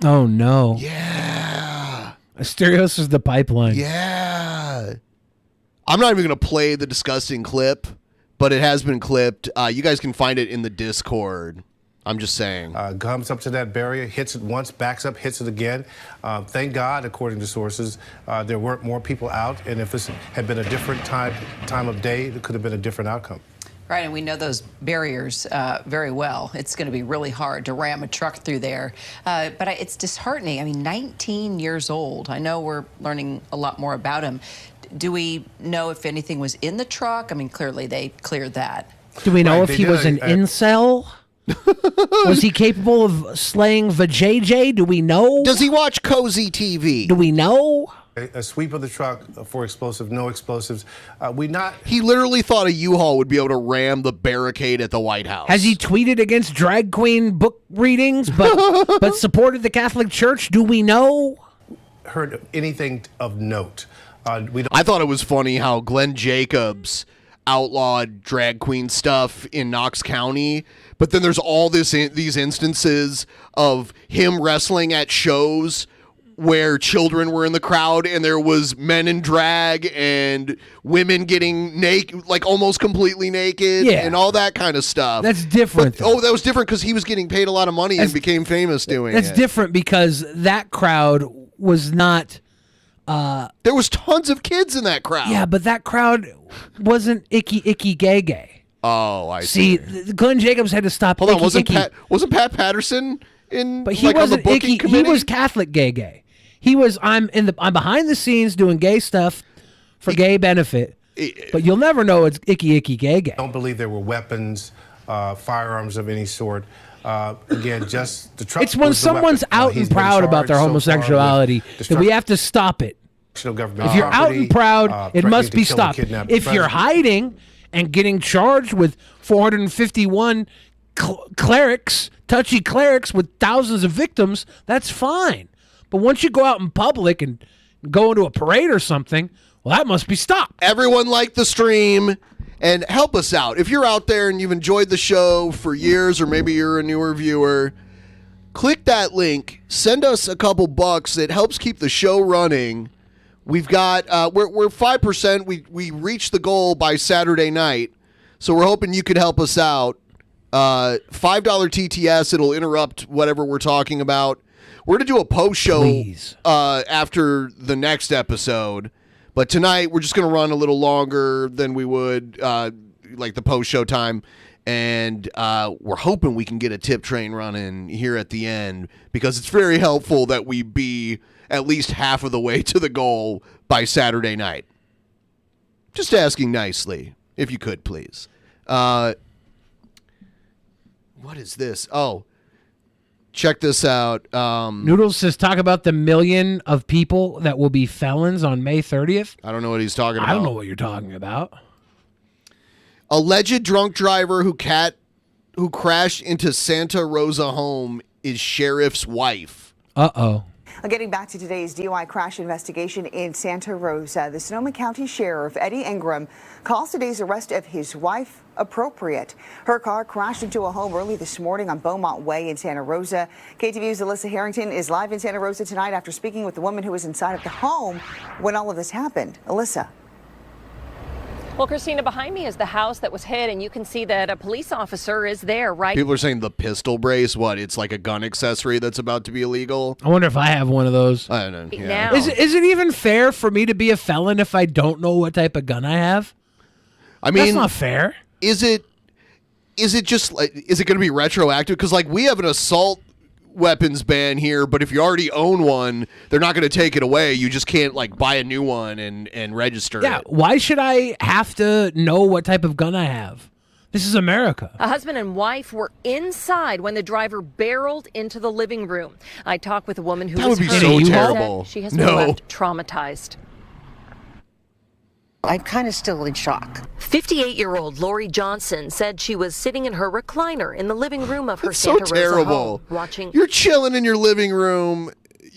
Oh, no. Yeah. Asterios is the pipeline. Yeah. I'm not even going to play the disgusting clip, but it has been clipped. You guys can find it in the Discord. I'm just saying. Comes up to that barrier, hits it once, backs up, hits it again. Thank God, according to sources, there weren't more people out. And if this had been a different time of day, it could have been a different outcome. Right, and we know those barriers very well. It's going to be really hard to ram a truck through there. But it's disheartening. I mean, 19 years old. I know we're learning a lot more about him. Do we know if anything was in the truck? I mean, clearly they cleared that. Do we know if he was an incel? Was he capable of slaying vajayjay? Do we know? Does he watch Cozy TV? Do we know? A sweep of the truck for explosive, no explosives. He literally thought a U-Haul would be able to ram the barricade at the White House. Has he tweeted against drag queen book readings, but supported the Catholic Church? Do we know? Heard anything of note? I thought it was funny how Glenn Jacobs outlawed drag queen stuff in Knox County, but then there's all these instances of him wrestling at shows where children were in the crowd and there was men in drag and women getting naked, like almost completely naked, and all that kind of stuff. That's different. That was different because he was getting paid a lot of money and became famous doing it. That's different because that crowd was not... there was tons of kids in that crowd. Yeah, but that crowd wasn't icky gay. Oh, I see. Glenn Jacobs had to stop. Hold on, wasn't Pat Patterson in? But he like, wasn't on the booking icky. committee? He was Catholic gay. He was. I'm behind the scenes doing gay stuff for gay benefit. But you'll never know it's icky gay. I don't believe there were weapons, firearms of any sort. Again, just the truck. It's when someone's out and proud about their homosexuality that we have to stop it. If you're out and proud, it must be stopped. If you're hiding and getting charged with 451 clerics, touchy clerics with thousands of victims, that's fine. But once you go out in public and go into a parade or something, well, that must be stopped. Everyone like the stream and help us out. If you're out there and you've enjoyed the show for years, or maybe you're a newer viewer, click that link. Send us a couple bucks. It helps keep the show running. We've got we're 5%. We reached the goal by Saturday night, so we're hoping you could help us out. $5 TTS. It'll interrupt whatever we're talking about. We're gonna do a post show after the next episode, but tonight we're just gonna run a little longer than we would like the post show time, and we're hoping we can get a tip train running here at the end because it's very helpful that we be at least half of the way to the goal by Saturday night. Just asking nicely, if you could, please. What is this? Oh, check this out. Noodles says, talk about the million of people that will be felons on May 30th. I don't know what he's talking about. I don't know what you're talking about. Alleged drunk driver who crashed into Santa Rosa home is sheriff's wife. Uh-oh. Getting back to today's DUI crash investigation in Santa Rosa, the Sonoma County Sheriff Eddie Ingram calls today's arrest of his wife appropriate. Her car crashed into a home early this morning on Beaumont Way in Santa Rosa. KTVU's Alyssa Harrington is live in Santa Rosa tonight after speaking with the woman who was inside of the home when all of this happened. Alyssa. Well, Christina, behind me is the house that was hit, and you can see that a police officer is there, right? People are saying the pistol brace, what? It's like a gun accessory that's about to be illegal? I wonder if I have one of those. I don't know. Yeah. Is it even fair for me to be a felon if I don't know what type of gun I have? I mean, that's not fair. Is it just like, is it going to be retroactive? Because like we have an assault weapons ban here, but if you already own one, they're not going to take it away. You just can't like buy a new one and register it. Why should I have to know what type of gun I have? This is America. A husband and wife were inside when the driver barreled into the living room. I talked with a woman who that was would be hurt. so She terrible. said she has been left traumatized. I'm kind of still in shock. 58-year-old Lori Johnson said she was sitting in her recliner in the living room of her It's Santa so Rosa terrible. home, watching. You're chilling in your living room,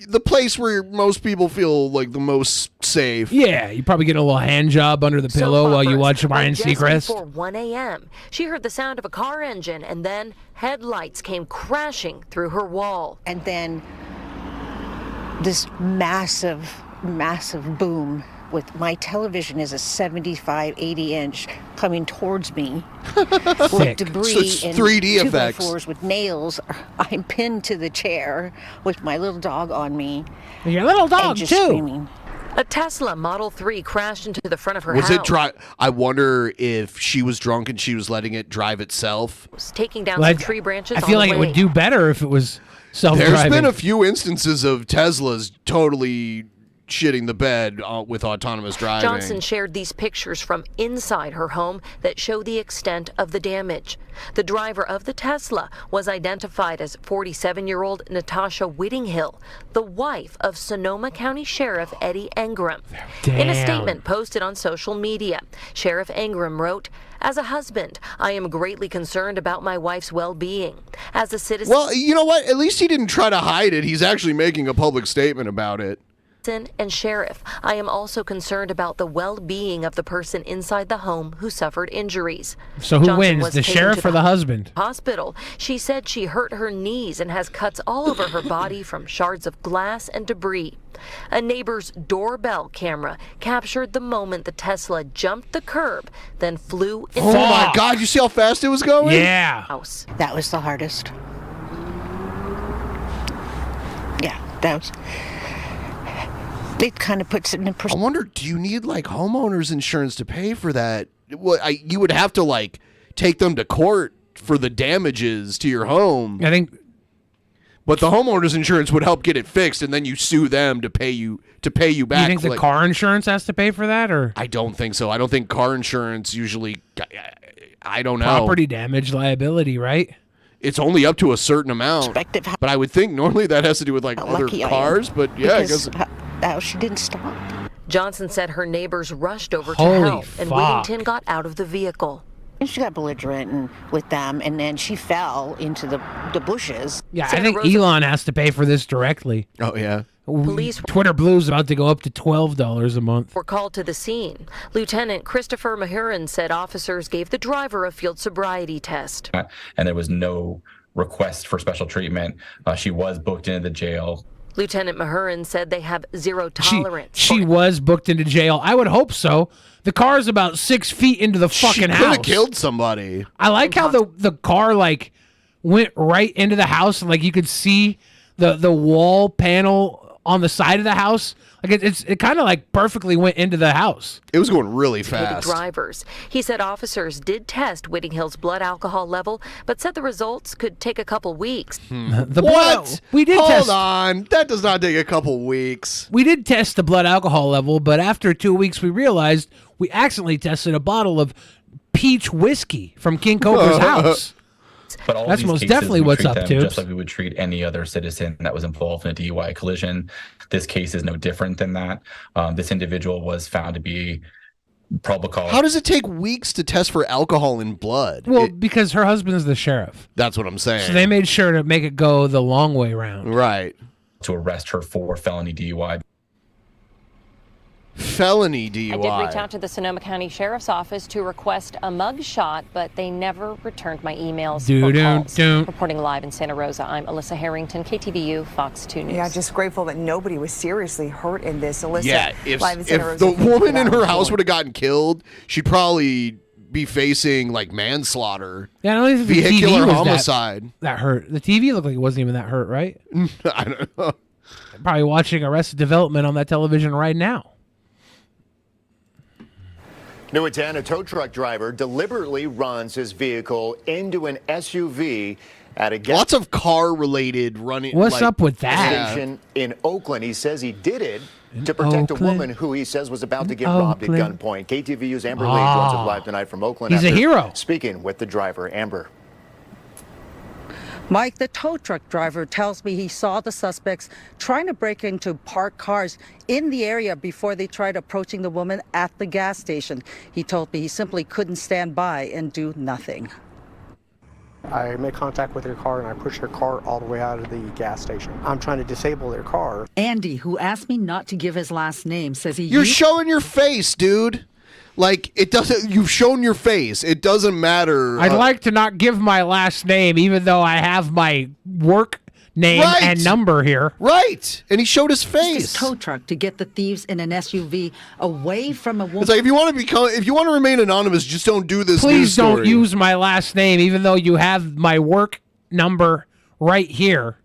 the place where most people feel like the most safe. Yeah, you probably get a little hand job under the pillow while you watch Ryan Just Seacrest. before 1 a.m., she heard the sound of a car engine, and then headlights came crashing through her wall. And then this massive boom with my television is a 75, 80-inch coming towards me with debris So it's and 3D 2x4s effects. with nails. I'm pinned to the chair with my little dog on me. Your little dog, and just too. Screaming. A Tesla Model 3 crashed into the front of her Was house. it drive? I wonder if she was drunk and she was letting it drive itself. Taking down Well, some tree branches I feel on like the it way. would do better if it was self-driving. There's been a few instances of Teslas totally shitting the bed with autonomous driving. Johnson shared these pictures from inside her home that show the extent of the damage. The driver of the Tesla was identified as 47-year-old Natasha Whittinghill, the wife of Sonoma County Sheriff Eddie Engram. In a Damn. statement posted on social media, Sheriff Engram wrote, "As a husband, I am greatly concerned about my wife's well-being. As a citizen..." Well, you know what? At least he didn't try to hide it. He's actually making a public statement about it. And sheriff, I am also concerned about the well-being of the person inside the home who suffered injuries. So who Johnson wins, was the taken sheriff to or the husband? Hospital. She said she hurt her knees and has cuts all over her body from shards of glass and debris. A neighbor's doorbell camera captured the moment the Tesla jumped the curb, then flew into Oh my God! You see how fast it was going? house. That was the hardest. Yeah, that was. It kind of puts it in I perspective. wonder, do you need like homeowners insurance to pay for that? Well, you would have to like take them to court for the damages to your home. I think, but the homeowners insurance would help get it fixed, and then you sue them to pay you back. you think the car insurance has to pay for that, or I don't think so. I don't think car insurance usually. I don't know. property damage liability, right? It's only up to a certain amount. But I would think normally that has to do with like other lucky I am. cars. But yeah, I Because guess. she didn't stop. Johnson said her neighbors rushed over to Holy help, and fuck. Whittington got out of the vehicle. And she got belligerent with them, and then she fell into the bushes. Yeah, I think Elon has to pay for this directly. Oh yeah. Police- Twitter Blue's about to go up to $12 a month. Were called to the scene. Lieutenant Christopher Mahurin said officers gave the driver a field sobriety test. And there was no request for special treatment. She was booked into the jail. Lieutenant Mahurin said they have zero tolerance. She was booked into jail. I would hope so. The car's about 6 feet into the fucking She could house. have killed somebody. I like how the car like went right into the house, and like you could see the wall panel on the side of the house. Like it kind of like perfectly went into the house. It was going really For the drivers. He said officers did test Whittinghill's blood alcohol level, but said the results could take a couple weeks. The What? blood, we did Hold test. on. That does not take a couple weeks. We did test the blood alcohol level, but after 2 weeks, we realized we accidentally tested a bottle of peach whiskey from King Cobra's house. But all That's these most cases, definitely we what's treat up, them Tubes. just like we would treat any other citizen that was involved in a DUI collision. This case is no different than that. This individual was found to be probable cause. How does it take weeks to test for alcohol in blood? Well, because her husband's the sheriff. That's what I'm saying. So they made sure to make it go the long way around. Right. To arrest her for felony DUI. Felony DUI. I did reach out to the Sonoma County Sheriff's Office to request a mug shot, but they never returned my emails or calls. Reporting live in Santa Rosa, I'm Alyssa Harrington, KTVU, Fox 2 News. Yeah, just grateful that nobody was seriously hurt in this. Alyssa, Yeah, if live in Santa the Rosa, thank you for woman in that her report. house would have gotten killed, she'd probably be facing like manslaughter. Yeah, I don't think the vehicular TV was homicide. that hurt. The TV looked like it wasn't even that hurt, right? I don't know. Probably watching Arrested Development on that television right now. New at 10, a tow truck driver deliberately runs his vehicle into an SUV at a gas Lots of car-related running. What's up with that? station in Oakland. He says he did it to protect a Oakland? woman who he says was about to get In robbed at Oakland? gunpoint. KTVU's Amber Lee joins us live tonight from Oakland. He's a after hero. Speaking with the driver, Amber. Mike, the tow truck driver, tells me he saw the suspects trying to break into parked cars in the area before they tried approaching the woman at the gas station. He told me he simply couldn't stand by and do nothing. I made contact with their car and I pushed their car all the way out of the gas station. I'm trying to disable their car. Andy, who asked me not to give his last name, says You're showing your face, dude. Like, it doesn't. You've shown your face. It doesn't matter. I'd like to not give my last name, even though I have my work name and number here. Right. And he showed his face. His tow truck to get the thieves in an SUV away from a woman. It's like, if you want to remain anonymous, just don't do this. Please news story. don't use my last name, even though you have my work number right here.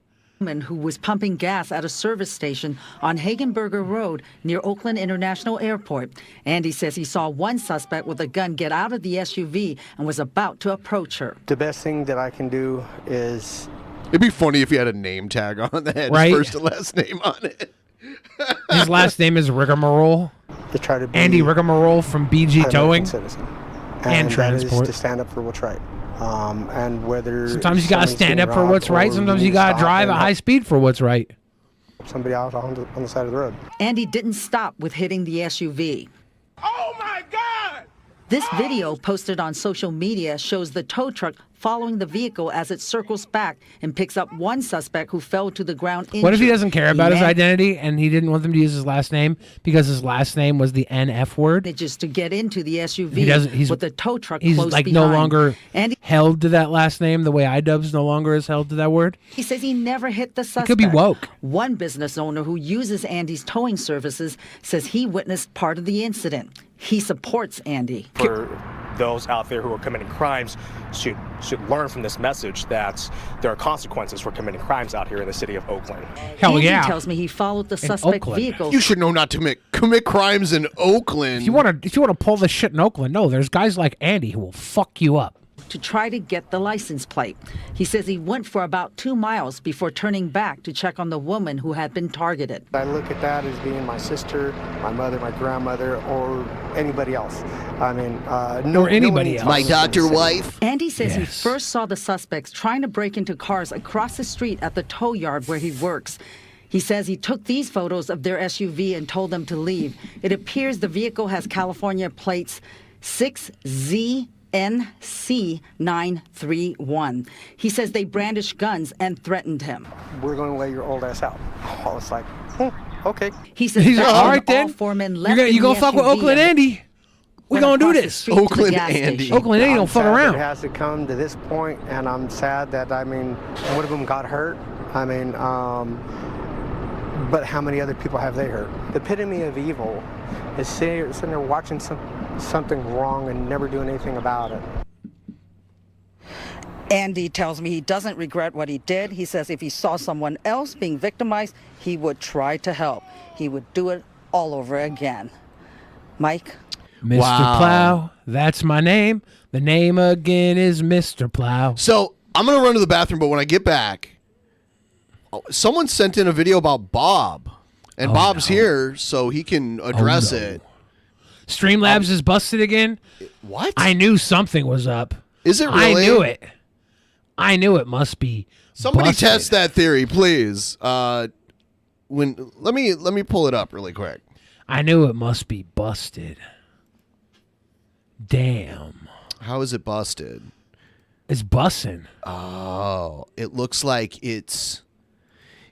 Who was pumping gas at a service station on Hagenberger Road near Oakland International Airport. Andy says he saw one suspect with a gun get out of the SUV and was about to approach her. The best thing that I can do is... It'd be funny if you had a name tag on that had his first and last name on it. His last name is Rigmarole. To try to be Andy Rigmarole from BG Towing citizen. and Transport. To stand up for what's right. And whether sometimes you gotta stand up for what's right. Sometimes you gotta drive at high speed for what's right. Somebody out on the side of the road. Andy didn't stop with hitting the SUV. Oh my God! This video posted on social media shows the tow truck following the vehicle as it circles back and picks up one suspect who fell to the ground injured. What if he doesn't care about his identity and he didn't want them to use his last name because his last name was the NF word? Just to get into the SUV with the tow truck he's close like behind. no longer Andy, held to that last name the way iDubbbz no longer is held to that word. he says he never hit the suspect. He could be woke. One business owner who uses Andy's towing services says he witnessed part of the incident. He supports Andy. For those out there who are committing crimes should learn from this message that there are consequences for committing crimes out here in the city of Oakland. Hell Andy yeah. tells me he followed the suspect vehicle. You should know not to commit crimes in Oakland. If you want to pull this shit in Oakland, no, there's guys like Andy who will fuck you up. To try to get the license plate. He says he went for about 2 miles before turning back to check on the woman who had been targeted. I look at that as being my sister, my mother, my grandmother, or anybody else. I mean, or anybody else. My doctor wife. Andy says he first saw the suspects trying to break into cars across the street at the tow yard where he works. He says he took these photos of their SUV and told them to leave. It appears the vehicle has California plates 6ZNC931. He says they brandished guns and threatened him. We're going to lay your old ass out. I was like, okay. He says He's like, all right all then. four men left You gonna in the fuck with SUV Oakland Andy? We went gonna do across the this. street to the Oakland gas Andy. station. Oakland Andy I'm don't fuck sad that around. It has to come to this point, and I'm sad that, I mean, one of them got hurt. I mean, but how many other people have they hurt? The epitome of evil is sitting there watching something wrong and never doing anything about it. Andy tells me he doesn't regret what he did. He says if he saw someone else being victimized, he would try to help. He would do it all over again. Mike? Mr. Plow, that's my name. The name again is Mr. Plow. So I'm going to run to the bathroom, but when I get back, someone sent in a video about Bob. And Bob's here, so he can address it. Streamlabs is busted again? What? I knew something was up. Is it really? I knew it. I knew it must be Somebody busted. test that theory, please. Let me pull it up really quick. I knew it must be busted. Damn. How is it busted? It's bussin'. Oh, it looks like it's...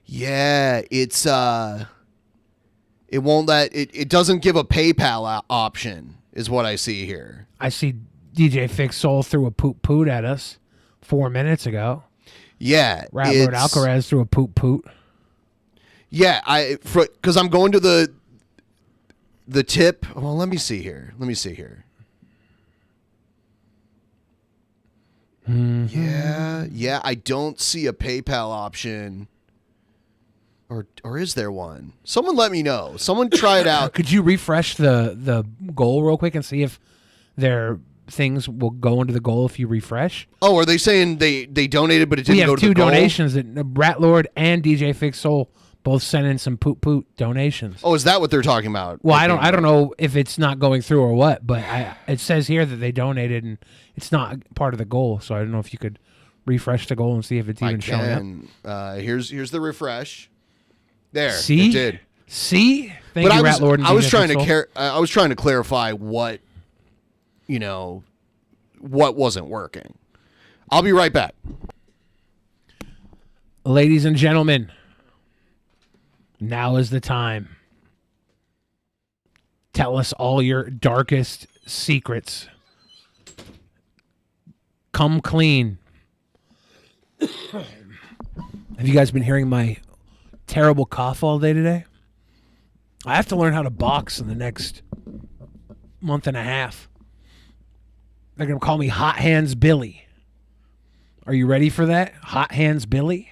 Yeah, it's... It won't let... It doesn't give a PayPal option, is what I see here. I see DJ Fix Soul threw a poot at us 4 minutes ago. Yeah. Rat Lord Alcaraz threw a poot. Yeah, because I'm going to the tip. Well, let me see here. Mm-hmm. Yeah, I don't see a PayPal option. Or is there one? Someone let me know. Someone try it out. Could you refresh the goal real quick and see if their things will go into the goal if you refresh? Oh, are they saying they donated but it didn't go to the goal? We have 2 donations that Rat Lord and DJ Fix Soul both sent in some poot donations. Oh, is that what they're talking about? Well, I don't know if it's not going through or what, but it says here that they donated and it's not part of the goal, so I don't know if you could refresh the goal and see if it's even showing up? Here's the refresh. There, See? it did. See? Thank But you, I was, Rat Lord. And I was Dina trying Pixel. to I was trying to clarify what, what wasn't working. I'll be right back. Ladies and gentlemen, now is the time. Tell us all your darkest secrets. Come clean. Have you guys been hearing my terrible cough all day today? I have to learn how to box in the next month and a half. They're going to call me Hot Hands Billy. Are you ready for that? Hot Hands Billy?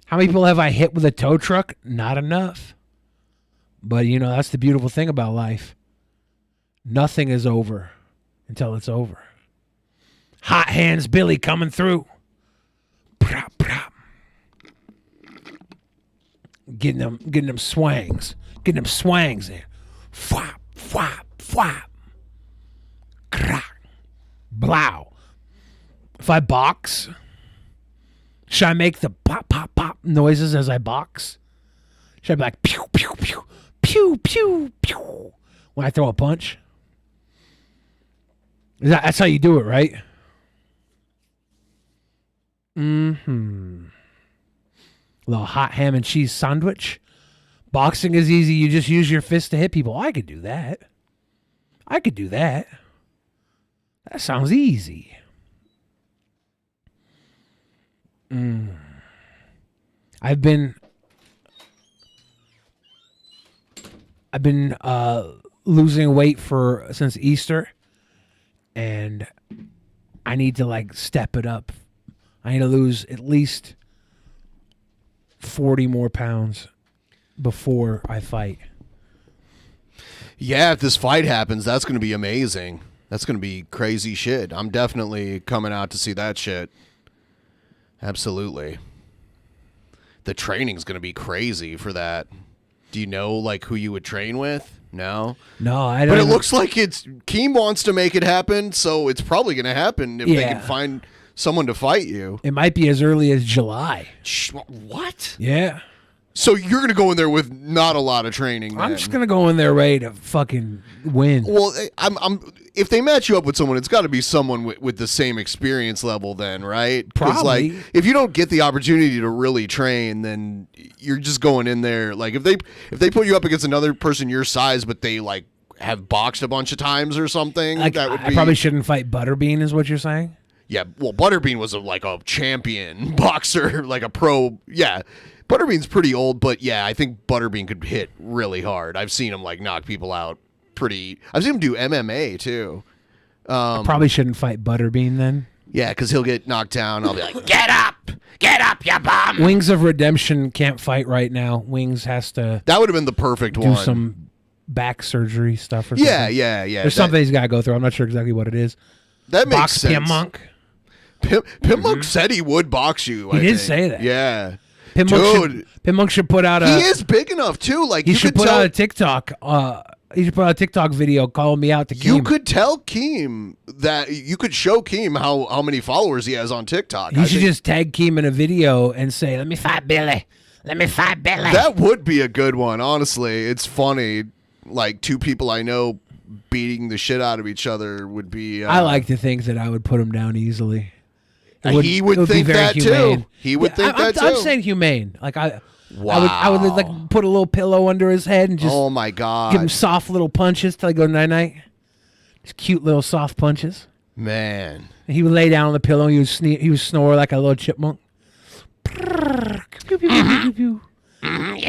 How many people have I hit with a tow truck? Not enough. But, that's the beautiful thing about life. Nothing is over until it's over. Hot Hands Billy coming through. Prop, prop. Getting them swangs. Getting them swangs there. Fwap, fwap, fwap. Crack. Blow. If I box, should I make the pop, pop, pop noises as I box? Should I be like pew, pew, pew, pew, pew, pew when I throw a punch? That's how you do it, right? Mm-hmm. A little hot ham and cheese sandwich. Boxing is easy. You just use your fist to hit people. I could do that. That sounds easy. I've been losing weight since Easter, and I need to step it up. I need to lose at least 40 more pounds before I fight. Yeah, if this fight happens, that's going to be amazing. That's going to be crazy shit. I'm definitely coming out to see that shit. Absolutely. The training's going to be crazy for that. Do you know who you would train with? No. No, I don't. But it looks like Keem wants to make it happen, so it's probably going to happen if they can find someone to fight you. It might be as early as July. What? Yeah. So you're going to go in there with not a lot of training then. I'm just going to go in there ready to fucking win. Well, if they match you up with someone, it's got to be someone with the same experience level then, right? Probably. If you don't get the opportunity to really train, then you're just going in there. If they put you up against another person your size, but they have boxed a bunch of times or something, that would be. I probably shouldn't fight Butterbean, is what you're saying? Yeah, well, Butterbean was a champion boxer, a pro. Yeah, Butterbean's pretty old, but yeah, I think Butterbean could hit really hard. I've seen him knock people out pretty. I've seen him do MMA too. I probably shouldn't fight Butterbean then. Yeah, because he'll get knocked down. I'll be like, get up, you bum. Wings of Redemption can't fight right now. Wings has to. That would have been the perfect do one. some back surgery stuff or something. Yeah. There's something he's got to go through. I'm not sure exactly what it is. That makes Box sense. Pimp Monk. Pimp Monk said he would box you. He did say that. Yeah. Pimp Monk should put out a. He is big enough too. He should put out a TikTok. He should put out a TikTok video calling me out to Keem. You could tell Keem that you could show Keem how many followers he has on TikTok. You should just tag Keem in a video and say, "Let me fight Billy. Let me fight Billy." That would be a good one. Honestly, it's funny. Two people I know beating the shit out of each other would be. I like to think that I would put him down easily. He would think that too. He would think that too. I'm saying humane. Wow. I would put a little pillow under his head and just. Oh my god. Give him soft little punches till I go night night. Just cute little soft punches. Man. And he would lay down on the pillow. And he would snore like a little chipmunk. He'd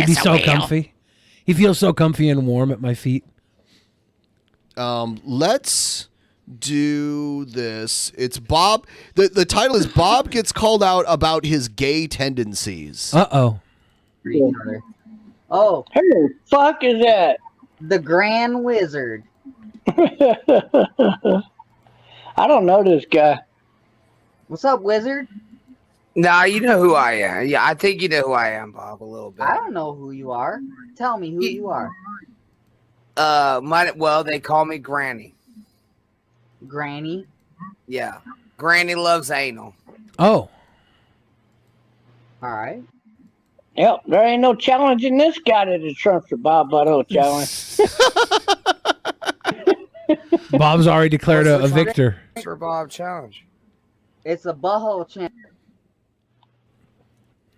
be so comfy. He feels so comfy and warm at my feet. Let's do this. It's Bob. The title is Bob Gets Called Out About His Gay Tendencies. Uh-oh. Oh. Who the fuck is that? The Grand Wizard. I don't know this guy. What's up, Wizard? Nah, you know who I am. Yeah, I think you know who I am, Bob, a little bit. I don't know who you are. Tell me who you are. Well, they call me Granny. Granny? Yeah. Granny loves anal. Oh. All right. Yep, there ain't no challenging this guy to the Trump for Bob Butthole challenge. Bob's already declared a victor. For Bob challenge. It's a butthole challenge.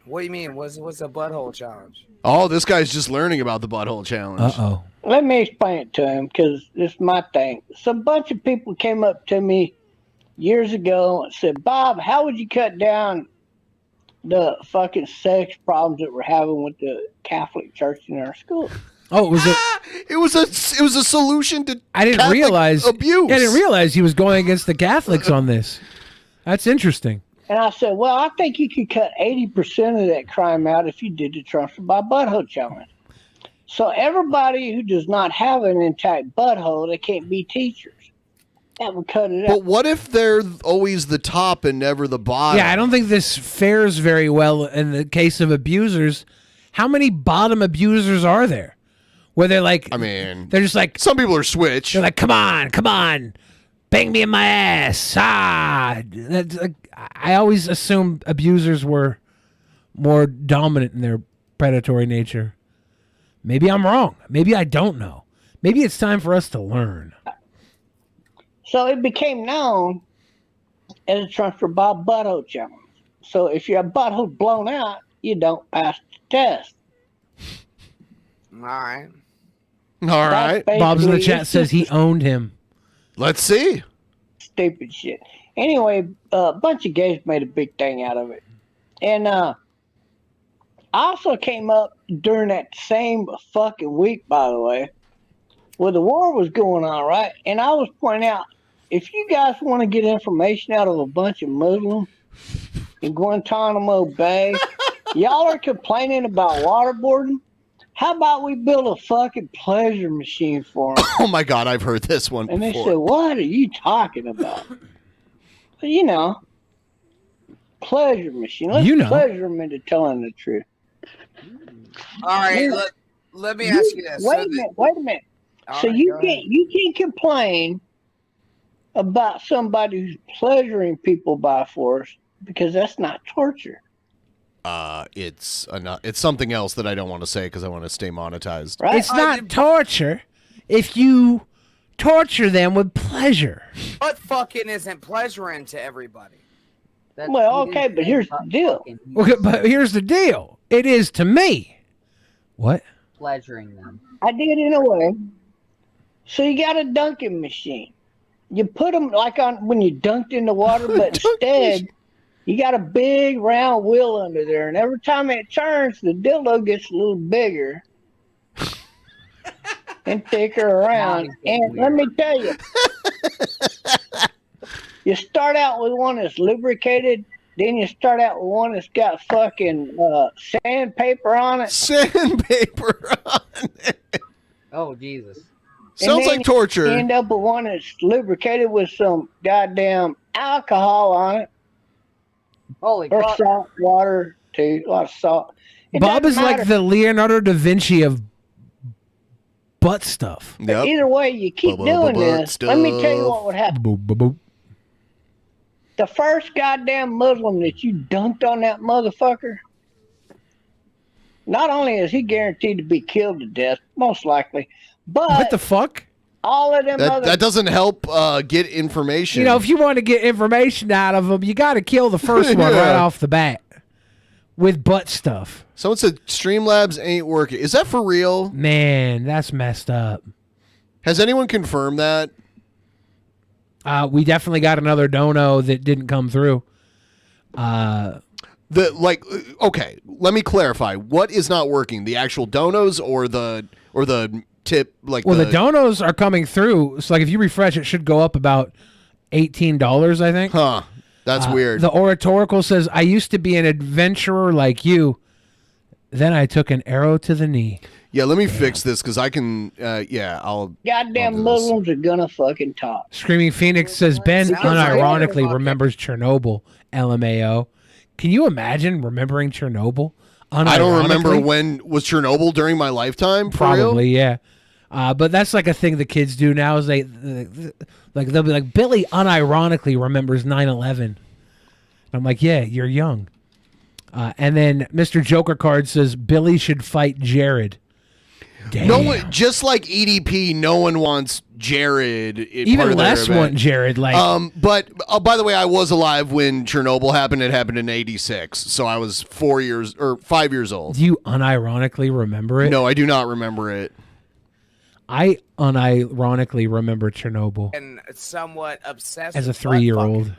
What do you mean? What's a butthole challenge? Oh, this guy's just learning about the butthole challenge. Uh-oh. Let me explain it to him, because it's my thing. Some bunch of people came up to me years ago and said, Bob, how would you cut down the fucking sex problems that we're having with the Catholic Church in our schools? Oh, it was a solution to I didn't Catholic realize abuse. I didn't realize he was going against the Catholics on this. That's interesting. And I said, well, I think you could cut 80% of that crime out if you did the Trump for Bob Butthole challenge. So everybody who does not have an intact butthole, they can't be teachers. That would cut it out. But what if they're always the top and never the bottom? Yeah, I don't think this fares very well in the case of abusers. How many bottom abusers are there? Where they're like, I mean, they're just like, some people are switch. They're like, come on, bang me in my ass. That's like, I always assumed abusers were more dominant in their predatory nature. Maybe I'm wrong. Maybe I don't know. Maybe it's time for us to learn. So it became known as a Trump for Bob Butthole challenge. So if your butthole blown out, you don't pass the test. All right. All right. Bob's in the chat says he owned him. Let's see. Stupid shit. Anyway, a bunch of gays made a big thing out of it. And I also came up during that same fucking week, by the way, where the war was going on, right? And I was pointing out, if you guys want to get information out of a bunch of Muslims in Guantanamo Bay, y'all are complaining about waterboarding. How about we build a fucking pleasure machine for them? Oh my God, I've heard this one And before. they said, what are you talking about? Well, you know, pleasure machine. Let's pleasure them into telling the truth. All right, let me ask you this. Wait a minute. So you can't complain about somebody who's pleasuring people by force, because that's not torture. It's something else that I don't want to say because I want to stay monetized. Right? It's not torture if you torture them with pleasure. But fucking isn't pleasuring to everybody. Well, okay, but here's the deal. Okay, but here's the deal. It is to me. What? Pleasuring them. I did in a way. So you got a dunking machine. You put them like on when you dunked in the water, but instead you got a big round wheel under there, and every time it turns, the dildo gets a little bigger and thicker around. And let me tell you, you start out with one that's lubricated, then you start out with one that's got fucking sandpaper on it. Sandpaper on it. Oh, Jesus. Sounds like torture. You end up with one that's lubricated with some goddamn alcohol on it. Holy or fuck. salt water too, a lot of salt. It Bob is doesn't like matter. the Leonardo da Vinci of butt stuff. But either way, you keep doing this. Let me tell you what would happen. Boop, boop, boop. The first goddamn Muslim that you dunked on that motherfucker, not only is he guaranteed to be killed to death, most likely, but What the fuck? all of them That doesn't help get information. You know, if you want to get information out of them, you got to kill the first one right off the bat with butt stuff. Someone said Streamlabs ain't working. Is that for real? Man, that's messed up. Has anyone confirmed that? We definitely got another dono that didn't come through. Okay, let me clarify. What is not working? The actual donos or the tip? Like, Well, the donos are coming through. So, like, if you refresh, it should go up about $18, I think. Huh. That's weird. The oratorical says, I used to be an adventurer like you. Then I took an arrow to the knee. Yeah, let me fix this because I can. I'll. goddamn Muslims are gonna fucking talk. Screaming Phoenix says, Ben Sounds unironically right. remembers Chernobyl. LMAO. Can you imagine remembering Chernobyl? I don't remember Unironically? when was Chernobyl during my lifetime. For Probably, real? yeah. But that's like a thing the kids do now. Is they'll be like, Billy unironically remembers 9/11. I'm like, yeah, you're young. And then Mr. Joker Card says Billy should fight Jared. Damn. No one, just like EDP, no one wants Jared. Even less want Jared. Like, but by the way, I was alive when Chernobyl happened. It happened in '86, so I was 5 years old. Do you unironically remember it? No, I do not remember it. I unironically remember Chernobyl And somewhat obsessed as a with 3-year-old.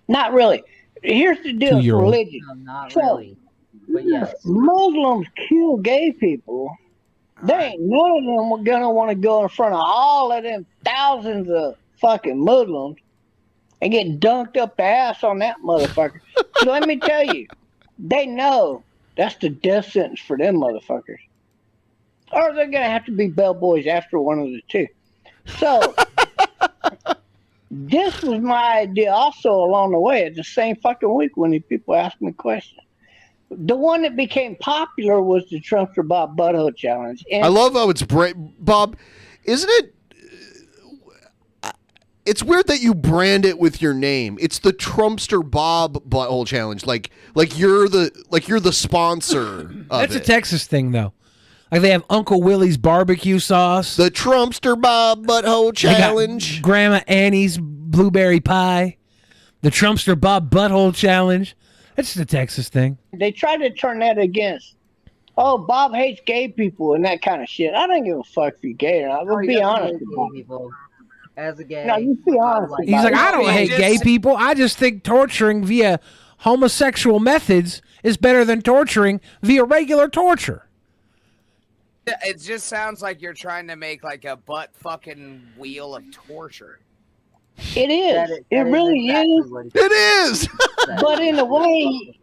Not really. Here's the deal with 2-year-old. religion. No, not So, really. But yes. Muslims kill gay people. They ain't none of them gonna want to go in front of all of them thousands of fucking Muslims and get dunked up the ass on that motherfucker. So let me tell you, they know that's the death sentence for them motherfuckers. Or they're gonna have to be bellboys after one of the two. So this was my idea also along the way at the same fucking week when these people asked me questions. The one that became popular was the Trumpster Bob Butthole Challenge. And I love how it's Bob. Isn't it? It's weird that you brand it with your name. It's the Trumpster Bob Butthole Challenge. Like you're the sponsor. Of That's it. a Texas thing, though. Like they have Uncle Willie's barbecue sauce. The Trumpster Bob Butthole Challenge. They got Grandma Annie's blueberry pie. The Trumpster Bob Butthole Challenge. That's the Texas thing. they tried to turn that against, oh, Bob hates gay people and that kind of shit. I don't give a fuck if you're gay or not. Let's be honest about it. People. As a gay. No, you be honest. He's like, I don't hate gay people. I just think torturing via homosexual methods is better than torturing via regular torture. It just sounds like you're trying to make like a butt fucking wheel of torture. It is. It really is. It is. But in a way,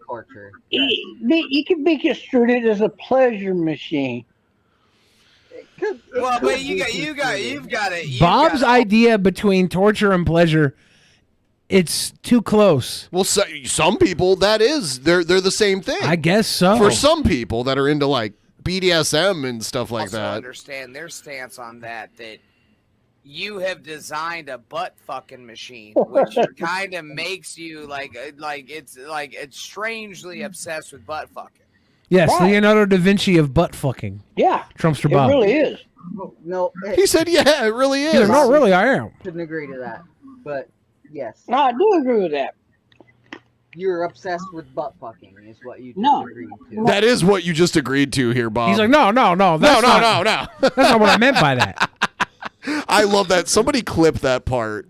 you can be construed as a pleasure machine. Well, but you've got it. Bob's idea between torture and pleasure, it's too close. Well, some people they're the same thing. I guess so. For some people that are into like BDSM and stuff like also that. Understand their stance on that you have designed a butt fucking machine, which kind of makes you it's strangely obsessed with butt fucking. Yes, Right. Leonardo da Vinci of butt fucking. Yeah. Trumpster Bob. It really is. No. He said, yeah, it really is. Yeah, no, really, I am. Couldn't agree to that. But, yes. No, I do agree with that. You're obsessed with butt fucking, is what you just No. agreed to. That is what you just agreed to here, Bob. He's like, no. no. That's not what I meant by that. I love that. Somebody clip that part.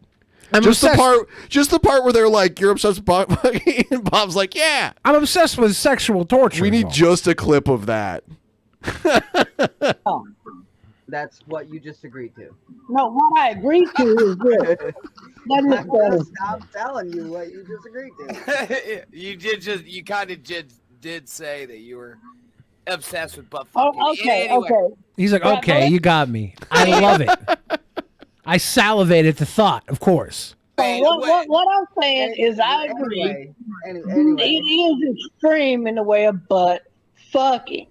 I'm just obsessed. the part where they're like, "You're obsessed with butt fucking," and Bob's like, "Yeah, I'm obsessed with sexual torture." we need just a clip of that." That's what you just agreed to. No, what I agree to is this. I'm gonna stop telling you what you just agreed to. You kind of did say that you were obsessed with butt Oh, fucking. okay, Anyway. okay. He's like, But okay, you got me. I love it. I salivate at the thought, of course. What I'm saying is I agree. It is extreme in the way of butt fucking.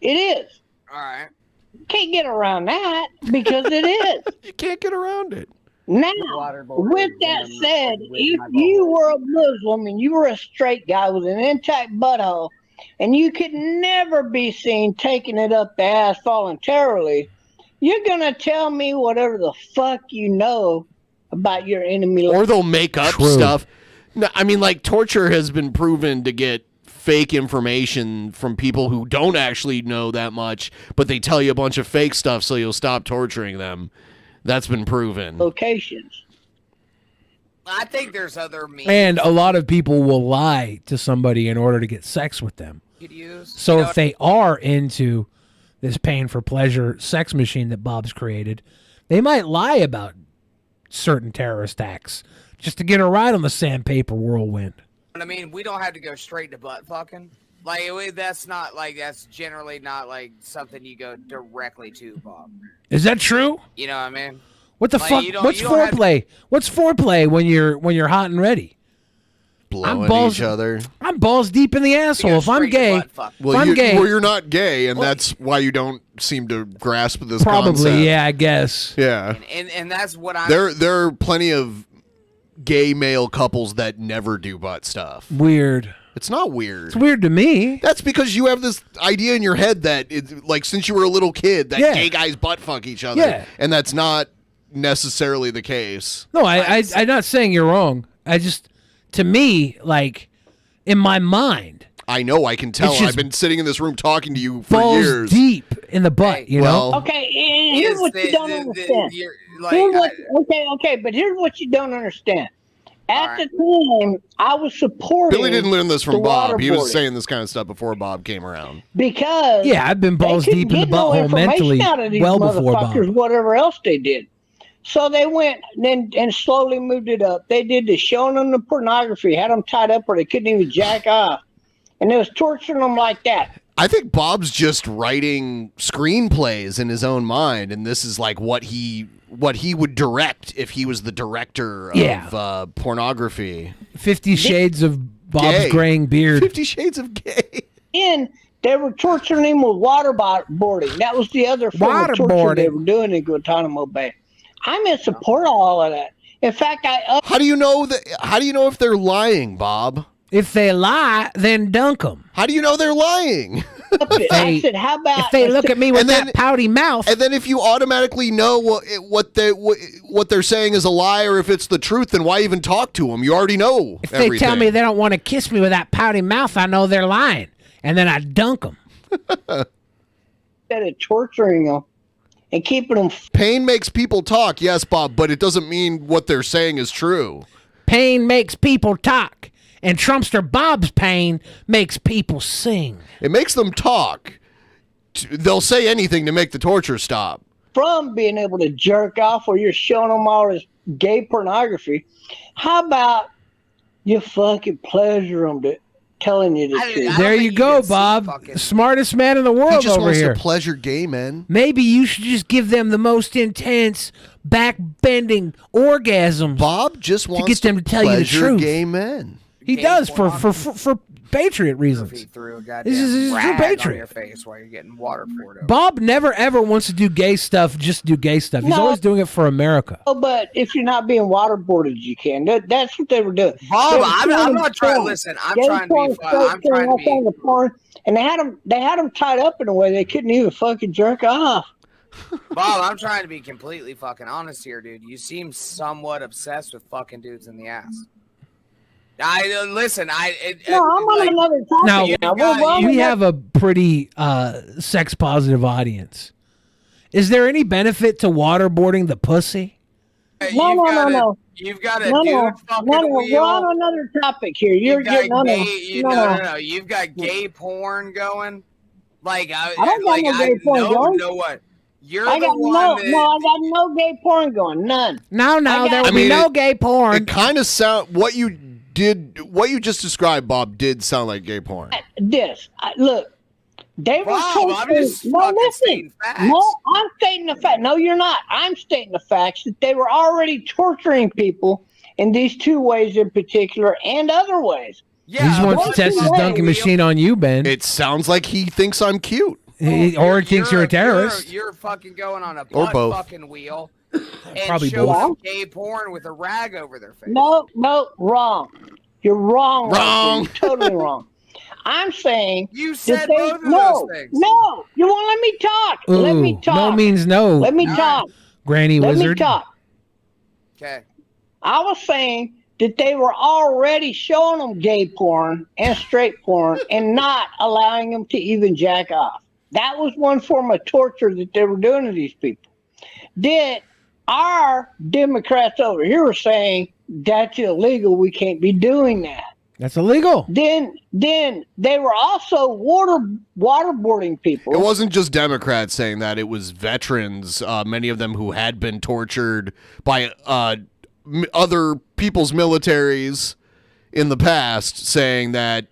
It is. All right. Can't get around that because it is. You can't get around it. Now, with that said, if you were a Muslim and you were a straight guy with an intact butthole, and you could never be seen taking it up the ass voluntarily, you're gonna tell me whatever the fuck you know about your enemy. Or they'll make up stuff. No, I mean, like, torture has been proven to get fake information from people who don't actually know that much, but they tell you a bunch of fake stuff so you'll stop torturing them. That's been proven. Locations. I think there's other means. And a lot of people will lie to somebody in order to get sex with them. So if they are into this pain for pleasure sex machine that Bob's created, they might lie about certain terrorist acts just to get a ride on the sandpaper whirlwind. I mean, we don't have to go straight to butt fucking. Like, that's generally not like something you go directly to, Bob. Is that true? You know what I mean? What the Like, fuck? you don't- What's you don't have to- foreplay? What's foreplay when you're hot and ready? blowing each other. I'm balls deep in the asshole. If I'm gay, you're not gay, and that's why you don't seem to grasp this probably, concept. yeah, I guess. Yeah. And that's what I'm. There are plenty of gay male couples that never do butt stuff. Weird. It's not weird. It's weird to me. That's because you have this idea in your head that, like, since you were a little kid, that gay guys butt fuck each other. Yeah. And that's not necessarily the case. No, I'm not saying you're wrong. To me, like, in my mind. I know, I can tell. I've been sitting in this room talking to you for balls years. Deep in the butt, you know? Okay, here's what you don't understand. But here's what you don't understand. At the time, I was supporting. Billy didn't learn this from the Bob. He was waterboarding saying this kind of stuff before Bob came around. because I've been balls they couldn't deep in the get no butthole mentally information out of these well before Bob. motherfuckers, whatever else they did. So they went and slowly moved it up. They did the showing them the pornography, had them tied up where they couldn't even jack off, and they was torturing them like that. I think Bob's just writing screenplays in his own mind, and this is like what he would direct if he was the director of pornography. 50 Shades of Bob's Gay. graying beard. 50 Shades of Gay. And they were torturing him with waterboarding. That was the other form of torture they were doing in Guantanamo Bay. I'm in support of all of that. In fact, How do you know if they're lying, Bob? If they lie, then dunk them. How do you know they're lying? I said, how about if they look at me with that pouty mouth? And then if you automatically know what they're saying is a lie or if it's the truth, then why even talk to them? You already know If they tell me they don't want to kiss me with that pouty mouth, I know they're lying. And then I dunk them. instead of torturing them and keeping them. Pain makes people talk, yes, Bob, but it doesn't mean what they're saying is true. Pain makes people talk. And Trumpster Bob's pain makes people sing. It makes them talk. They'll say anything to make the torture stop. From being able to jerk off where you're showing them all this gay pornography, how about you fucking pleasure them to telling you the truth? There you go, Bob. Smartest man in the world He just over wants here. to pleasure gay men. Maybe you should just give them the most intense, back-bending orgasms. Bob just wants to get them to tell you the pleasure truth. gay men. He does for patriot reasons. This is true patriot. Your face while you're getting water poured over. Bob never ever wants to do gay stuff. Just do gay stuff. He's No. always doing it for America. Oh, but if you're not being waterboarded, you can. That's what they were doing. Bob, They were I'm doing not trying. porn. Listen, I'm Gay trying to porn, be fun. straight I'm trying to porn, all be. kinds of porn, and they had them tied up in a way they couldn't even fucking jerk off. Bob, I'm trying to be completely fucking honest here, dude. You seem somewhat obsessed with fucking dudes in the ass. Listen. No, I'm on another topic Now, we have a pretty sex-positive audience. Is there any benefit to waterboarding the pussy? No. You've got a No, dude no, fucking no, wheel. We're on another topic here. You're getting on No. You've got gay porn going. Like I don't got no gay porn going. know what? You're I the got one that. I got no gay porn going. None. No, there will be no gay porn. It kind of sound what you just described, Bob, did sound like gay porn. Look, they were Bob, I'm just no, fucking listen. stating facts. No, I'm stating the fact. No, you're not. I'm stating the facts that they were already torturing people in these two ways in particular and other ways. He just wants to test his dunking machine on you, Ben. It sounds like he thinks I'm cute. Or he thinks you're a terrorist. You're fucking going on a Or butt both. fucking wheel and Probably showing both. gay porn with a rag over their face. No, wrong. You're wrong. Wrong. You're totally wrong. I'm saying You that said both of no, those things. No, you won't let me talk. Let me Ooh, talk. no means no. Let me talk. Granny Let Wizard. me talk. Okay. I was saying that they were already showing them gay porn and straight porn and not allowing them to even jack off. That was one form of torture that they were doing to these people. Did our Democrats over here were saying that's illegal, we can't be doing that. That's illegal. Then they were also waterboarding people. It wasn't just Democrats saying that. It was veterans, many of them who had been tortured by other people's militaries in the past, saying that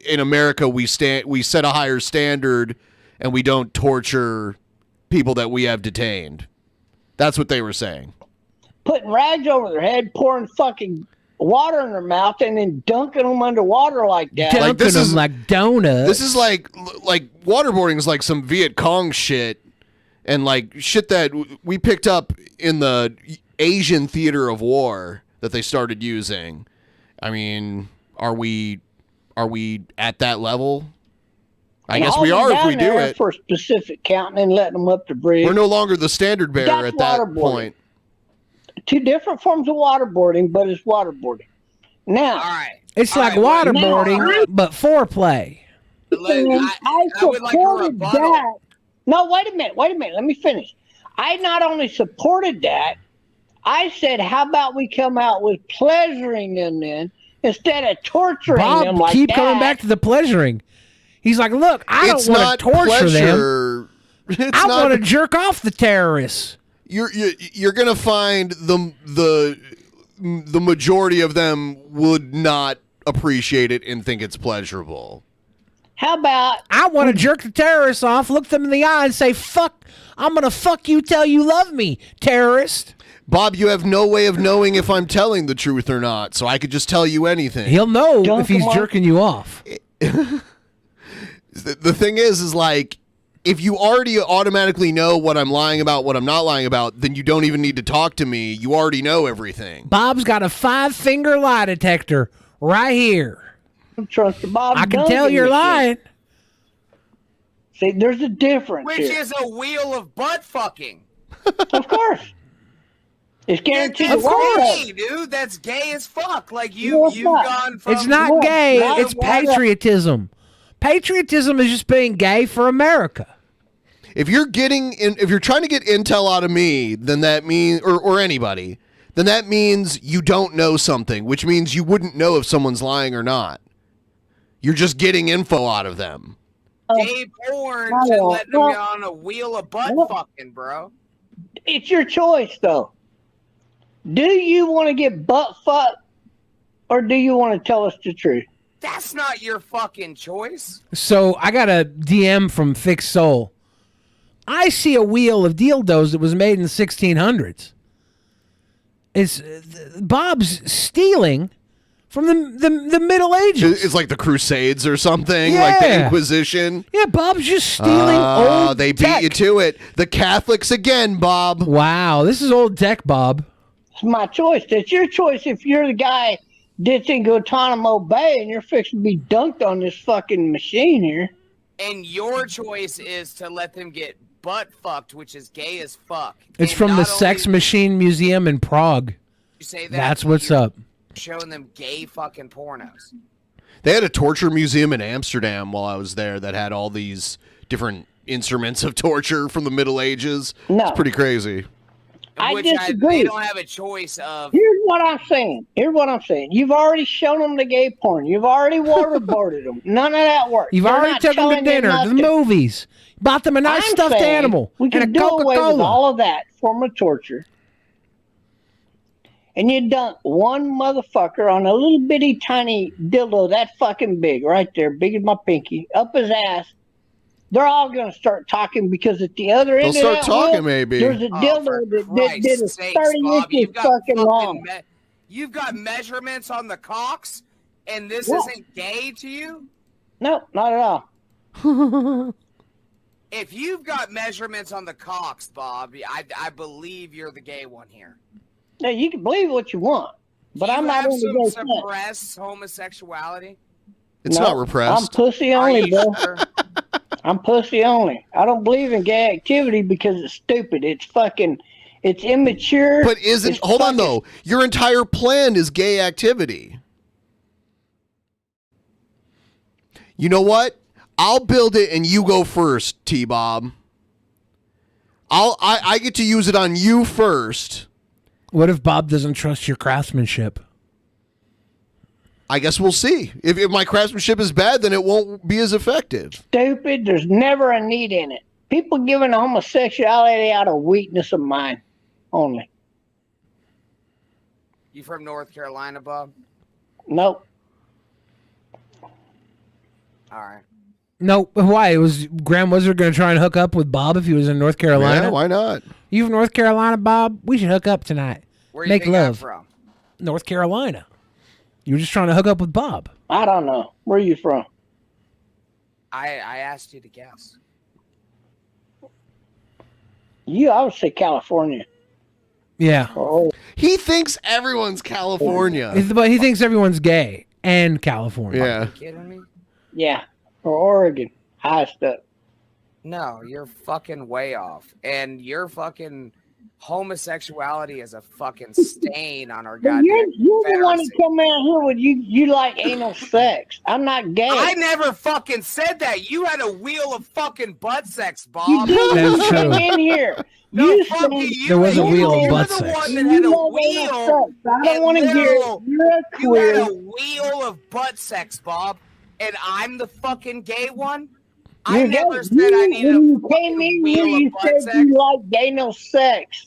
in America we set a higher standard and we don't torture people that we have detained. That's what they were saying. Putting rags over their head, pouring fucking water in their mouth and then dunking them underwater like that. Dunking this them is- like donuts. This is like waterboarding is like some Viet Cong shit, and like shit that we picked up in the Asian theater of war that they started using. I mean, are we at that level? I And guess haul we them are if down we do there it. for specific counting and letting them up the bridge. We're no longer the standard bearer That's at that waterboarding. point. Two different forms of waterboarding, but it's waterboarding. Now, It's like waterboarding, but foreplay. I supported that. No, wait a minute. Let me finish. I not only supported that, I said, how about we come out with pleasuring them then instead of torturing them Bob like keep that. coming back to the pleasuring. He's like, look, I It's don't want not to torture pleasure. them. I want to jerk off the terrorists. You're gonna find the majority of them would not appreciate it and think it's pleasurable. How about I want to jerk the terrorists off, look them in the eye, and say, "Fuck! I'm gonna fuck you till you love me, terrorist." Bob, you have no way of knowing if I'm telling the truth or not, so I could just tell you anything. He'll know if he's jerking you off. The thing is like, if you already automatically know what I'm lying about, what I'm not lying about, then you don't even need to talk to me. You already know everything. Bob's got a 5-finger lie detector right here. Trust Bob I can Duncan tell you're machine. lying. See, there's a difference Which here. is a wheel of butt fucking. Of course. It's guaranteed. That's to work. gay, dude. That's gay as fuck. Like you've gone from. It's not gay. It's patriotism. Patriotism is just being gay for America. If you're trying to get intel out of me, then that means, or anybody, then that means you don't know something, which means you wouldn't know if someone's lying or not. You're just getting info out of them. Gay porn to let them get on a wheel of butt fucking, bro. It's your choice, though. Do you want to get butt fucked, or do you want to tell us the truth? That's not your fucking choice. So I got a DM from Fixed Soul. I see a wheel of dildos that was made in the 1600s. It's Bob's stealing from the Middle Ages. It's like the Crusades or something, Yeah. like the Inquisition. Yeah, Bob's just stealing old They beat tech. you to it. The Catholics again, Bob. Wow, this is old tech, Bob. It's my choice. It's your choice if you're the guy that's in Guantanamo Bay and you're fixing to be dunked on this fucking machine here. And your choice is to let them get butt fucked, which is gay as fuck. It's And from the not Sex only Machine Museum in Prague. you say that, That's what's you're up. Showing them gay fucking pornos. They had a torture museum in Amsterdam while I was there that had all these different instruments of torture from the Middle Ages. No. It's pretty crazy. Which disagree. they don't have a choice of. Here's what I'm saying. You've already shown them the gay porn. You've already waterboarded them. None of that works. You've They're already not took them to telling you dinner, to the nothing. movies. Bought them a nice I'm stuffed saying animal we and can a do away with Coca-Cola. all of that form of torture. And you dunk one motherfucker on a little bitty tiny dildo that fucking big right there, big as my pinky, up his ass. They're all going to start talking because at the other end They'll of that start talking, wheel, maybe. there's a dildo that is 30 inches fucking long. You've got measurements on the cocks, and this Yeah. isn't gay to you? No, not at all. If you've got measurements on the cocks, Bob, I believe you're the gay one here. Now, you can believe what you want, but Do you I'm not have into some gay sex. suppressed homosexuality? It's No, not repressed. I'm pussy only, bro. I'm pussy only. I don't believe in gay activity because it's stupid. It's immature. But isn't, It's hold on fucking- though, your entire plan is gay activity. You know what? I'll build it and you go first, T-Bob. I get to use it on you first. What if Bob doesn't trust your craftsmanship? I guess we'll see. If my craftsmanship is bad, then it won't be as effective. Stupid. There's never a need in it. People giving homosexuality out of weakness of mind only. You from North Carolina, Bob? Nope. All right. No, why? It was Graham Wizard going to try and hook up with Bob if he was in North Carolina? Yeah, why not? You from North Carolina, Bob? We should hook up tonight. Where you Make think I'm love. from? North Carolina. You were just trying to hook up with Bob. I don't know. Where are you from? I asked you to guess. I would say California. Yeah. Oh. He thinks everyone's California. But he thinks everyone's gay and California. Yeah. Are you kidding me? Yeah. Or Oregon. Highest up. No, you're fucking way off. And your fucking homosexuality is a fucking stain on our goddamn You're the one Confederacy. that come out here with you like anal sex. I'm not gay. I never fucking said that. You had a wheel of fucking butt sex, Bob. You did. That's You true. came in here. No, You fuck said- you. There was a wheel of You're butt the sex. one that had a love wheel. anal sex. I don't want to and hear it. literal- You're a You had queer. a wheel of butt sex, Bob, and I'm the fucking gay one. You're I never gay. said I need a When you came fucking in wheel here, you of butt said sex. you like anal sex.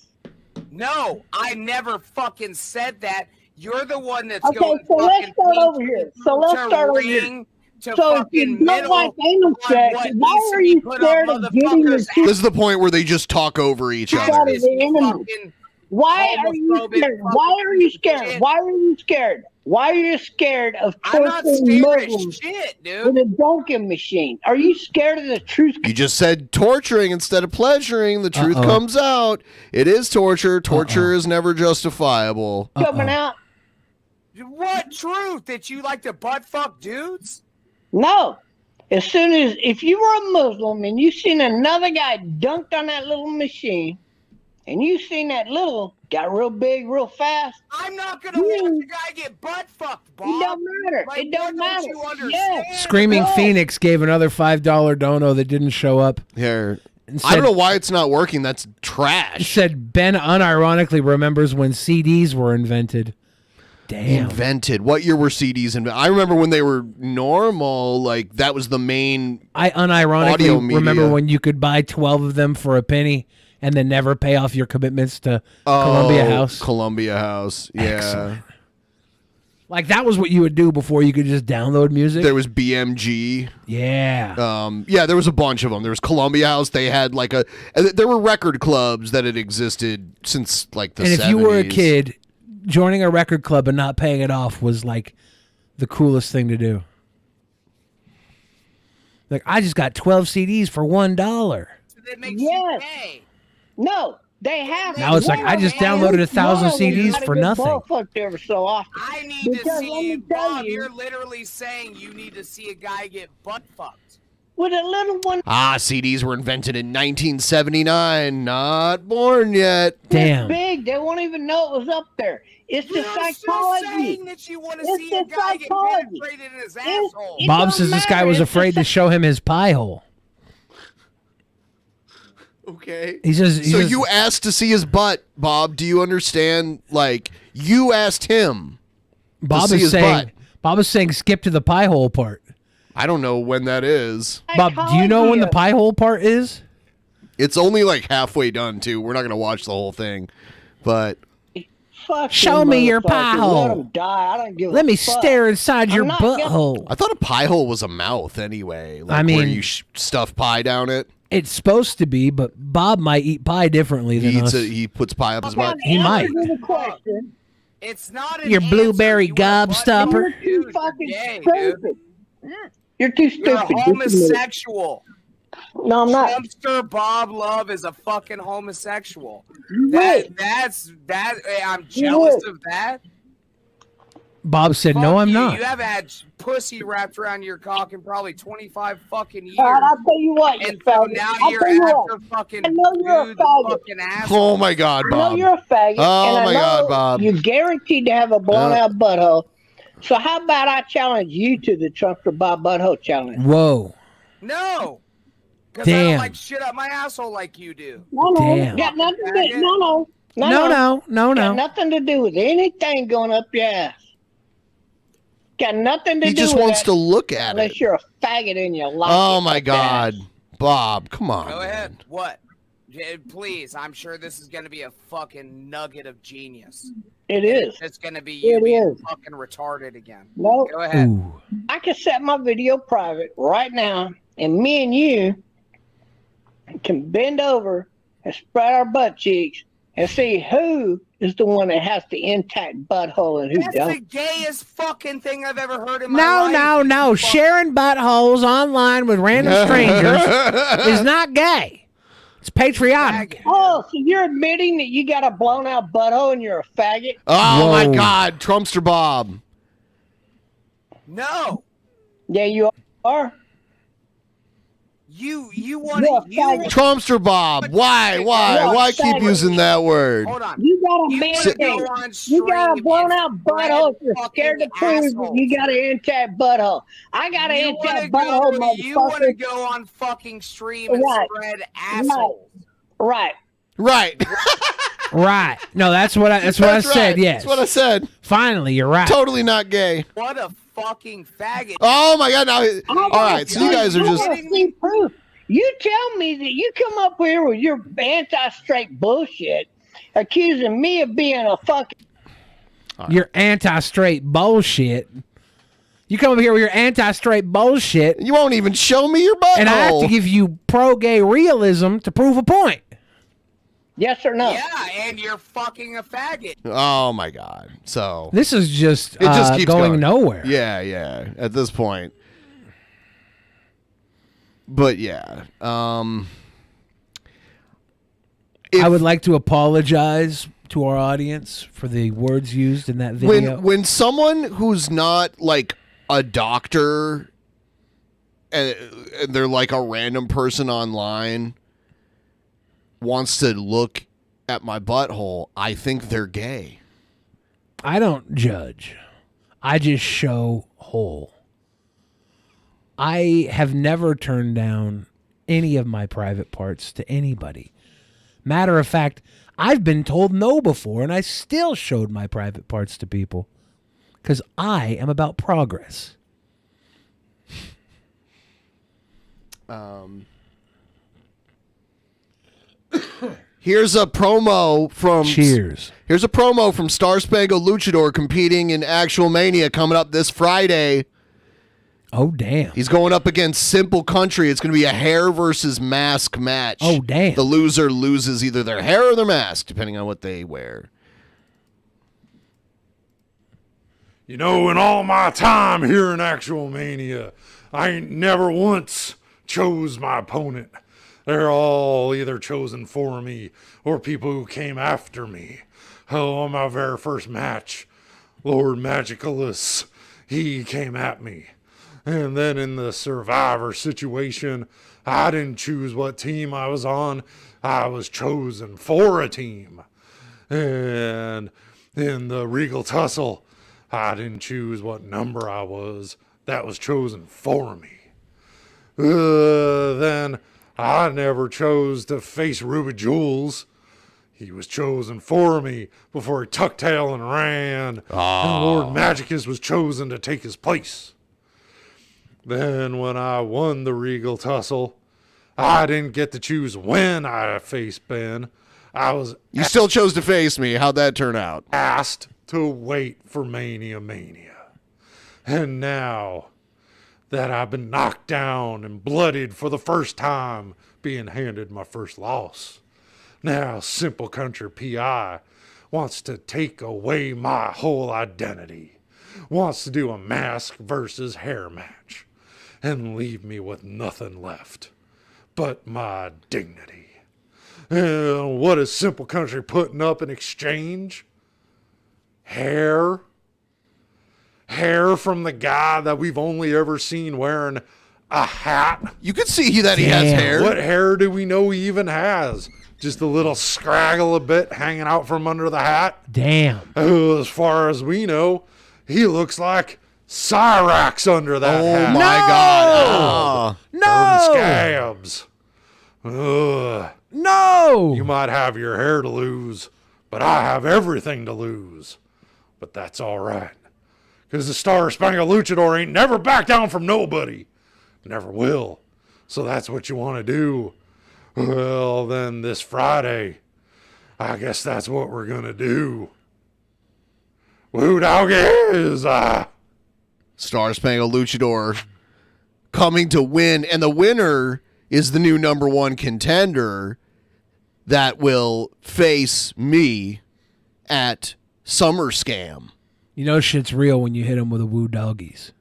No, I never fucking said that. You're the one that's Okay, going so let's fucking start pinky over here. So let's to start over here. ring to So if fucking you don't middle like anal on sex, what why needs to are be you put scared on of getting your motherfuckers' This is the point where they just talk over each out other. of the enemy? fucking Why are you homophobic scared? Why are you scared? shit. Why are you scared? Why are you scared of I'm not torturing scared of Muslims shit, with dude. a dunking machine? Are you scared of the truth? You just said torturing instead of pleasuring. The truth Uh-oh. comes out. It is torture. Torture is never justifiable. Coming out? What truth? That you like to butt fuck dudes? No. As soon as if you were a Muslim and you seen another guy dunked on that little machine, and you seen that little got real big, real fast. I'm not gonna watch a guy get butt fucked, Bob. It don't matter. Like, It don't what matter. You understand? Yes. Screaming Yes. Phoenix gave another $5 dono that didn't show up. Here. And I don't said- know why it's not working. That's It trash. said Ben unironically remembers when CDs were invented. Damn. Invented. What year were CDs invented? I remember when they were normal. Like that was the main. I Audio unironically media. remember when you could buy 12 of them for a penny and then never pay off your commitments to Columbia House. Columbia House. Yeah. Excellent. Like that was what you would do before you could just download music. There was BMG. Yeah. Yeah, there was a bunch of them. There was Columbia House. They had like there were record clubs that had existed since like the And 70s. if you were a kid, joining a record club and not paying it off was like the coolest thing to do. Like I just got 12 CDs for $1. So that makes you gay. No, they have. Now it's like, I just downloaded 1,000 CDs for nothing. Every so often. I need to Because let see me tell Bob. you- You're literally saying you need to see a guy get butt fucked. With a little one. CDs were invented in 1979. Not born yet. Damn. Big. They won't even know it was up there. It's the You're still psychology. saying that you want to It's see the a guy get psychology. penetrated in his asshole. It Bob don't says this guy matter. was It's the afraid to show him his pie hole. Okay. He says. So you asked to see his butt, Bob. Do you understand? Like you asked him. Bob see is his saying. butt. Bob is saying skip to the pie hole part. I don't know when that is. Bob, do you know when the pie hole part is? It's only like halfway done too. We're not gonna watch the whole thing, but Fuck Show them me your motherfuckers. pie Let hole. 'em die. I don't give a Let me fuck. stare inside your I'm not gonna- butthole. I thought a pie hole was a mouth anyway. Like I mean- where you stuff pie down it. It's supposed to be, but Bob might eat pie differently He than eats us. he puts pie up his butt. He might. Answer the question. It's not an Your blueberry answer. You want a butt gobstopper. fuck You're dude. too fucking You're gay, dude. stupid. You're too stupid. You're a Just admit it. homosexual. No, I'm not. Trumpster Bob Love is a fucking homosexual. You That I'm jealous of that. Bob said, "No, Fuck I'm you. not." You have had pussy wrapped around your cock in probably 25 fucking years. All right, I'll tell you what, you And so faggot. now I'll you're tell you after what. fucking I know you're a dudes, faggot. fucking asshole. Oh my God, I know Bob. you're a faggot. Oh and my I know God, Bob. You're guaranteed to have a blown out butthole. So how about I challenge you to the Trumpster Bob Butthole Challenge? Whoa. No. Because I Damn. don't like shit up my asshole like you do. No, Damn. got nothing to Faggot. no. Got nothing to do with anything going up your ass. Got nothing to He do just with wants that to look at unless it. you're a faggot in your life. Oh my God, Bob, come on. Go man. ahead. What? Yeah, please, I'm sure this is going to be a fucking nugget of genius. It is. It's going to be you It being is. fucking retarded again. No. Go ahead. Ooh. I can set my video private right now, and me and you can bend over and spread our butt cheeks and see who is the one that has the intact butthole and who That's don't. the gayest fucking thing I've ever heard in my life. No. Sharing buttholes online with random strangers is not gay. It's patriotic. Oh, so you're admitting that you got a blown out butthole and you're a faggot? Oh my God, Trumpster Bob. No. Yeah, you are. You want to Trumpster Bob. Why keep using that word? Hold on. You got a You man wanna thing. go on You got a stream blown and out spread butthole. You're scared to prove that assholes. you got an intact butthole. I got an You wanna intact butthole, You want to motherfucker. go on fucking stream and Right. spread assholes. Right. Right. No, that's what I said. right. Yes. That's what I said. Finally, you're right. Totally not gay. What a fucking faggot. Oh my God. Now, all right. So you guys are just. See proof. You tell me that you come up here with your anti-straight bullshit, accusing me of being a fucking. Your anti-straight bullshit. You come over here with your anti-straight bullshit. You won't even show me your butthole. And I have to give you pro-gay realism to prove a point. Yes or no? Yeah, and you're fucking a faggot. Oh my God. So This is just, it just keeps going nowhere. Yeah. At this point. But yeah. I would like to apologize to our audience for the words used in that video. When someone who's not like a doctor and they're like a random person online wants to look at my butthole, I think they're gay. I don't judge. I just show whole. I have never turned down any of my private parts to anybody. Matter of fact, I've been told no before, and I still showed my private parts to people because I am about progress. Here's a promo from Cheers. Here's a promo from Star Spangled Luchador competing in Actual Mania coming up this Friday. Oh, damn. He's going up against Simple Country. It's going to be a hair versus mask match. Oh, damn. The loser loses either their hair or their mask, depending on what they wear. You know, in all my time here in Actual Mania, I ain't never once chose my opponent. They're all either chosen for me or people who came after me. Oh, on my very first match, Lord Magicalus, he came at me. And then in the Survivor situation, I didn't choose what team I was on. I was chosen for a team. And in the Regal Tussle, I didn't choose what number I was. That was chosen for me. Then I never chose to face Ruby Jules. He was chosen for me before he tucked tail and ran. And Lord Magicus was chosen to take his place. Then when I won the Regal Tussle, I didn't get to choose when I faced Ben. You still chose to face me. How'd that turn out? Asked to wait for Mania. And now that I've been knocked down and bloodied for the first time, being handed my first loss, now Simple Country PI wants to take away my whole identity, wants to do a mask versus hair match, and leave me with nothing left but my dignity. And what is Simple Country putting up in exchange? Hair? Hair from the guy that we've only ever seen wearing a hat? You could see that he has hair. What hair do we know he even has? Just a little scraggle a bit hanging out from under the hat? Damn. Oh, as far as we know, he looks like Cyrax under that hat. Oh my God. No. Scabs. Ugh. No. You might have your hair to lose, but I have everything to lose. But that's all right. Because the Star Spangled Luchador ain't never back down from nobody. Never will. So that's what you want to do. Well, then this Friday, I guess that's what we're going to do. Woo doggy is Star Spangled Luchador coming to win, and the winner is the new #1 contender. that will face me at Summer Scam. You know shit's real when you hit them with a woo doggies.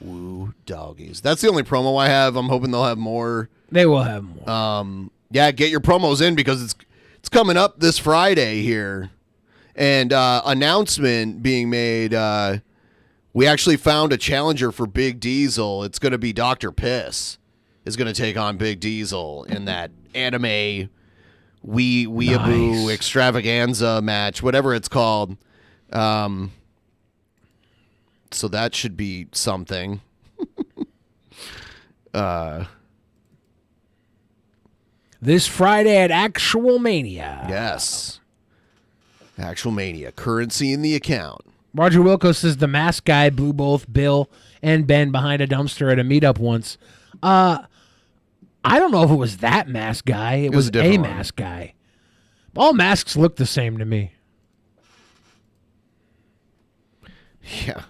Woo doggies. That's the only promo I have. I'm hoping they'll have more. They will have more. Yeah, get your promos in because it's coming up this Friday here. And announcement being made. We actually found a challenger for Big Diesel. It's going to be Dr. Piss is going to take on Big Diesel in that anime weeaboo extravaganza match, whatever it's called. So that should be something. This Friday at Actual Mania. Yes. Actual Mania. Currency in the account. Roger Wilco says the mask guy blew both Bill and Ben behind a dumpster at a meetup once. I don't know if it was that mask guy. It was a mask guy. All masks look the same to me. Yeah.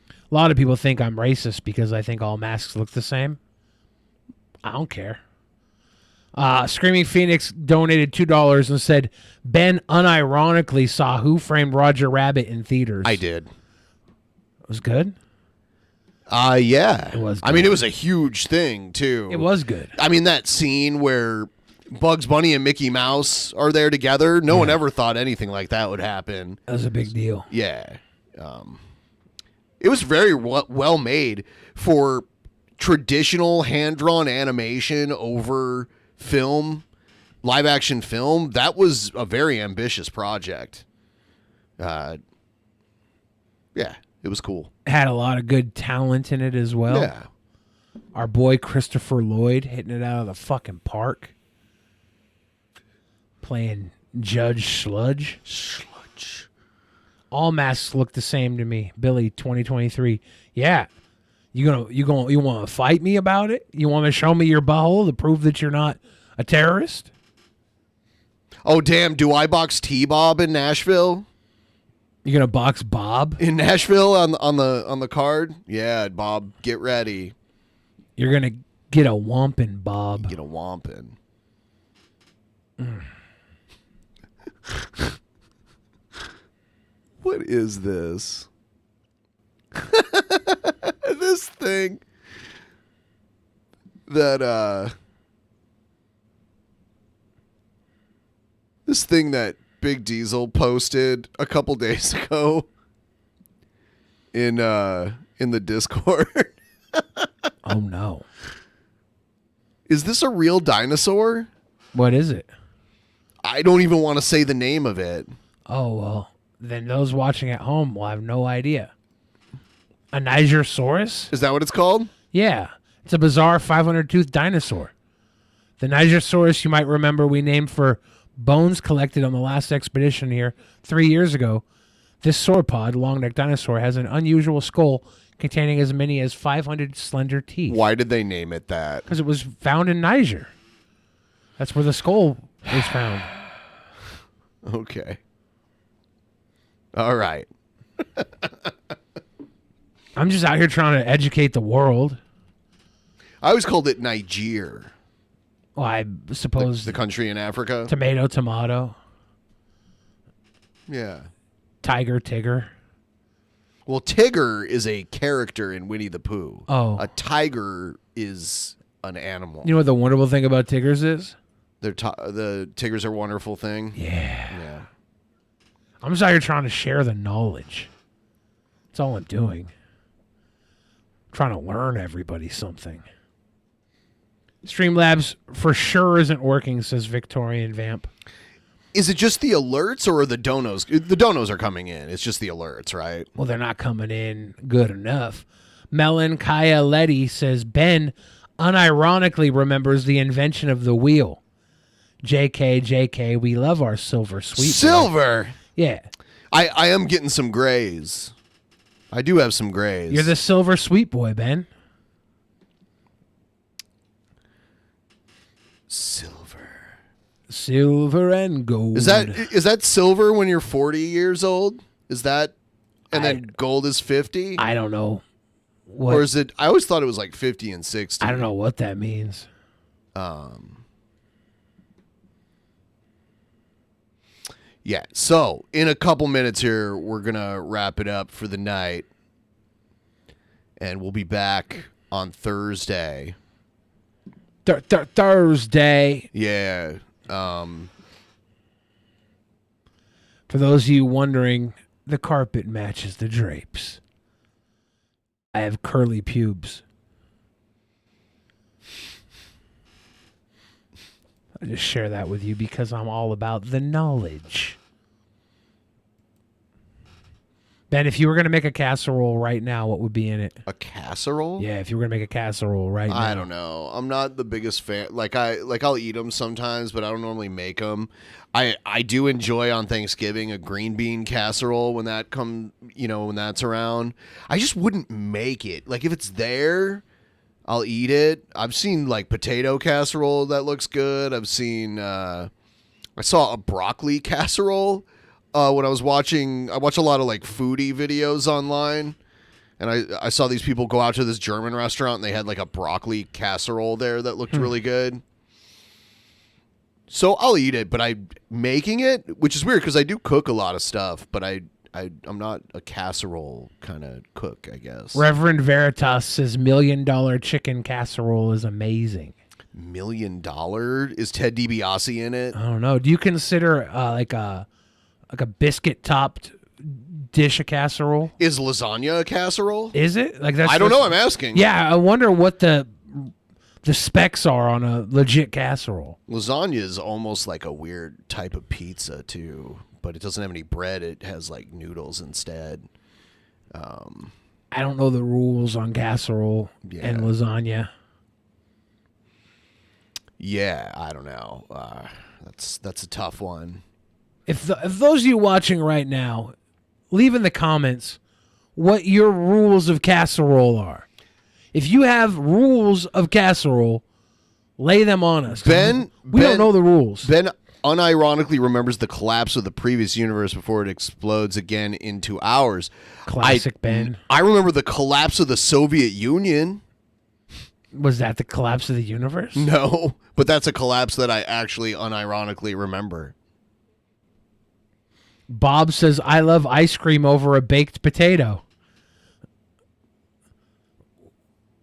A lot of people think I'm racist because I think all masks look the same. I don't care. Screaming Phoenix donated $2 and said, Ben unironically saw Who Framed Roger Rabbit in theaters. I did. It was good? Yeah. It was good. I mean, it was a huge thing, too. It was good. I mean, that scene where Bugs Bunny and Mickey Mouse are there together, no one ever thought anything like that would happen. That was a big deal. Yeah. It was very well made for traditional hand-drawn animation over film, live action film. That was a very ambitious project. Yeah, it was cool. Had a lot of good talent in it as well. Yeah. Our boy Christopher Lloyd hitting it out of the fucking park. Playing Judge Sludge. All masks look the same to me. Billy 2023. Yeah. You want to fight me about it? You want to show me your butthole to prove that you're not a terrorist? Oh damn! Do I box T-Bob in Nashville? You gonna box Bob in Nashville on the card? Yeah, Bob, get ready. You're gonna get a whomping, Bob. Get a whomping. What is this? This thing that Big Diesel posted a couple days ago in the Discord. Oh no. Is this a real dinosaur? What is it? I don't even want to say the name of it. Oh well, then those watching at home will have no idea. A Nigersaurus? Is that what it's called? Yeah. It's a bizarre 500-toothed dinosaur. The Nigersaurus, you might remember, we named for bones collected on the last expedition here 3 years ago. This sauropod, long-necked dinosaur, has an unusual skull containing as many as 500 slender teeth. Why did they name it that? Because it was found in Niger. That's where the skull was found. Okay. All right. I'm just out here trying to educate the world. I always called it Niger. Well, I suppose the country in Africa. Tomato. Yeah. Tigger. Well, Tigger is a character in Winnie the Pooh. Oh. A tiger is an animal. You know what the wonderful thing about tigers is? The tigers are a wonderful thing. Yeah. I'm just out here trying to share the knowledge. That's all I'm doing. Trying to learn everybody something. Streamlabs for sure isn't working, says Victorian Vamp. Is it just the alerts or are the donos? The donos are coming in. It's just the alerts, right? Well, they're not coming in good enough. Melon Kaya Letty says Ben unironically remembers the invention of the wheel. JK, we love our silver sweet boy. Silver? Yeah. I am getting some grays. I do have some grays. You're the silver sweet boy, Ben. Silver and gold. Is that silver when you're 40 years old? Is that, and then gold is 50? I don't know. Or is it? I always thought it was like 50 and 60. I don't know what that means. I Yeah. So in a couple minutes here, we're gonna wrap it up for the night, and we'll be back on Thursday. Thursday. Yeah. For those of you wondering, the carpet matches the drapes. I have curly pubes. I just share that with you because I'm all about the knowledge. Ben, if you were going to make a casserole right now, what would be in it? A casserole? Yeah, if you were going to make a casserole right now. I don't know. I'm not the biggest fan. I'll eat them sometimes, but I don't normally make them. I do enjoy on Thanksgiving a green bean casserole when that's around. I just wouldn't make it. Like if it's there, I'll eat it. I've seen like potato casserole that looks good. I've seen I saw a broccoli casserole when I was watching. I watch a lot of like foodie videos online, and I saw these people go out to this German restaurant and they had like a broccoli casserole there that looked really good. So I'll eat it, but I'm making it, which is weird because I do cook a lot of stuff, but I'm not a casserole kind of cook, I guess. Reverend Veritas says $1 million chicken casserole is amazing. $1 million? Is Ted DiBiase in it? I don't know. Do you consider like a biscuit topped dish a casserole? Is lasagna a casserole? Is it? Like I don't know. I'm asking. Yeah, I wonder what the specs are on a legit casserole. Lasagna is almost like a weird type of pizza too, but it doesn't have any bread. It has like noodles instead. I don't know the rules on casserole and lasagna. Yeah, I don't know. That's a tough one. If those of you watching right now, leave in the comments what your rules of casserole are. If you have rules of casserole, lay them on us. We don't know the rules. Ben unironically remembers the collapse of the previous universe before it explodes again into ours. Classic Ben. I remember the collapse of the Soviet Union. Was that the collapse of the universe? No, but that's a collapse that I actually unironically remember. Bob says, I love ice cream over a baked potato.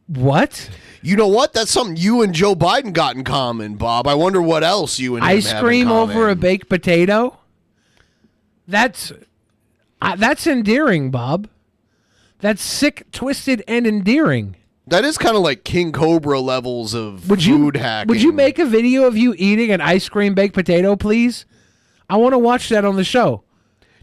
What? You know what? That's something you and Joe Biden got in common, Bob. I wonder what else you and him ice have cream in common. over a baked potato? That's endearing, Bob. That's sick, twisted, and endearing. That is kind of like King Cobra levels of food hacking. Would you make a video of you eating an ice cream baked potato, please? I want to watch that on the show.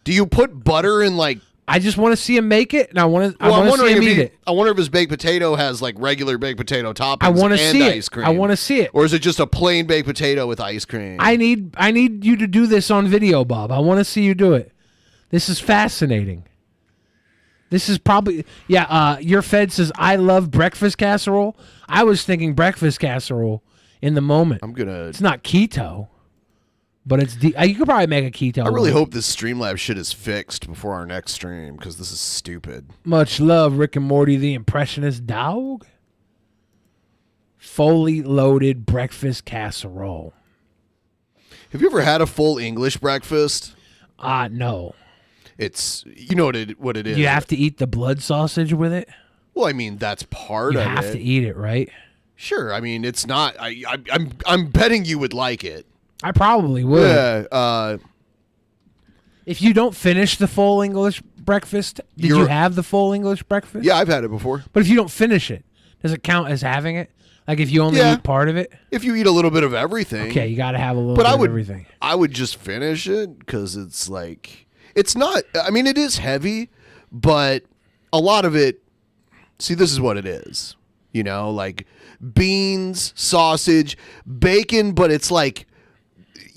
Do you put butter in like... I just want to see him make it, and I want to see him eat it. I wonder if his baked potato has like regular baked potato toppings and ice cream. I want to see it. Or is it just a plain baked potato with ice cream? I need you to do this on video, Bob. I want to see you do it. This is fascinating. This is probably... Yeah, your Fed says, I love breakfast casserole. I was thinking breakfast casserole in the moment. It's not keto. But it's you could probably make a keto. I really hope this Streamlabs shit is fixed before our next stream because this is stupid. Much love, Rick and Morty, the impressionist dog. Fully loaded breakfast casserole. Have you ever had a full English breakfast? No. It's what it is. You have to eat the blood sausage with it. Well, I mean that's part of it. You have to eat it, right? Sure. I mean it's not. I'm betting you would like it. I probably would. Yeah. If you don't finish the full English breakfast, did you have the full English breakfast? Yeah, I've had it before. But if you don't finish it, does it count as having it? Like if you only eat part of it? If you eat a little bit of everything. Okay, you got to have a little bit of everything. I would just finish it because it's like, it's not, I mean, it is heavy, but a lot of it, see, this is what it is. You know, like beans, sausage, bacon, but it's like,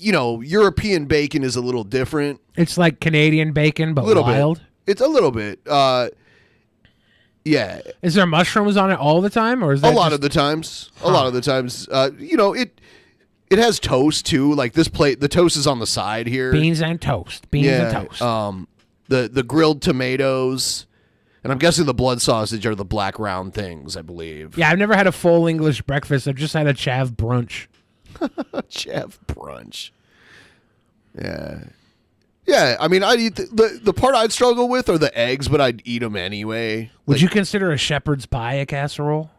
you know, European bacon is a little different. It's like Canadian bacon, but wild. It's a little bit. Yeah. Is there mushrooms on it all the time, or is that a lot of the times? A lot of the times, you know, it has toast too. Like this plate, the toast is on the side here. Beans and toast. Beans and toast. The grilled tomatoes, and I'm guessing the blood sausage are the black round things. I believe. Yeah, I've never had a full English breakfast. I've just had a chav brunch. Chav brunch. Yeah. Yeah, I mean, I'd eat the part I'd struggle with are the eggs, but I'd eat them anyway. Would you consider a shepherd's pie a casserole?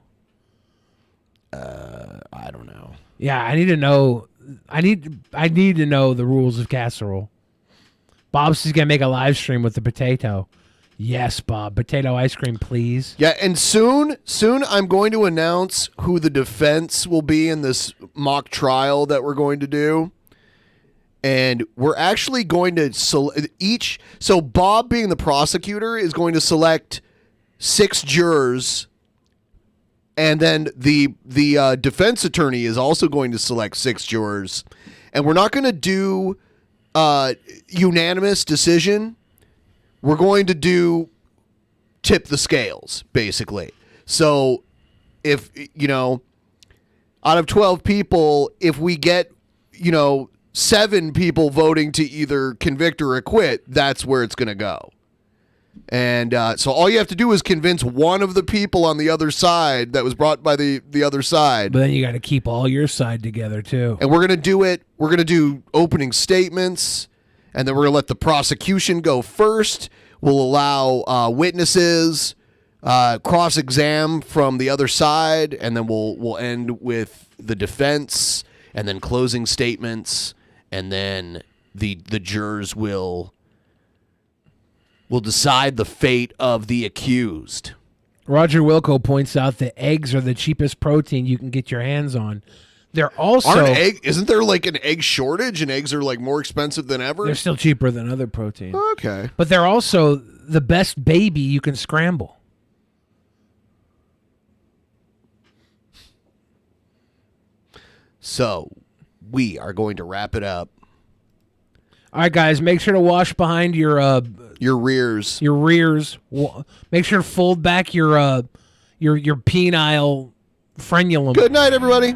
I don't know. Yeah, I need to know. I need to know the rules of casserole. Bob's is gonna make a live stream with the potato. Yes, Bob. Potato ice cream, please. Yeah, and soon I'm going to announce who the defense will be in this mock trial that we're going to do. And we're actually going to so Bob, being the prosecutor, is going to select 6 jurors, and then the defense attorney is also going to select 6 jurors. And we're not going to do unanimous decision. We're going to do tip the scales, basically. So if, out of 12 people, if we get, 7 people voting to either convict or acquit, that's where it's going to go. And so all you have to do is convince one of the people on the other side that was brought by the other side. But then you got to keep all your side together, too. And we're going to do it. We're going to do opening statements, and then we're going to let the prosecution go first. We'll allow witnesses, cross-exam from the other side, and then we'll end with the defense, and then closing statements, and then the jurors will decide the fate of the accused. Roger Wilco points out that eggs are the cheapest protein you can get your hands on. They're also isn't there like an egg shortage, and eggs are like more expensive than ever? They're still cheaper than other proteins. Okay. But they're also the best baby you can scramble. So, we are going to wrap it up. All right, guys, make sure to wash behind your rears. Your rears. Make sure to fold back your penile frenulum. Good night, everybody.